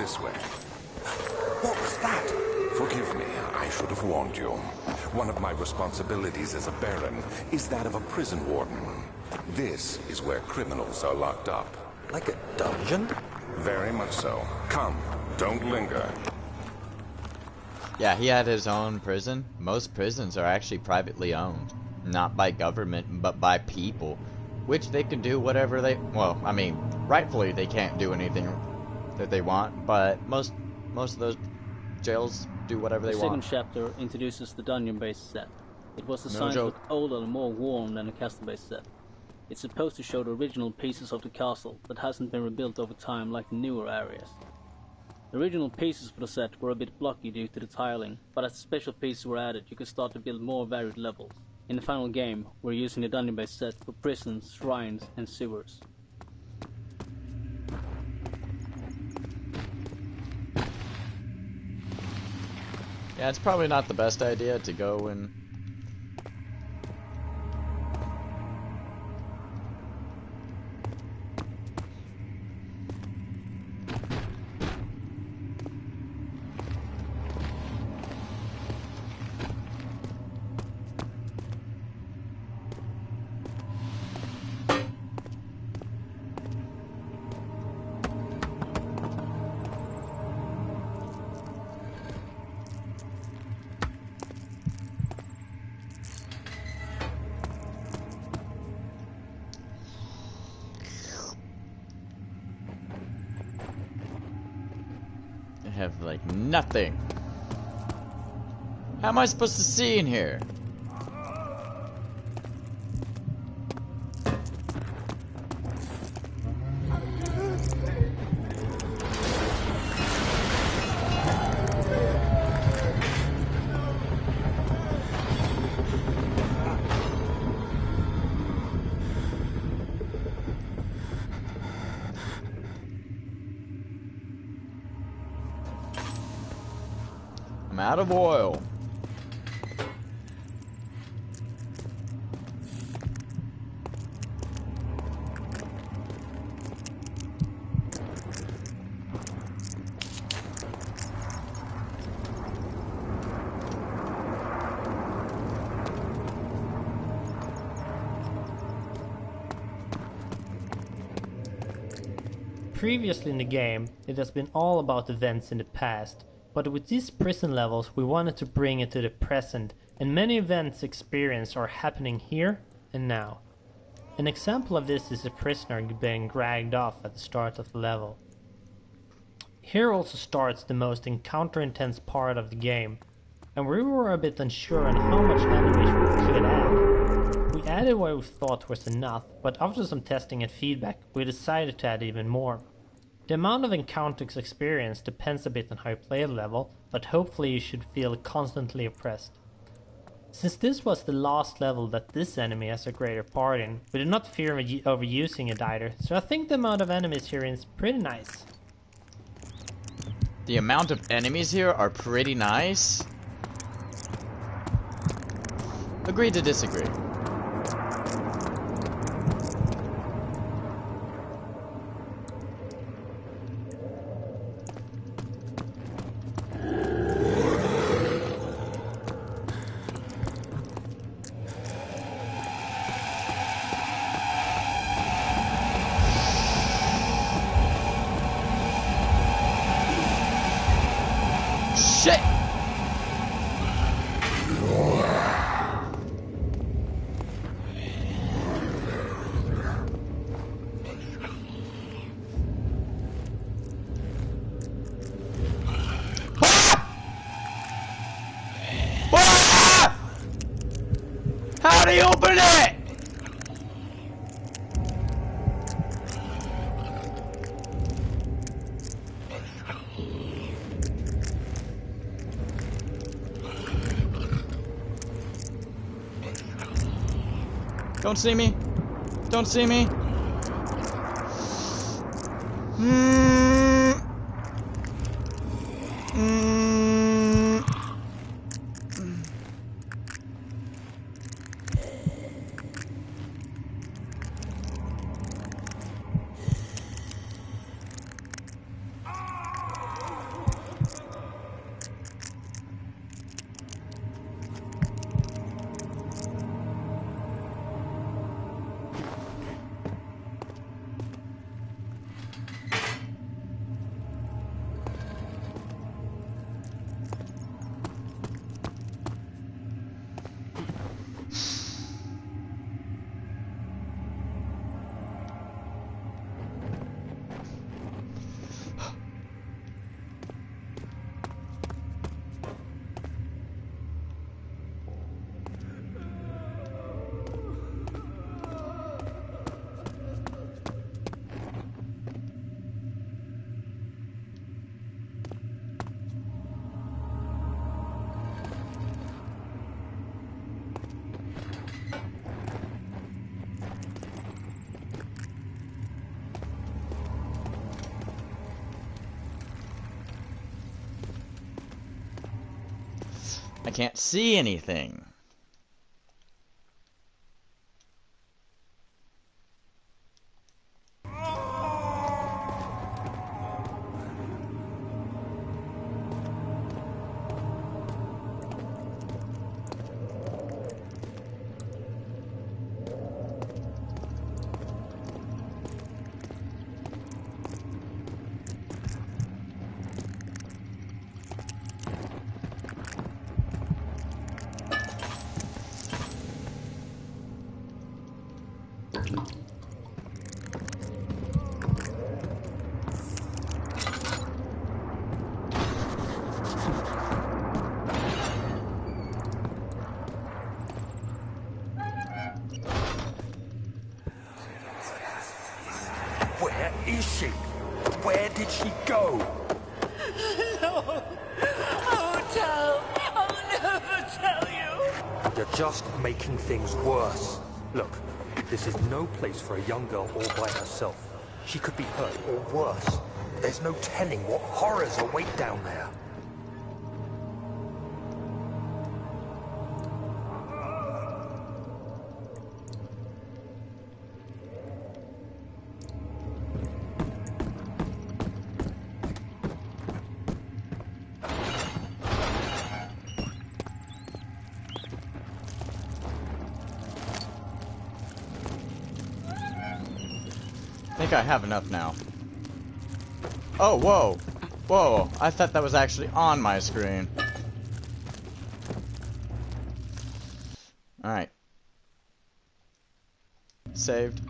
This way. What was that? Forgive me, I should have warned you. One of my responsibilities as a Baron is that of a prison warden. This is where criminals are locked up. Like a dungeon? Very much so. Come, don't linger. Yeah, he had his own prison. Most prisons are actually privately owned. Not by government, but by people. Which they can do whatever they... Well, I mean, rightfully they can't do anything that they want, but most of those jails do whatever they want. The second chapter introduces the dungeon-based set. It was designed to look older and more worn than a castle-based set. It's supposed to show the original pieces of the castle that hasn't been rebuilt over time like the newer areas. The original pieces for the set were a bit blocky due to the tiling, but as special pieces were added you could start to build more varied levels. In the final game, we're using the dungeon-based set for prisons, shrines and sewers. Yeah, it's probably not the best idea to go and... have like nothing. How am I supposed to see in here? I'm out of oil. Previously in the game, it has been all about events in the past, but with these prison levels we wanted to bring it to the present, and many events experienced are happening here and now. An example of this is a prisoner being dragged off at the start of the level. Here also starts the most encounter-intense part of the game, and we were a bit unsure on how much enemies we could add. We added what we thought was enough, but after some testing and feedback we decided to add even more. The amount of encounters experienced depends a bit on how you play the level, but hopefully you should feel constantly oppressed. Since this was the last level that this enemy has a greater part in, we did not fear overusing it either, so I think the amount of enemies here is pretty nice. The amount of enemies here are pretty nice. Agree to disagree. Shit! How do you open it? Don't see me. Don't see me. I can't see anything. Where is she? Where did she go? No. I won't tell. I'll never tell you. You're just making things worse. Look, this is no place for a young girl all by herself. She could be hurt or worse. There's no telling what horrors await down there. I think I have enough now. Oh, whoa. Whoa, I thought that was actually on my screen. Alright. Saved.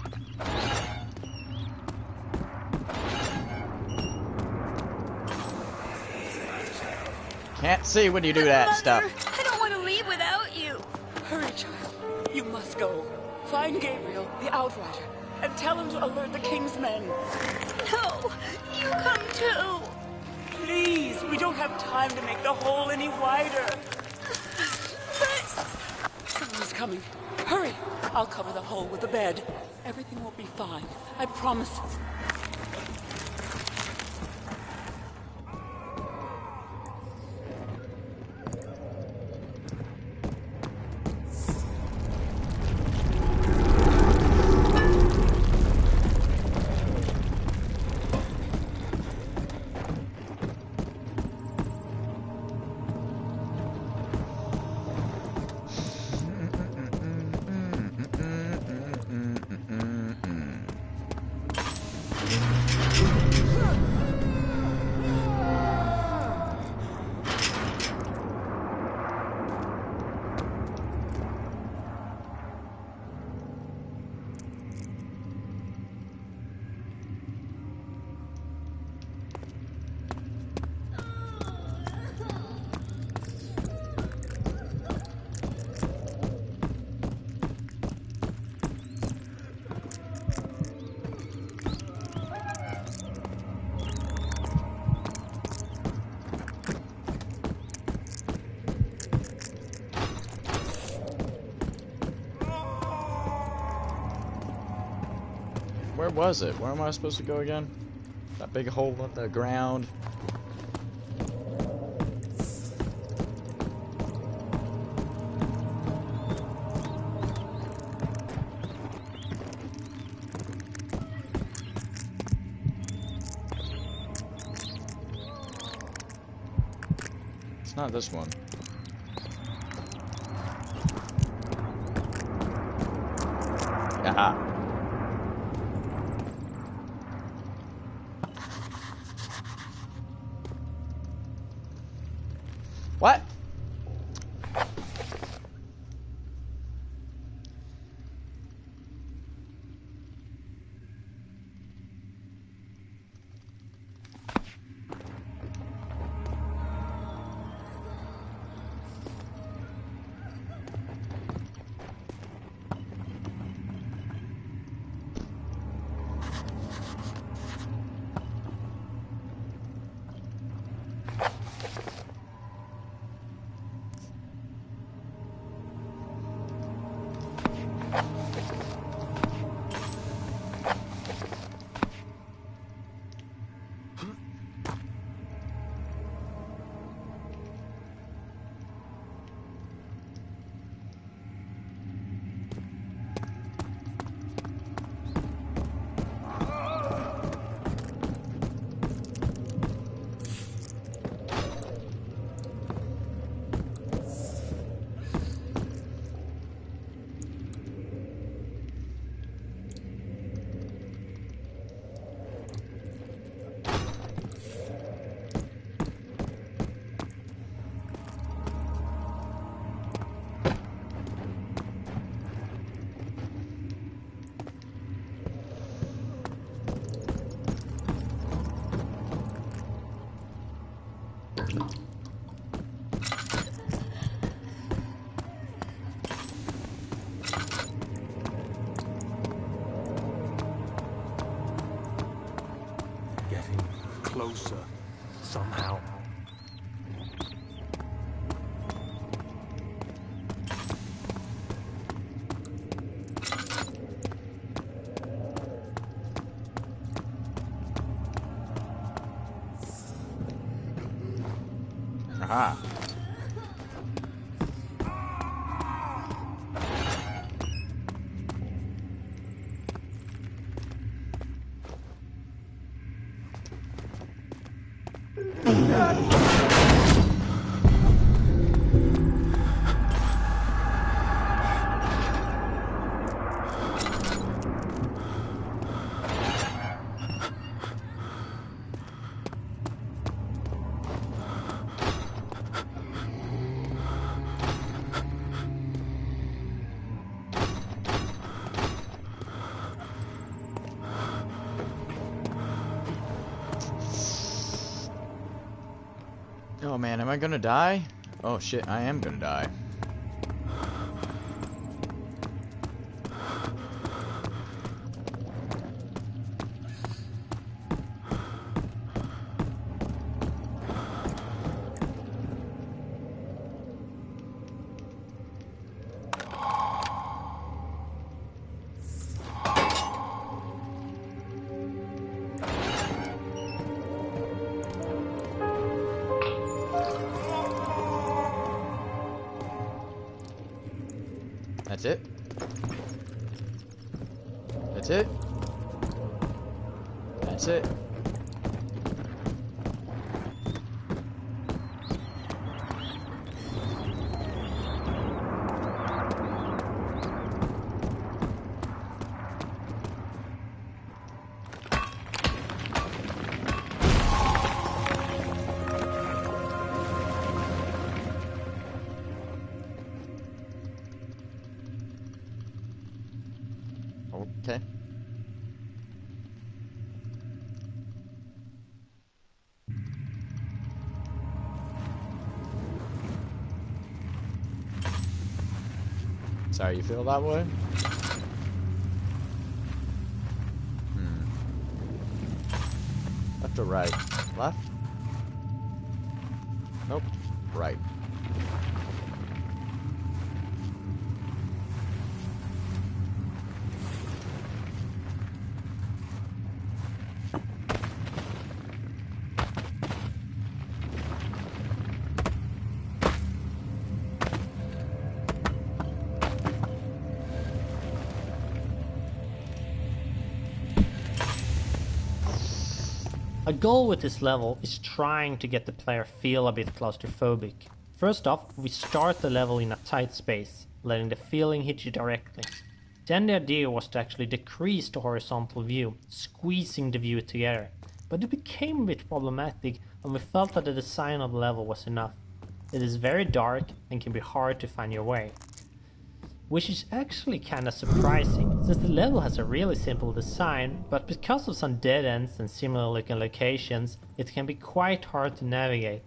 Can't see when you do that Mother, stuff. I don't want to leave without you. Hurry, child. You must go. Find Gabriel, the Outrider, and tell him to alert the King's men. No, you come too. Please, we don't have time to make the hole any wider. But... Someone's coming. Hurry. I'll cover the hole with a bed. Everything will be fine. I promise. Where was it? Where am I supposed to go again? That big hole in the ground. It's not this one. Aha. What? Getting closer, somehow. Aha. Oh man, am I gonna die? Oh shit, I am gonna die. That's it? That's it? That's it? Okay. Sorry, you feel that way? Left or right? Left? Nope. Right. A goal with this level is trying to get the player feel a bit claustrophobic. First off, we start the level in a tight space, letting the feeling hit you directly. Then the idea was to actually decrease the horizontal view, squeezing the view together. But it became a bit problematic and we felt that the design of the level was enough. It is very dark and can be hard to find your way. Which is actually kinda surprising, since the level has a really simple design, but because of some dead ends and similar looking locations, it can be quite hard to navigate.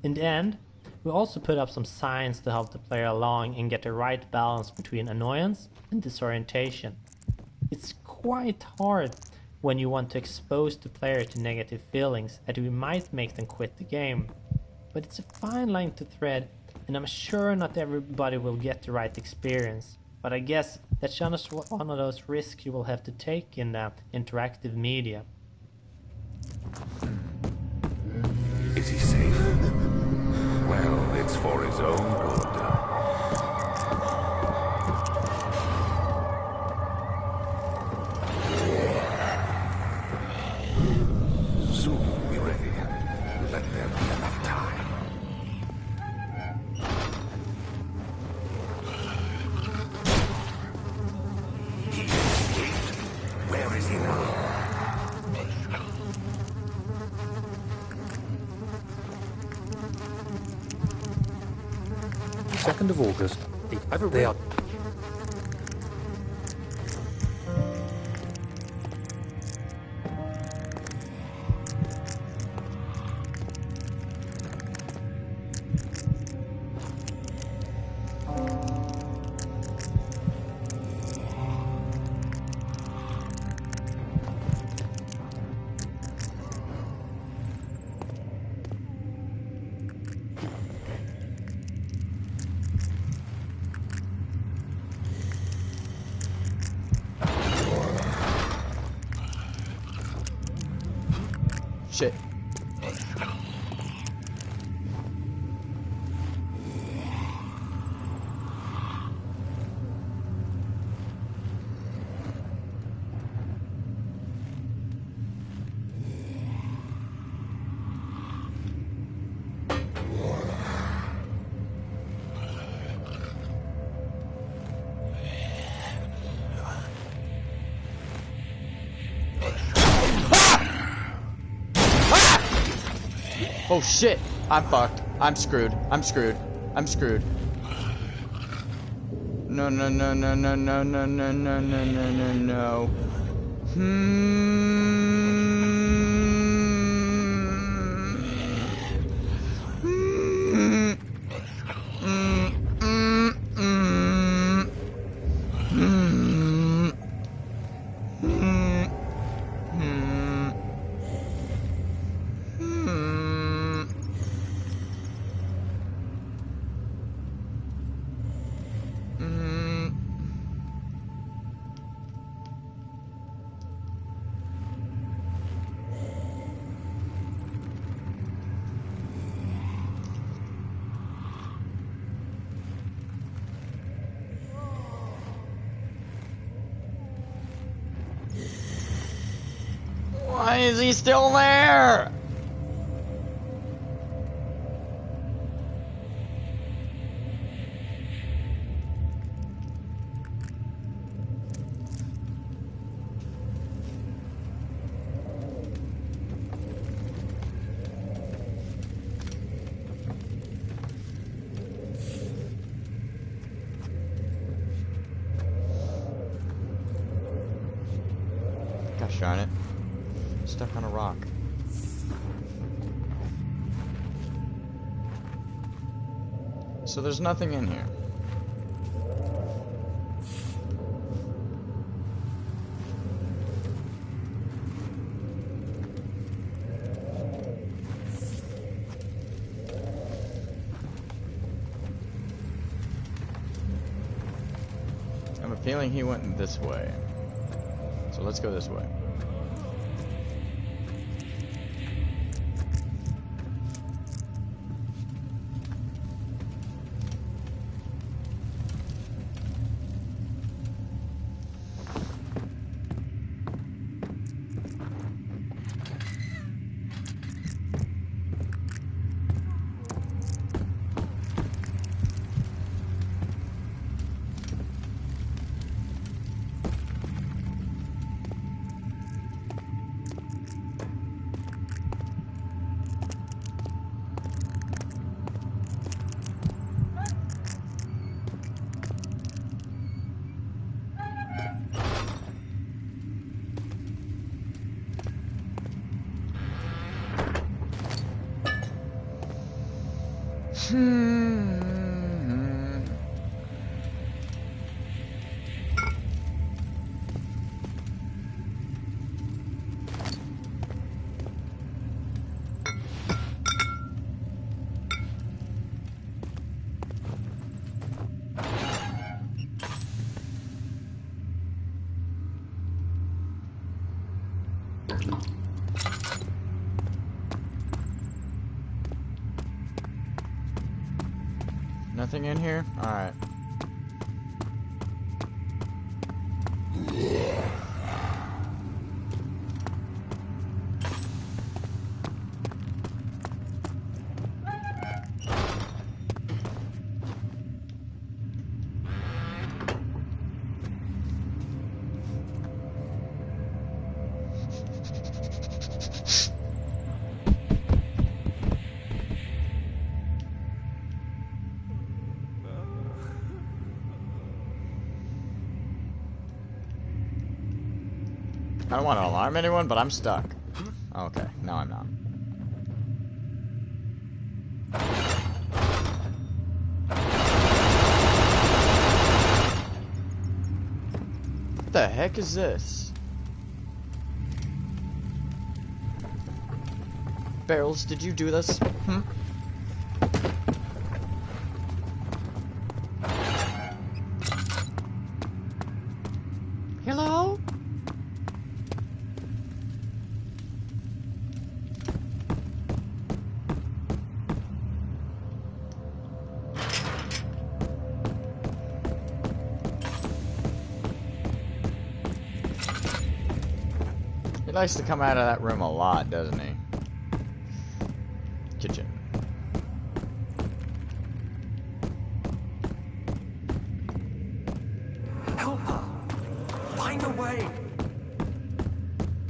In the end, we also put up some signs to help the player along and get the right balance between annoyance and disorientation. It's quite hard when you want to expose the player to negative feelings that we might make them quit the game. But it's a fine line to thread, and I'm sure not everybody will get the right experience, but I guess that's just one of those risks you will have to take in interactive media. Is he safe? Well, it's for his own good. Soon we'll be ready. Let there be enough time. He escaped. Where is he now? 2nd of August. They are... Oh shit! I'm fucked. I'm screwed. I'm screwed. I'm screwed. No, no, no, no, no, no, no, no, no, no, no, no, no. Why is he still there? Gosh darn it. Stuck on a rock. So there's nothing in here. I have a feeling he went this way. So let's go this way. Nothing in here? Alright. I don't want to alarm anyone, but I'm stuck. Okay, no I'm not. What the heck is this? Barrels, did you do this? Hello? He likes to come out of that room a lot, doesn't he? Kitchen. Help her! Find a way!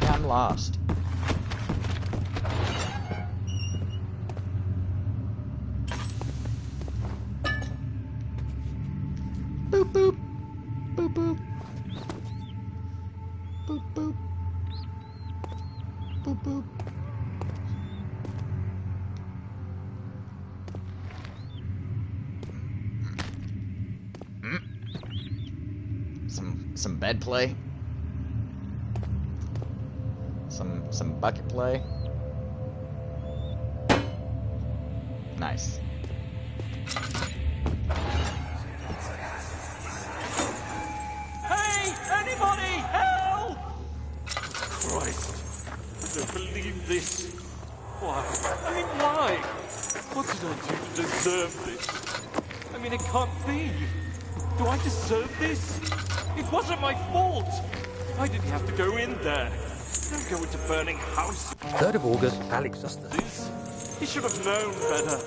Yeah, I'm lost. some bed play. Some bucket play. Nice. Hey! Anybody! Help! Christ! I don't believe this. Why? I mean, why? What did I do to deserve this? I mean, it can't be. Do I deserve this? It wasn't my fault. Why did he have to go in there? Don't go into burning house. 3rd of August, Alex Justice. This? He should have known better.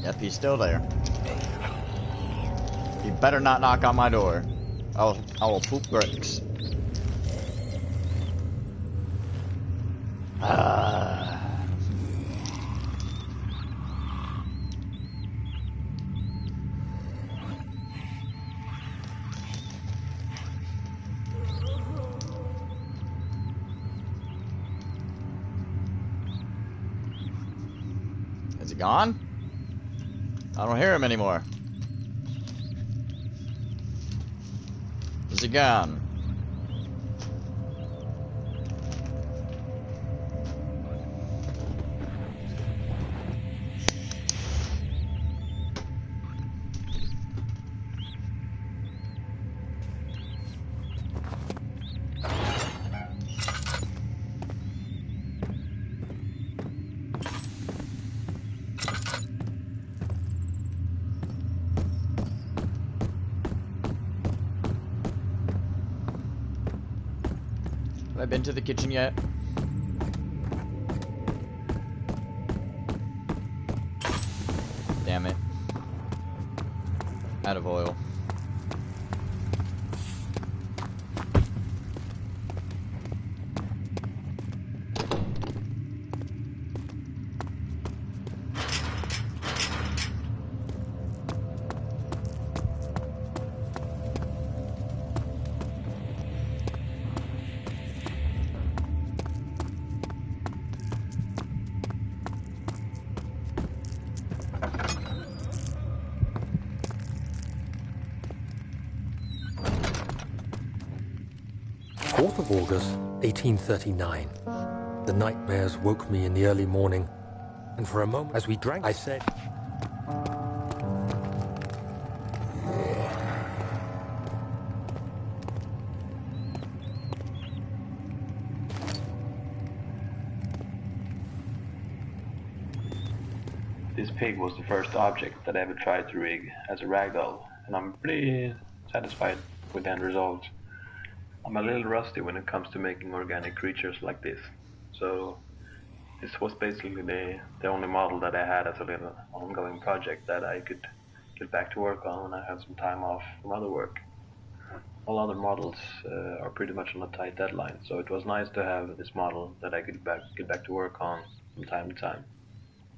Yep, he's still there. You better not knock on my door. I will poop bricks. Is he gone? I don't hear him anymore. Is he gone? Have I been to the kitchen yet? Damn it. Out of oil. Of August, 1839. The nightmares woke me in the early morning, and for a moment, as we drank, I said, This pig was the first object that I ever tried to rig as a ragdoll, and I'm pretty satisfied with the end result. I'm a little rusty when it comes to making organic creatures like this, so this was basically the only model that I had as a little ongoing project that I could get back to work on when I had some time off from other work. All other models are pretty much on a tight deadline, so it was nice to have this model that I could get back to work on from time to time,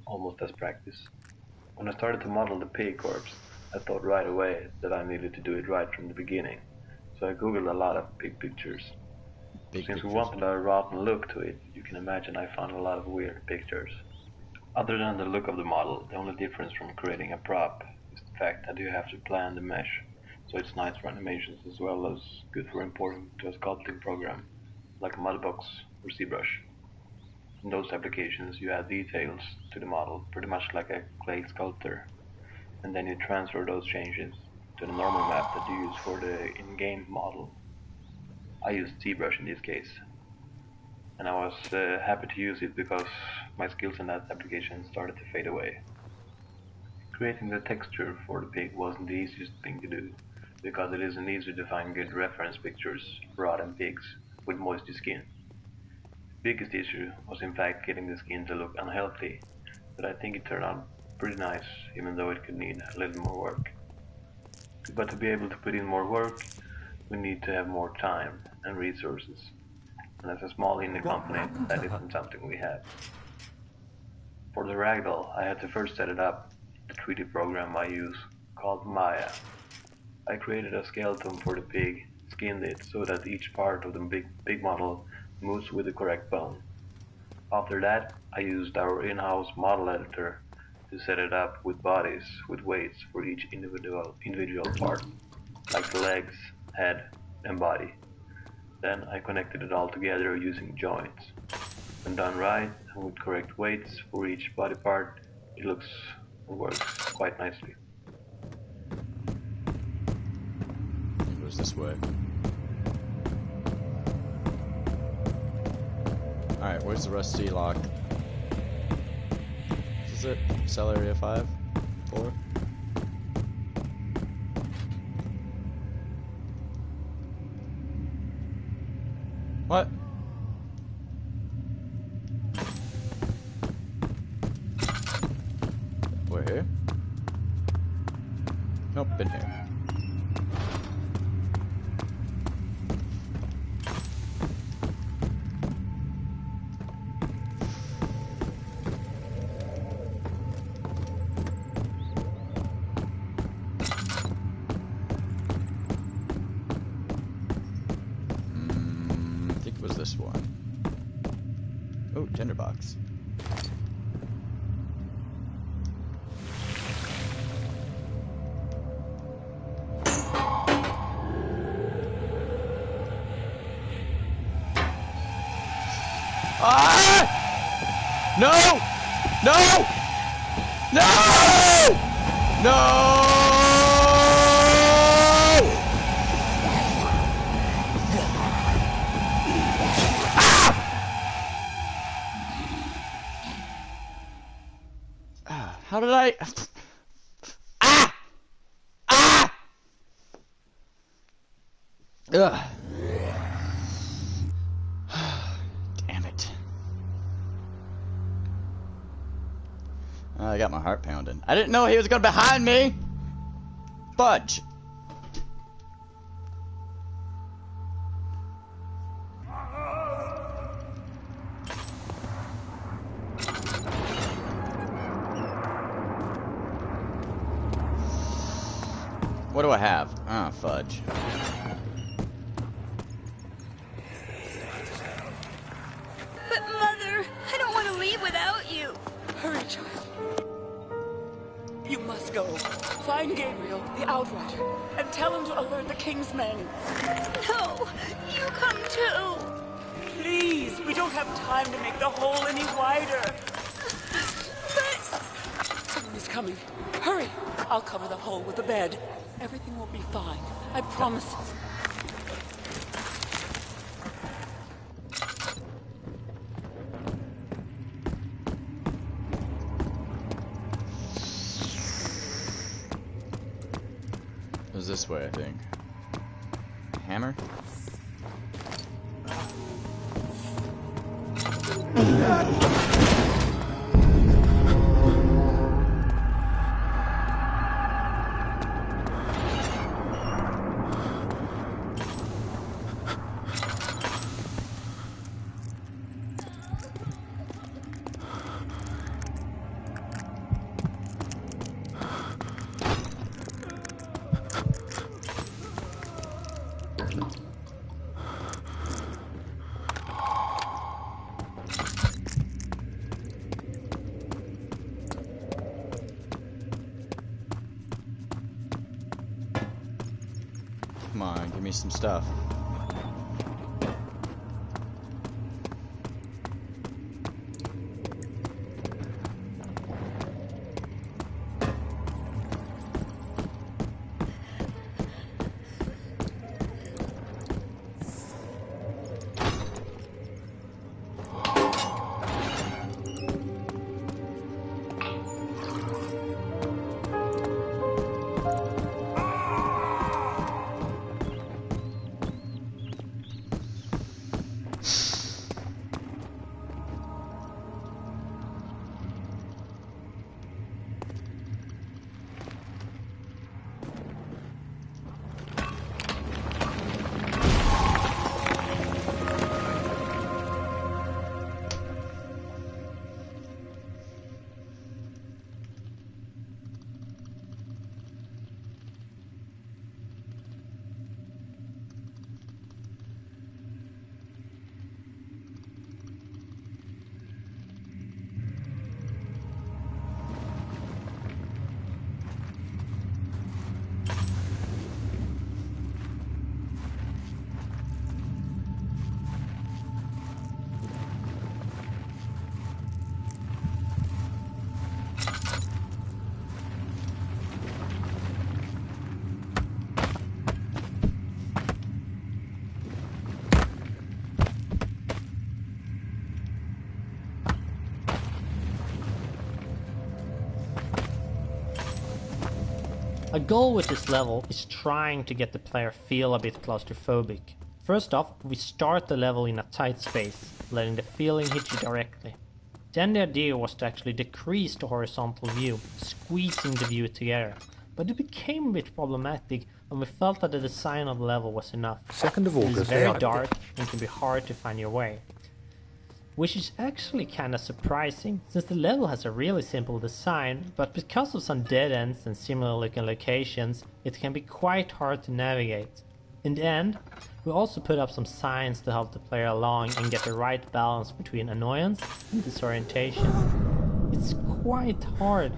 almost as practice. When I started to model the pig corpse, I thought right away that I needed to do it right from the beginning. So I googled a lot of pig pictures. Since we wanted a rotten look to it, you can imagine I found a lot of weird pictures. Other than the look of the model, the only difference from creating a prop is the fact that you have to plan the mesh, so it's nice for animations as well as good for importing to a sculpting program, like a Mudbox or ZBrush. In those applications you add details to the model, pretty much like a clay sculptor, and then you transfer those changes to the normal map that you use for the in-game model. I used ZBrush in this case, and I was happy to use it because my skills in that application started to fade away. Creating the texture for the pig wasn't the easiest thing to do, because it isn't easy to find good reference pictures for rotten pigs with moisty skin. The biggest issue was in fact getting the skin to look unhealthy, but I think it turned out pretty nice, even though it could need a little more work. But to be able to put in more work, we need to have more time and resources. And as a small indie company, that isn't something we have. For the ragdoll, I had to first set it up, the 3D program I use, called Maya. I created a skeleton for the pig, skinned it so that each part of the big model moves with the correct bone. After that, I used our in-house model editor to set it up with bodies with weights for each individual part, like the legs, head, and body. Then I connected it all together using joints. When done right and with correct weights for each body part, it looks and works quite nicely. It goes this way. Alright, where's the rusty lock? Is it cell area 5? 4? What? We're here? Nope, been here. I think it was this one. Oh, tinderbox. Ah! No! No! No! No! Ah! How did I... Ah! Ah! Ugh. I got my heart pounding. I didn't know he was going behind me! Fudge! What do I have? Ah, fudge. But Mother, I don't want to leave without you. Hurry, child. You must go. Find Gabriel, the Outrider, and tell him to alert the King's men. No, you come too. Please, we don't have time to make the hole any wider. But... Someone is coming. Hurry. I'll cover the hole with the bed. Everything will be fine. I promise. It was this way, I think. Hammer? Come on, give me some stuff. A goal with this level is trying to get the player feel a bit claustrophobic. First off, we start the level in a tight space, letting the feeling hit you directly. Then the idea was to actually decrease the horizontal view, squeezing the view together. But it became a bit problematic and we felt that the design of the level was enough. 2nd of August. It is very dark and can be hard to find your way. Which is actually kinda surprising, since the level has a really simple design, but because of some dead ends and similar looking locations, it can be quite hard to navigate. In the end, we also put up some signs to help the player along and get the right balance between annoyance and disorientation. It's quite hard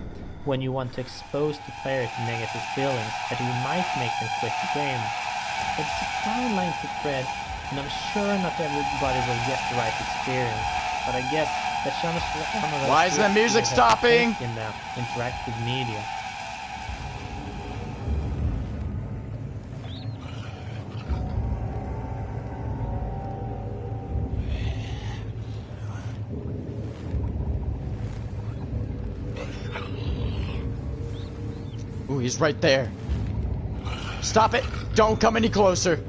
when you want to expose the player to negative feelings that you might make them quit the game. But it's a fine line to tread, and I'm sure not everybody will get the right experience, but I guess that's one of those. Why is the music stopping? In the interactive media. Ooh, he's right there. Stop it! Don't come any closer!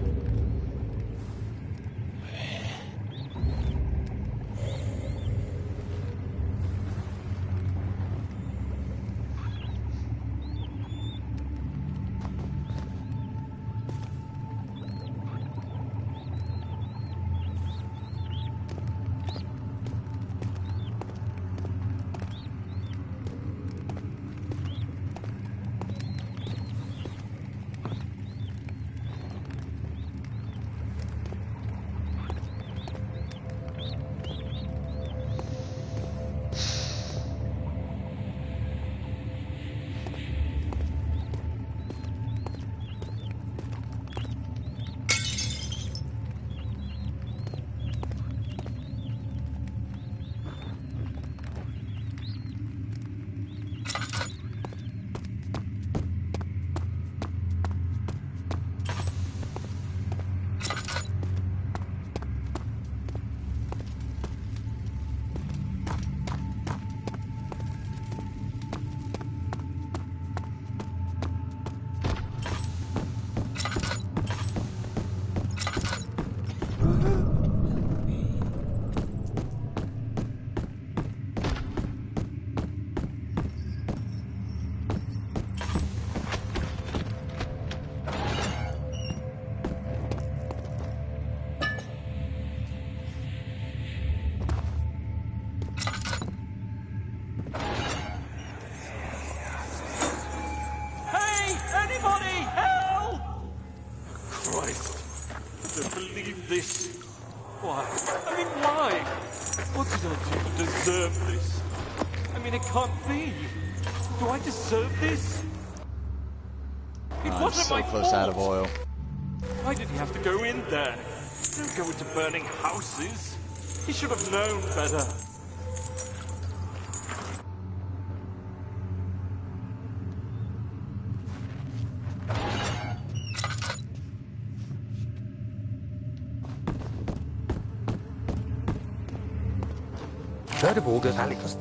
Why? I mean, why? What did I do to deserve this? I mean, it can't be. Do I deserve this? It wasn't so my close fault. out of oil. Why did he have to go in there? Don't go into burning houses. He should have known better. Third of August, Alex.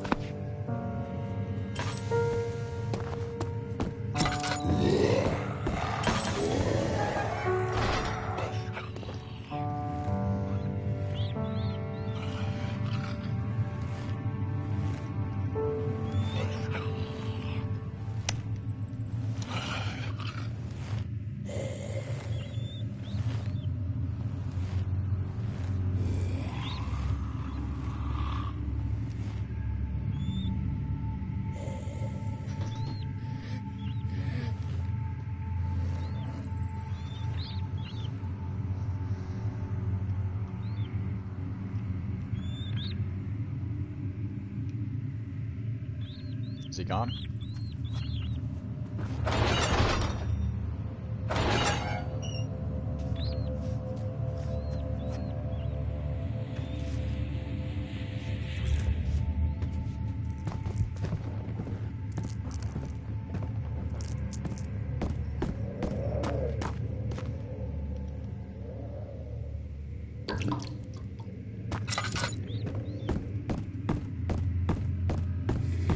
Is he gone?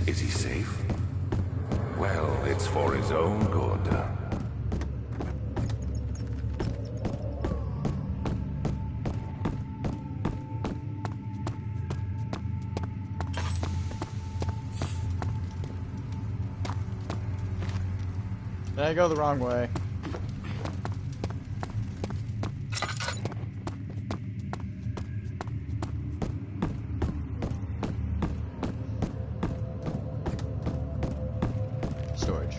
Is he safe? Well, it's for his own good. Did I go the wrong way? Storage.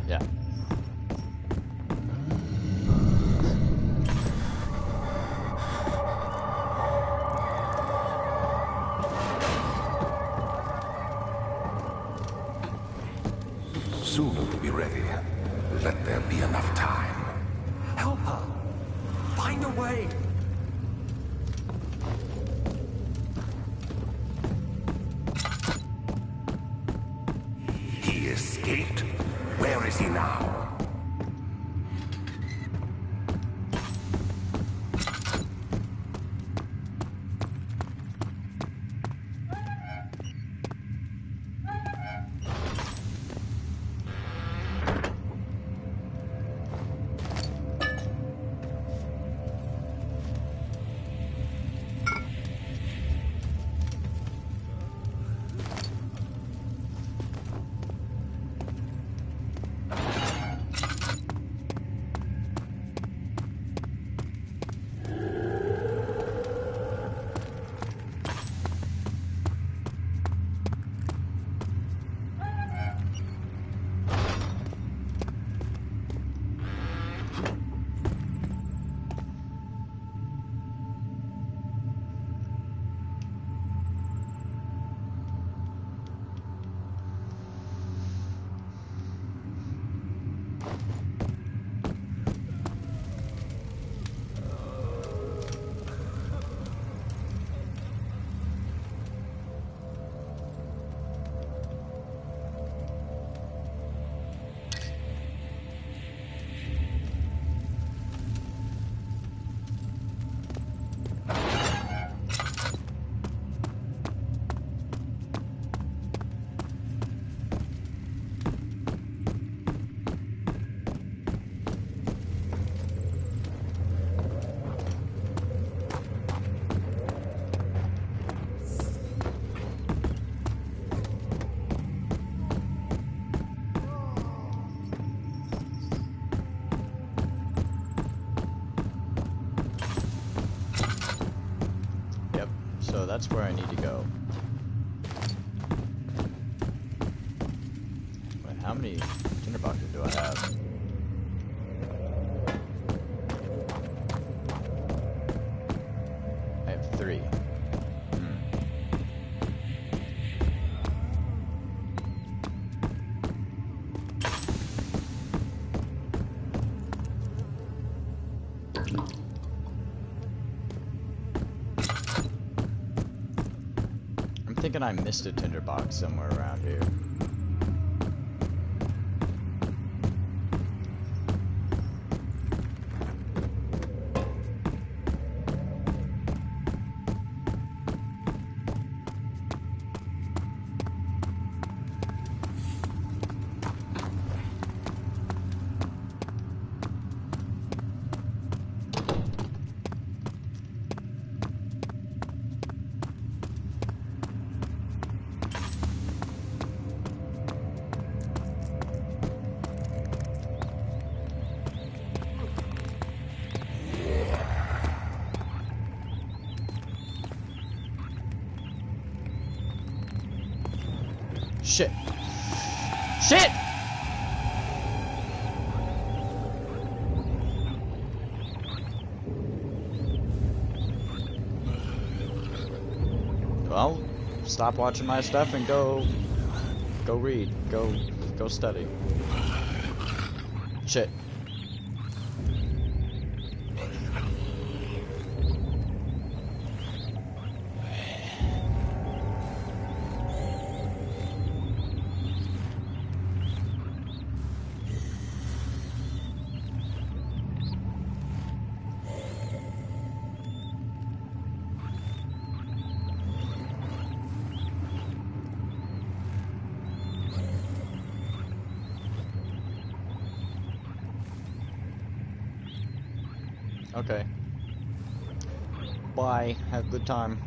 Yeah. Soon it will be ready. Let there be enough time. Help her! Find a way! He escaped? Where is he now? So that's where I need to go. Wait, how many tinderboxes do I have? I have 3. I'm thinking I missed a tinderbox somewhere around here. Shit. Shit! Well, stop watching my stuff and go read. Go study. Shit. Okay. Bye. Have a good time.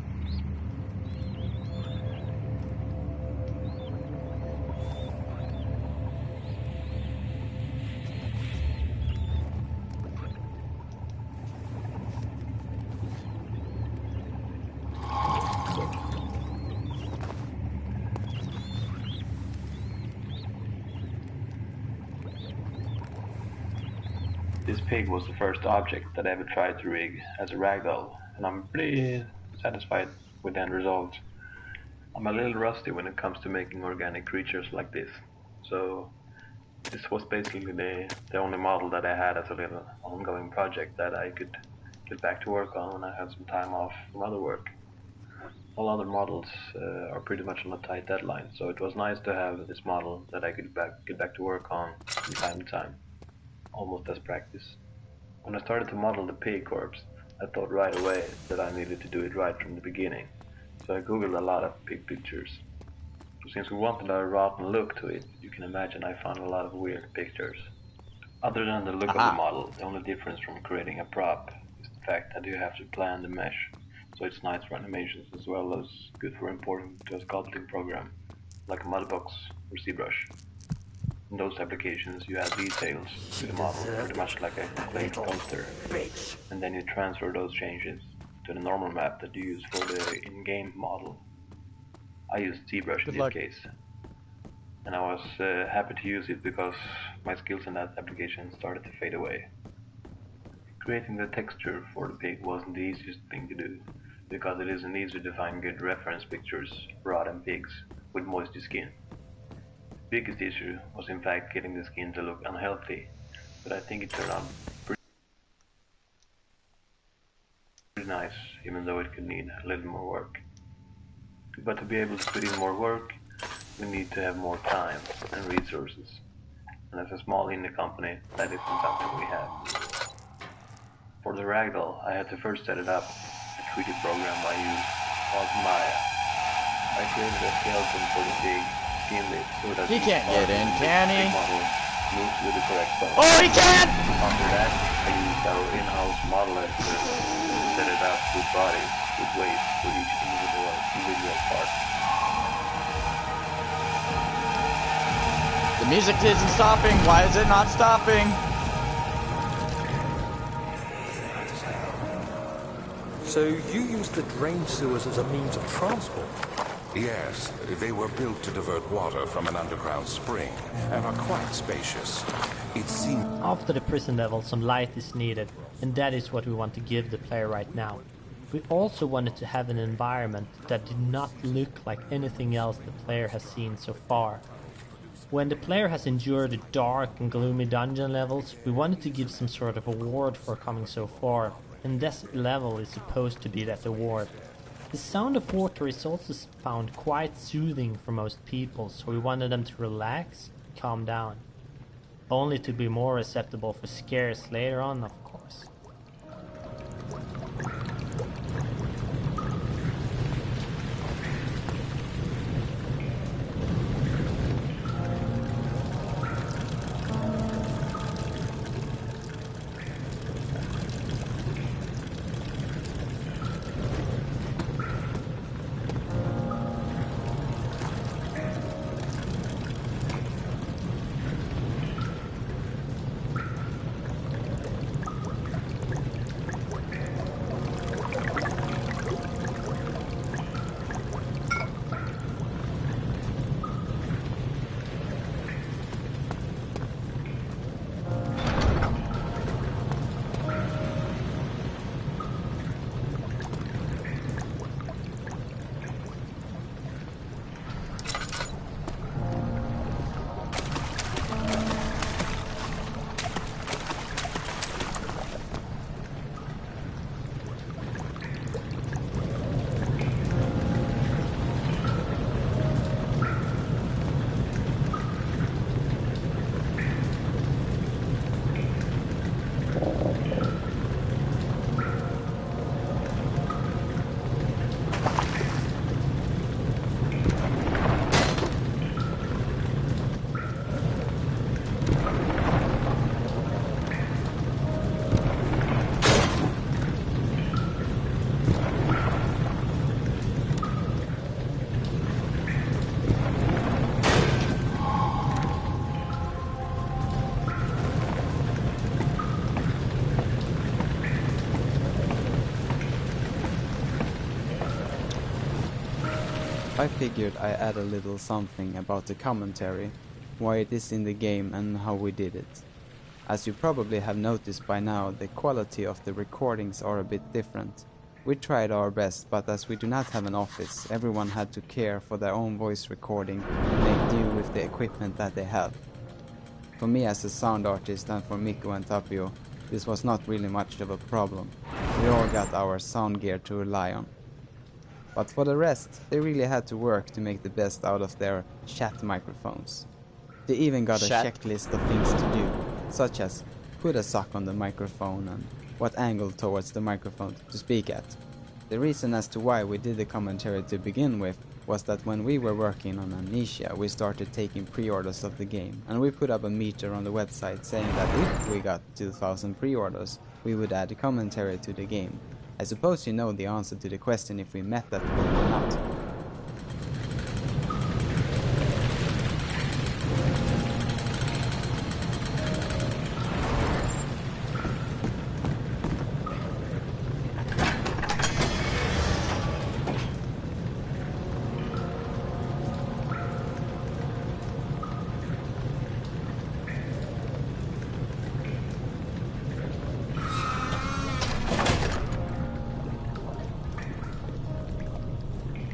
This pig was the first object that I ever tried to rig as a ragdoll, and I'm pretty satisfied with the end result. I'm a little rusty when it comes to making organic creatures like this, so this was basically the only model that I had as a little ongoing project that I could get back to work on when I had some time off from other work. All other models are pretty much on a tight deadline, so it was nice to have this model that I could get back to work on from time to time, almost as practice. When I started to model the pig corpse, I thought right away that I needed to do it right from the beginning, so I googled a lot of pig pictures. Since we wanted a rotten look to it, you can imagine I found a lot of weird pictures. Other than the look of the model, the only difference from creating a prop is the fact that you have to plan the mesh, so it's nice for animations as well as good for importing to a sculpting program, like a Mudbox or ZBrush. In those applications, you add details to the model, pretty much like a clay sculptor, and then you transfer those changes to the normal map that you use for the in-game model. I used ZBrush in this case, and I was happy to use it because my skills in that application started to fade away. Creating the texture for the pig wasn't the easiest thing to do, because it isn't easy to find good reference pictures of rotten pigs with moisty skin. The biggest issue was in fact getting the skin to look unhealthy, but I think it turned out pretty nice, even though it could need a little more work. But to be able to put in more work, we need to have more time and resources, and as a small indie company, that isn't something we have. For the ragdoll, I had to first set it up, a 3D program I used called Maya. I created a skeleton for the pig, skinned it so that he can't get in, can he? Model moves with the correct bone. Oh, he can't! After that, I used our in-house model editor to set it up with bodies, with weight for each individual part. The music isn't stopping. Why is it not stopping? So you used the drain sewers as a means of transport? Yes, they were built to divert water from an underground spring and are quite spacious. It seemed... After the prison level, some light is needed, and that is what we want to give the player right now. We also wanted to have an environment that did not look like anything else the player has seen so far. When the player has endured the dark and gloomy dungeon levels, we wanted to give some sort of award for coming so far, and this level is supposed to be that award. The sound of water is also found quite soothing for most people, so we wanted them to relax, calm down. Only to be more acceptable for scares later on, of course. I figured I add a little something about the commentary, why it is in the game and how we did it. As you probably have noticed by now, the quality of the recordings are a bit different. We tried our best, but as we do not have an office, everyone had to care for their own voice recording and make do with the equipment that they had. For me as a sound artist and for Mikko and Tapio, this was not really much of a problem. We all got our sound gear to rely on. But for the rest, they really had to work to make the best out of their chat microphones. They even got a checklist of things to do, such as put a sock on the microphone and what angle towards the microphone to speak at. The reason as to why we did the commentary to begin with was that when we were working on Amnesia, we started taking pre-orders of the game, and we put up a meter on the website saying that if we got 2,000 pre-orders, we would add a commentary to the game. I suppose you know the answer to the question if we met that goal or not.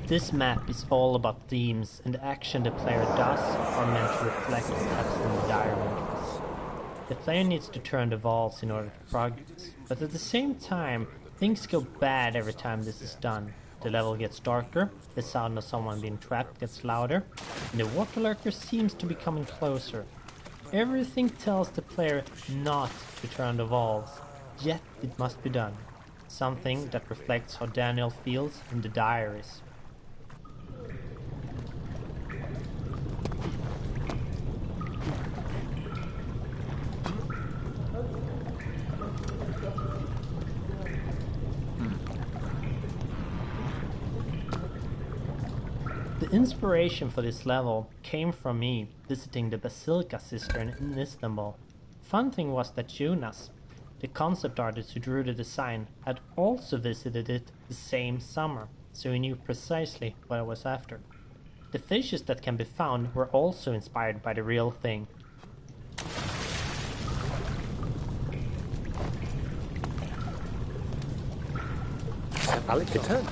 This map is all about themes, and the action the player does are meant to reflect the text in the diary entries. The player needs to turn the valves in order to progress, but at the same time, things go bad every time this is done. The level gets darker, the sound of someone being trapped gets louder, and the water lurker seems to be coming closer. Everything tells the player not to turn the valves, yet it must be done. Something that reflects how Daniel feels in the diaries. The inspiration for this level came from me visiting the Basilica Cistern in Istanbul. Fun thing was that Jonas, the concept artist who drew the design, had also visited it the same summer, so he knew precisely what I was after. The fishes that can be found were also inspired by the real thing. Cephalic return.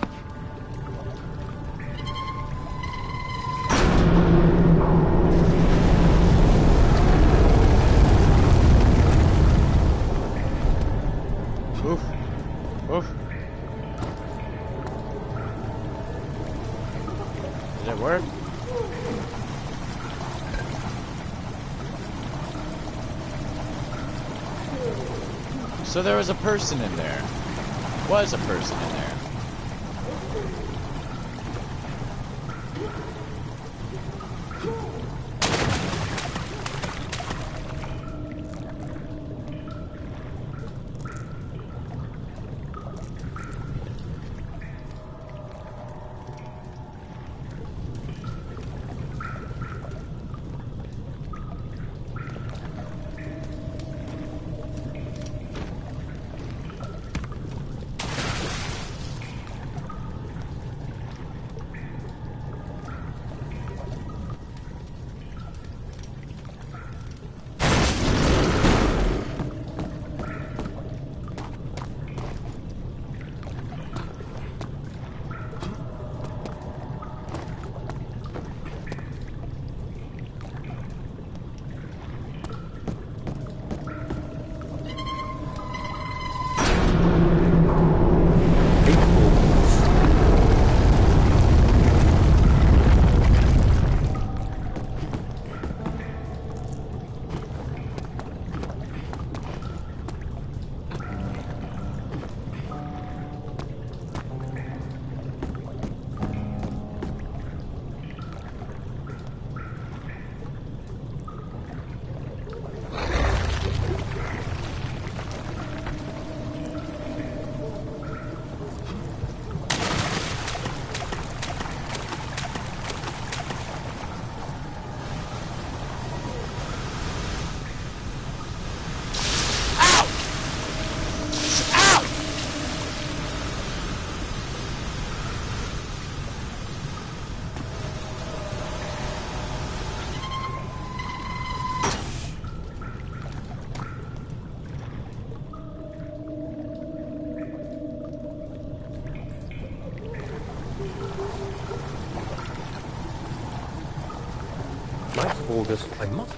Oof. Oof. Did it work? So there was a person in there. Was a person in there. 9th of August, I must...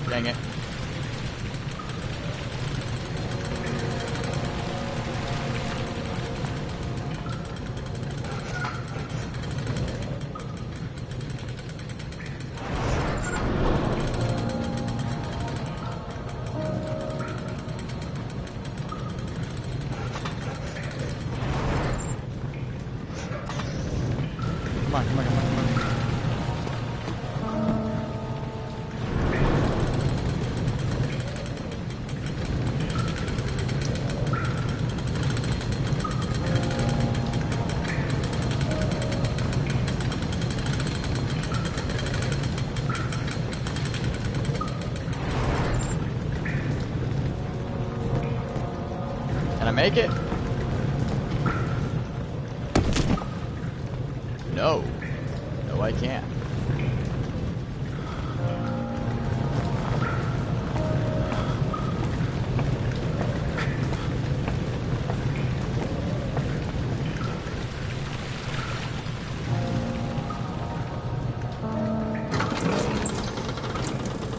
Dang it. Come on, come on, come on, come on. Can I make it? No. No, I can't.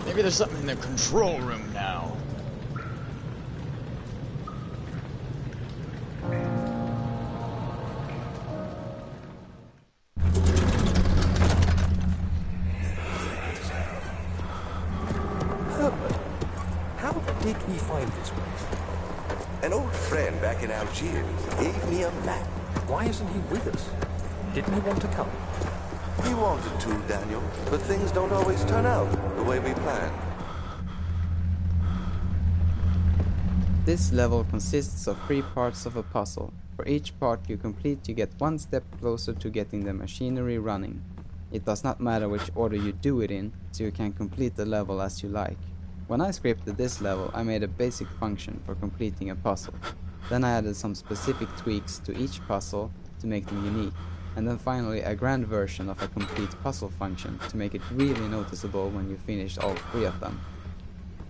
Maybe there's something in the control room now. How did we find this place? An old friend back in Algiers gave me a map. Why isn't he with us? Didn't he want to come? He wanted to, Daniel, but things don't always turn out the way we planned. This level consists of 3 parts of a puzzle. For each part you complete, you get 1 step closer to getting the machinery running. It does not matter which order you do it in, so you can complete the level as you like. When I scripted this level, I made a basic function for completing a puzzle. Then I added some specific tweaks to each puzzle to make them unique, and then finally a grand version of a complete puzzle function to make it really noticeable when you finished all 3 of them.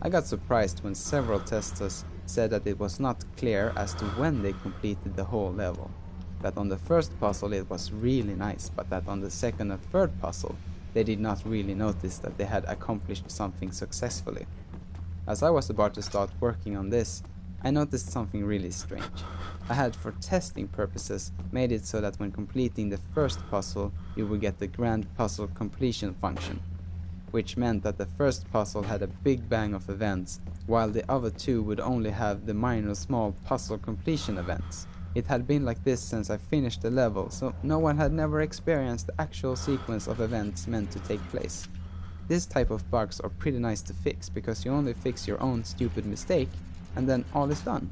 I got surprised when several testers said that it was not clear as to when they completed the whole level. That on the first puzzle it was really nice, but that on the second and third puzzle they did not really notice that they had accomplished something successfully. As I was about to start working on this, I noticed something really strange. I had, for testing purposes, made it so that when completing the first puzzle you would get the grand puzzle completion function, which meant that the first puzzle had a big bang of events, while the other 2 would only have the minor small puzzle completion events. It had been like this since I finished the level, so no one had never experienced the actual sequence of events meant to take place. This type of bugs are pretty nice to fix, because you only fix your own stupid mistake, and then all is done.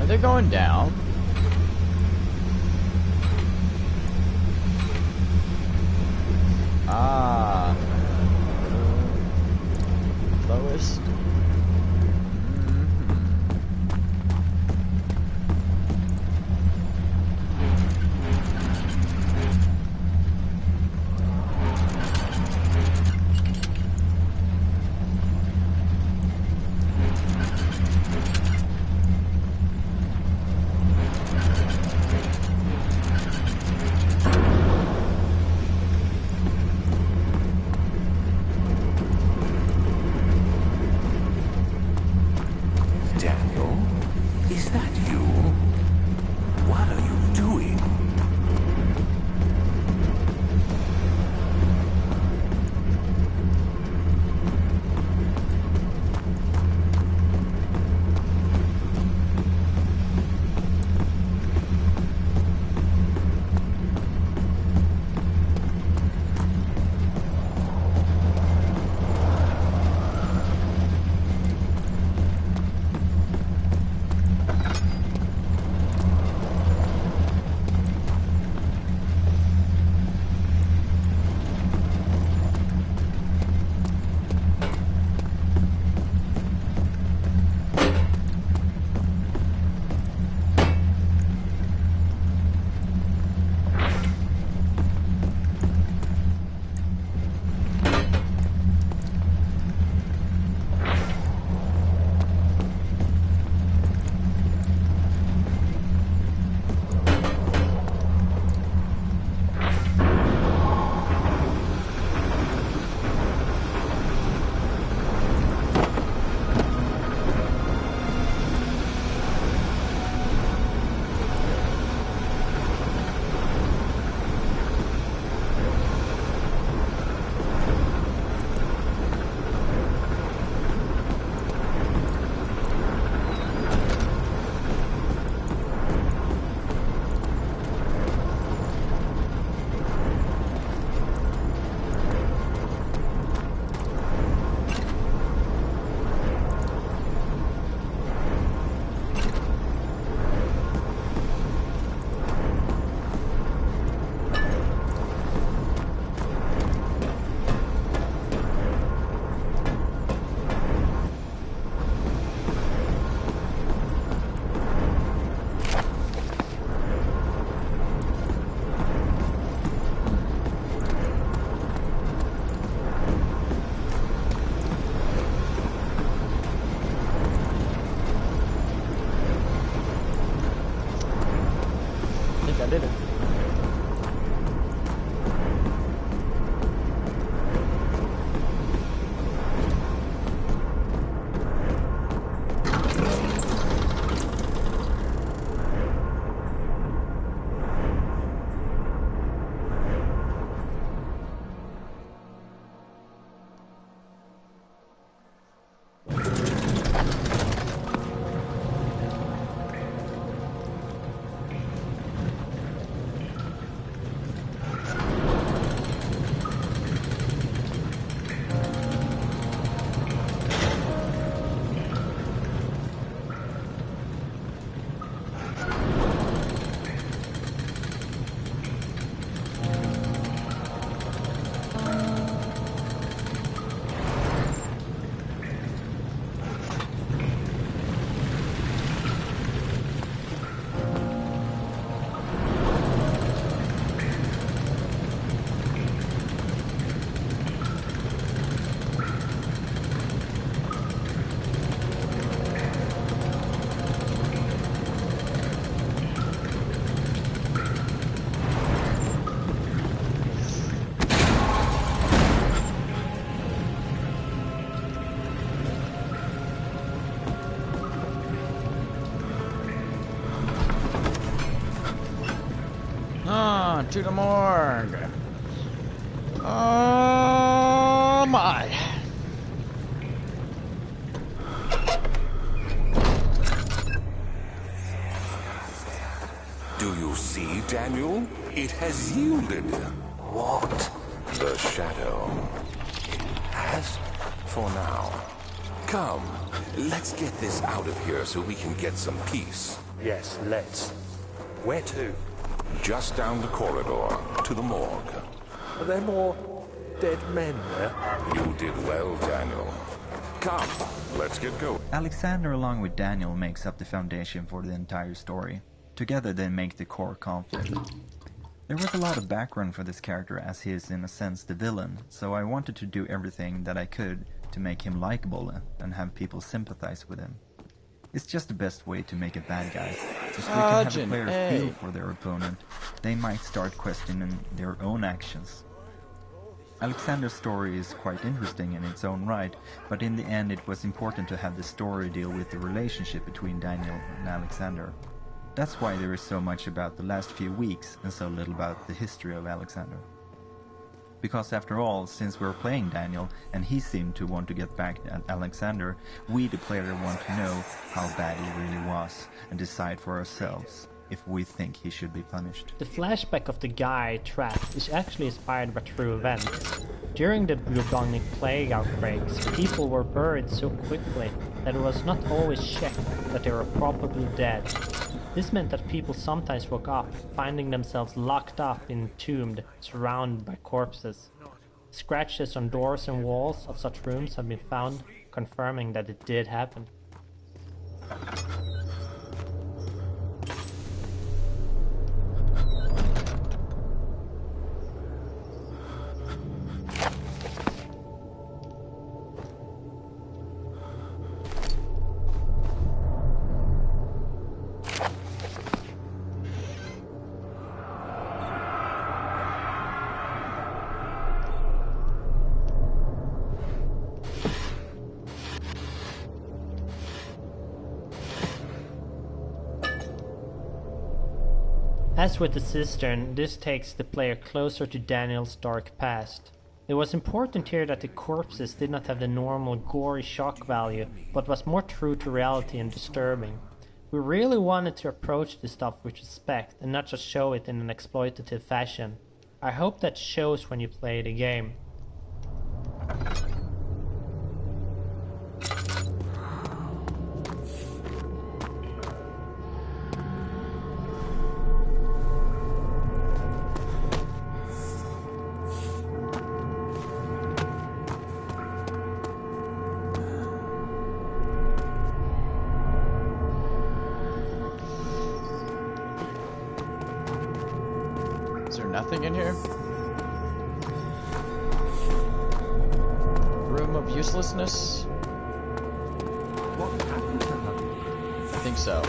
They're going down. Ah. Lowest. to the morgue. Oh my. Do you see, Daniel? It has yielded. What? The shadow. It has, for now. Come, let's get this out of here so we can get some peace. Yes, let's. Where to? Just down the corridor, to the morgue. Are there more dead men there? You did well, Daniel. Come, let's get going. Alexander along with Daniel makes up the foundation for the entire story. Together they make the core conflict. There was a lot of background for this character as he is in a sense the villain, so I wanted to do everything that I could to make him likable and have people sympathize with him. It's just the best way to make a bad guy. If we can have the players feel for their opponent, they might start questioning their own actions. Alexander's story is quite interesting in its own right, but in the end it was important to have the story deal with the relationship between Daniel and Alexander. That's why there is so much about the last few weeks and so little about the history of Alexander. Because after all, since we're playing Daniel and he seemed to want to get back at Alexander, we the player want to know how bad he really was and decide for ourselves if we think he should be punished. The flashback of the guy trapped is actually inspired by true events. During the bubonic plague outbreaks, people were buried so quickly that it was not always checked that they were probably dead. This meant that people sometimes woke up, finding themselves locked up, entombed, surrounded by corpses. Scratches on doors and walls of such rooms have been found, confirming that it did happen. As with the cistern, this takes the player closer to Daniel's dark past. It was important here that the corpses did not have the normal gory shock value, but was more true to reality and disturbing. We really wanted to approach this stuff with respect and not just show it in an exploitative fashion. I hope that shows when you play the game. Nothing in here? Room of uselessness? What happened to her? I think so.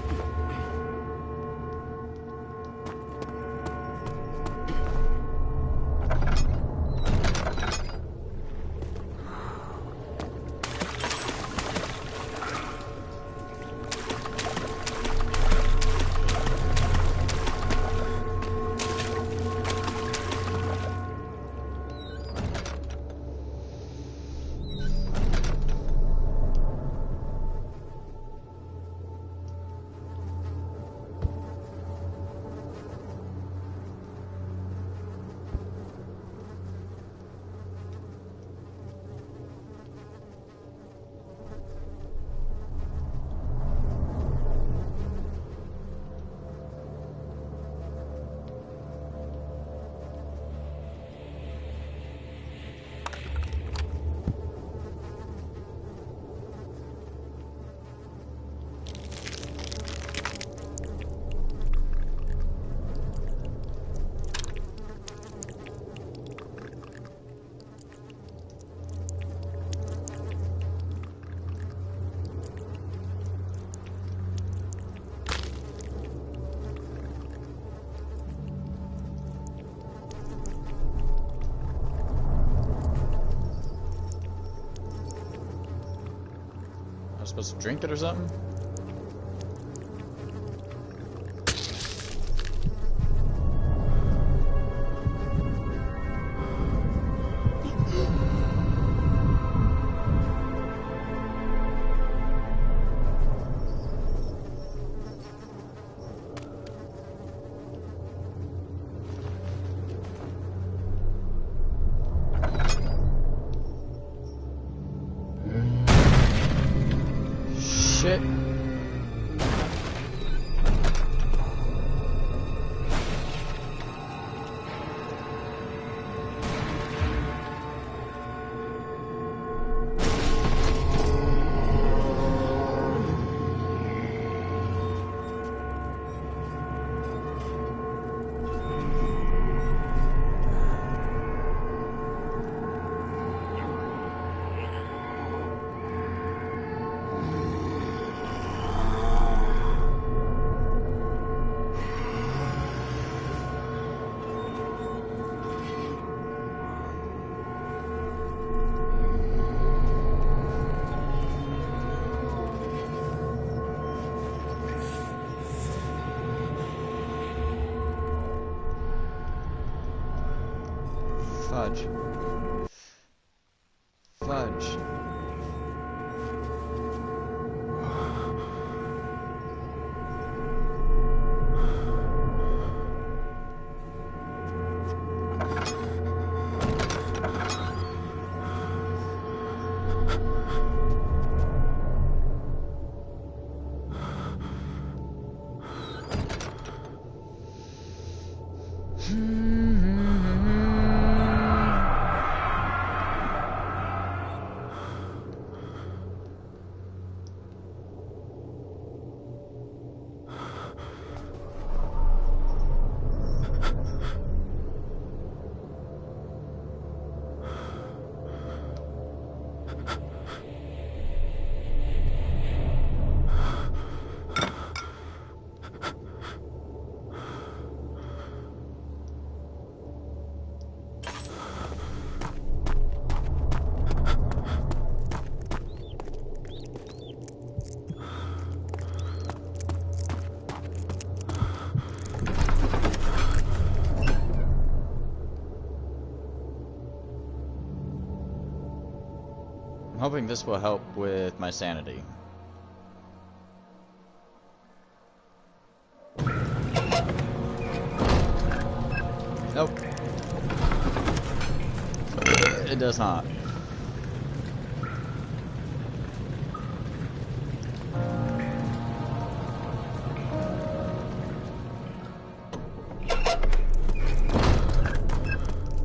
Supposed to drink it or something? shit. Fudge. Fudge. I'm hoping this will help with my sanity. Nope. It does not.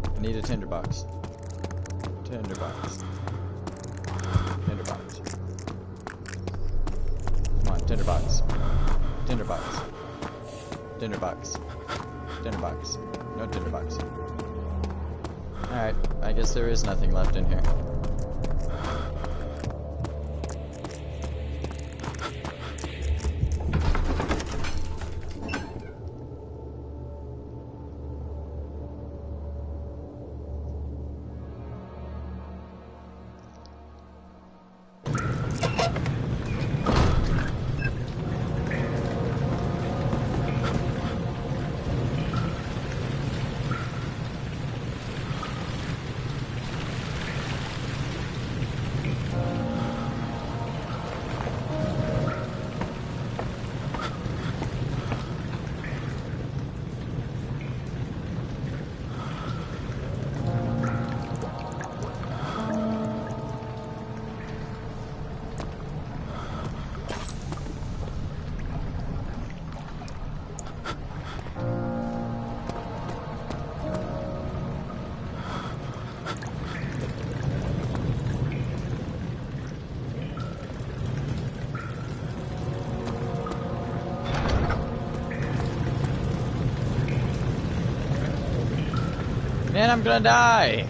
I need a tinderbox. Tinderbox. Tinderbox. Come on, tinderbox. Tinderbox. Tinderbox. Tinderbox. No tinderbox. Alright, I guess there is nothing left in here. Man, I'm gonna die!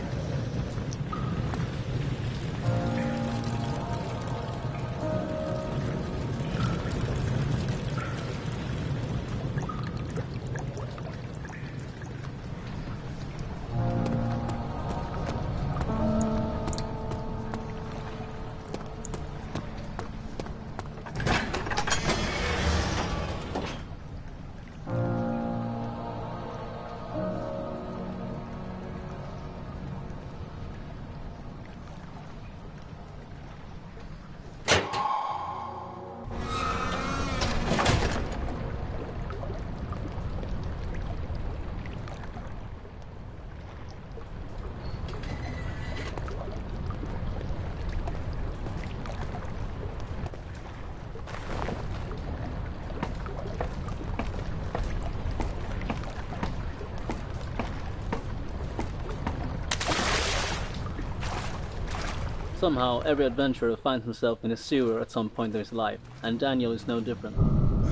Somehow, every adventurer finds himself in a sewer at some point in his life, and Daniel is no different.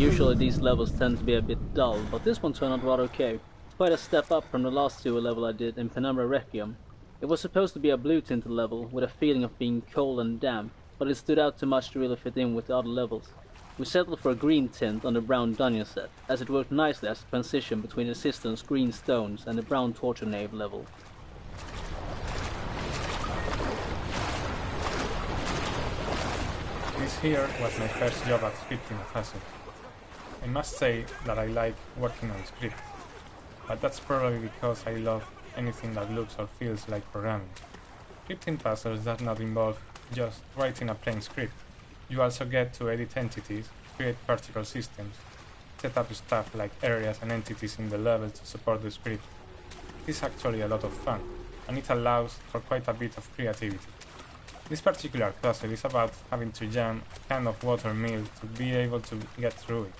Usually these levels tend to be a bit dull, but this one turned out rather okay. Quite a step up from the last sewer level I did in Penumbra Requiem. It was supposed to be a blue-tinted level, with a feeling of being cold and damp, but it stood out too much to really fit in with the other levels. We settled for a green tint on the brown dungeon set, as it worked nicely as a transition between the Cistern's green stones and the brown torture nave level. This here was my first job at scripting a puzzle. I must say that I like working on scripts, but that's probably because I love anything that looks or feels like programming. Scripting puzzles does not involve just writing a plain script. You also get to edit entities, create particle systems, set up stuff like areas and entities in the level to support the script. It is actually a lot of fun, and it allows for quite a bit of creativity. This particular puzzle is about having to jam a can of water mill to be able to get through it.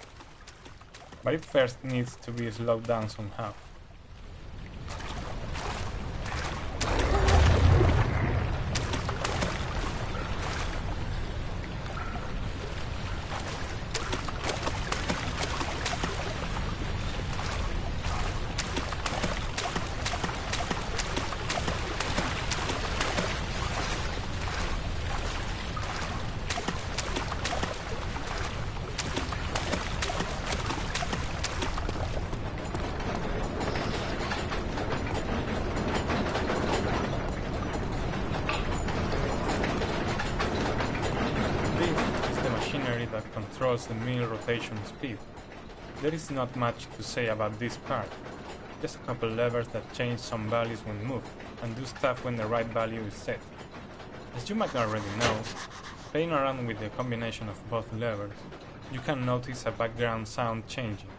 But it first needs to be slowed down somehow. That controls the mill rotation speed. There is not much to say about this part, just a couple levers that change some values when moved, and do stuff when the right value is set. As you might already know, playing around with the combination of both levers, you can notice a background sound changing.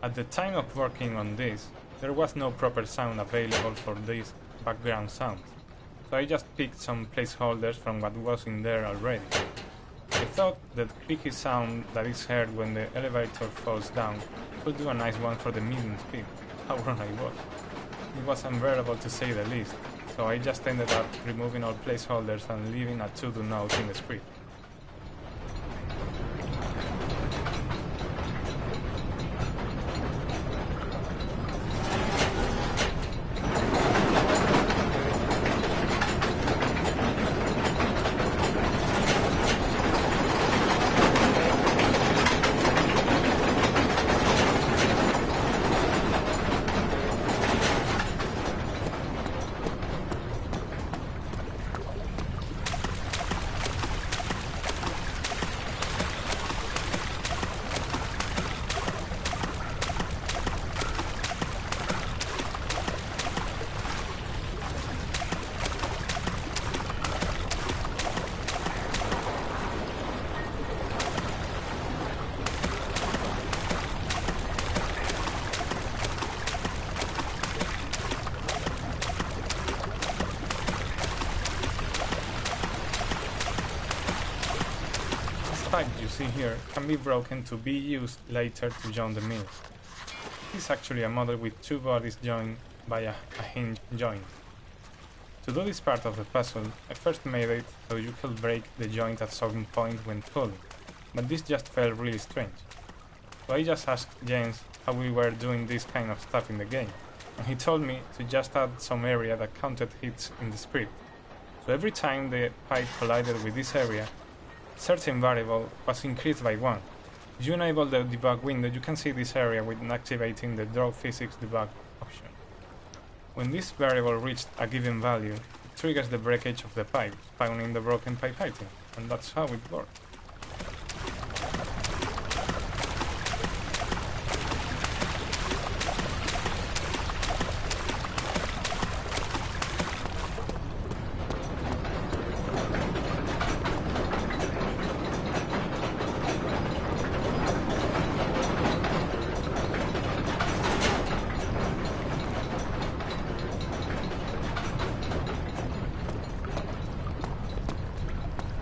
At the time of working on this, there was no proper sound available for these background sounds, so I just picked some placeholders from what was in there already. I thought that creaky sound that is heard when the elevator falls down could do a nice one for the medium speed. How wrong I was. It was unbearable to say the least, so I just ended up removing all placeholders and leaving a to-do note in the script. Pipe you see here can be broken to be used later to join the mill. It is actually a model with two bodies joined by a hinge joint. To do this part of the puzzle, I first made it so you could break the joint at some point when pulling, but this just felt really strange. So I just asked James how we were doing this kind of stuff in the game, and he told me to just add some area that counted hits in the script. So every time the pipe collided with this area, certain variable was increased by 1. If you enable the debug window, you can see this area with activating the draw physics debug option. When this variable reached a given value, it triggers the breakage of the pipe, spawning the broken pipe item, and that's how it works.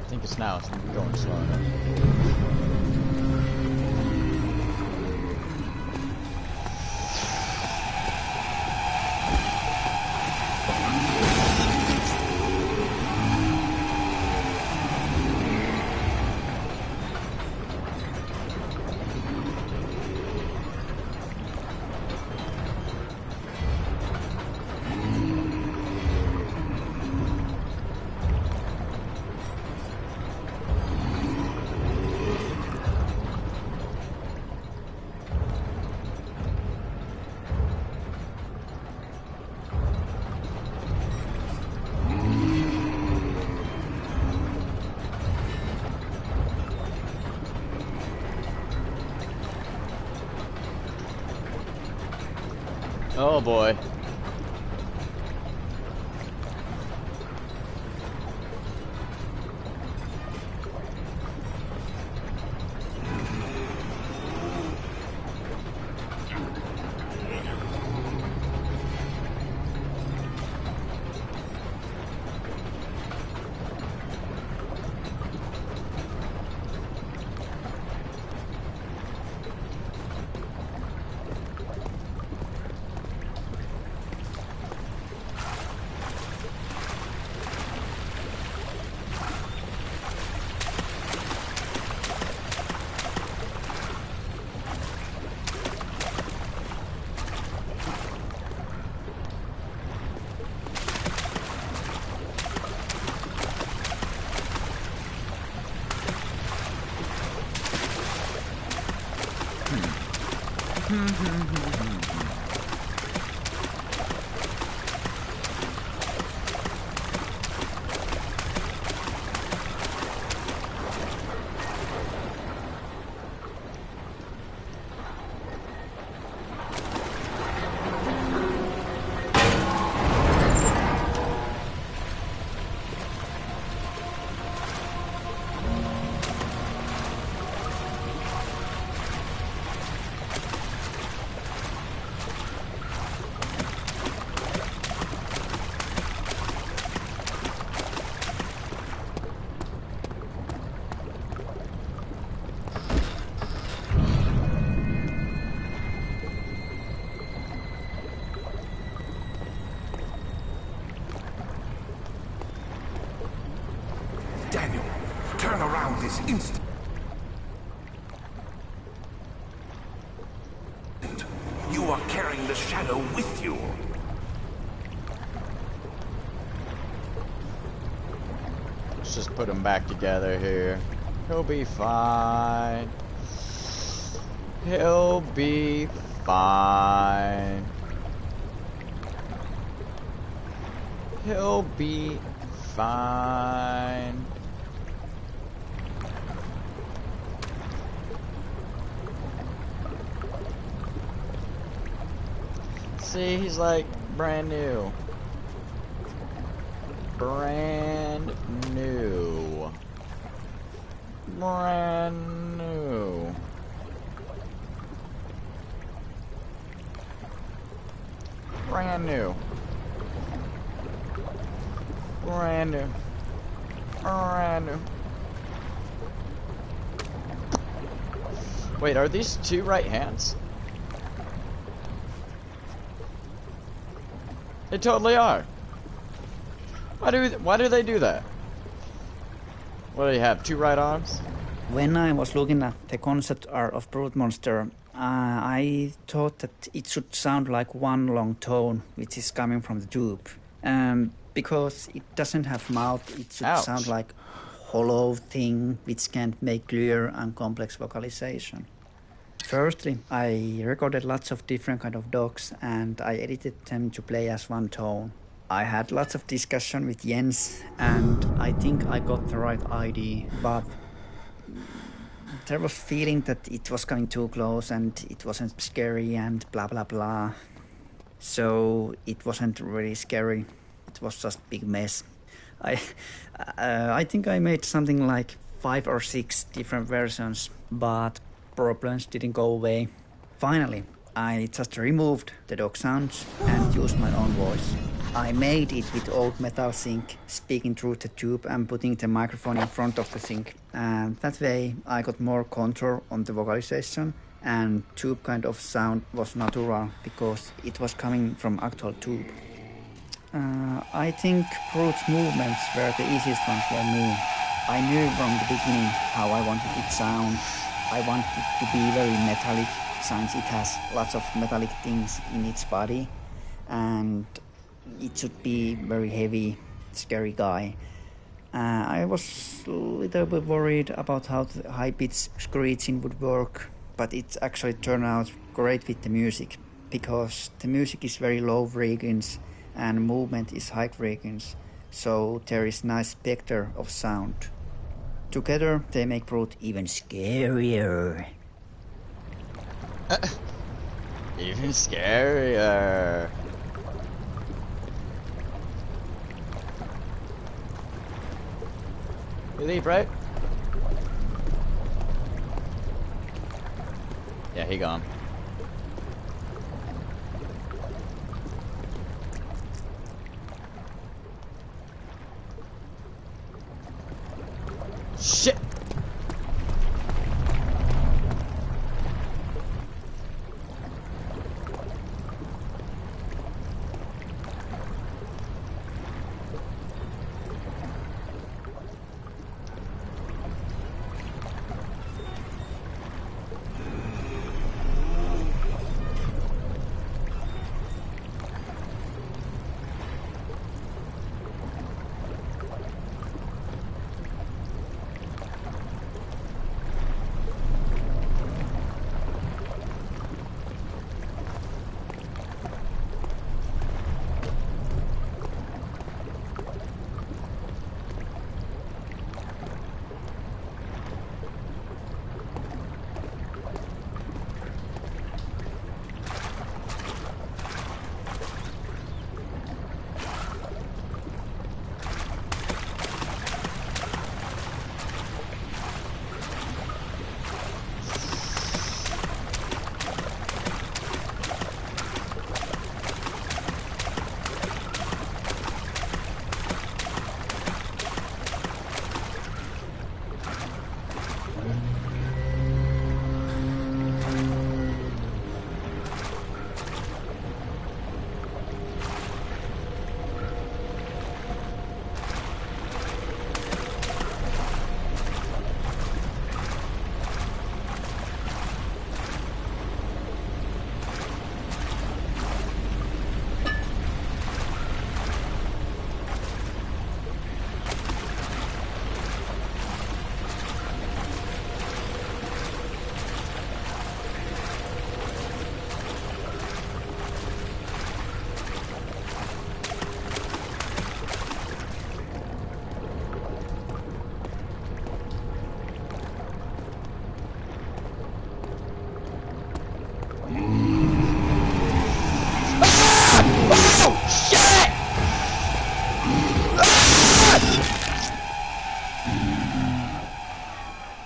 I think it's now it's going slow enough. Oh boy. Daniel, turn around this instant. You are carrying the shadow with you. Let's just put them back together here. He'll be fine. He'll be fine. He'll be fine. See, he's like brand new. Brand new. Brand new. Brand new. Brand new. Brand new. Wait, are these two right hands? They totally are. Why do they do that? What do you have? Two right arms? When I was looking at the concept art of Brute Monster, I thought that it should sound like one long tone, which is coming from the tube. Because it doesn't have mouth, it should sound like hollow thing, which can't make clear and complex vocalization. Firstly, I recorded lots of different kind of dogs and I edited them to play as one tone. I had lots of discussion with Jens and I think I got the right idea, but there was feeling that it was coming too close and it wasn't scary and blah blah blah. So it wasn't really scary, it was just big mess. I think I made something like 5 or 6 different versions, but problems didn't go away. Finally, I just removed the dog sounds and used my own voice. I made it with old metal sync, speaking through the tube and putting the microphone in front of the sync. And that way I got more control on the vocalization, and tube kind of sound was natural because it was coming from actual tube. I think Brute's movements were the easiest ones for me. I knew from the beginning how I wanted it to sound. I wanted it to be very metallic, since it has lots of metallic things in its body, and it should be very heavy, scary guy. I was a little bit worried about how the high-pitched screeching would work, but it actually turned out great with the music, because the music is very low frequency and movement is high frequency, so there is nice spectre of sound. Together they make Brute even scarier. Even scarier. We leave, right? Yeah, he gone. Shit!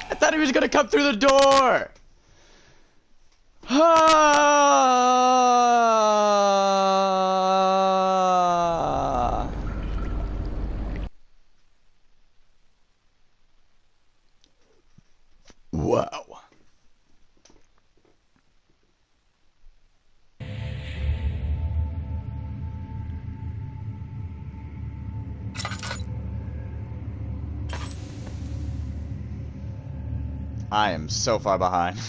I thought he was gonna come through the door! Wow. I am so far behind.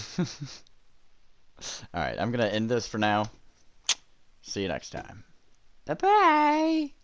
Alright, I'm gonna end this for now. See you next time. Bye-bye!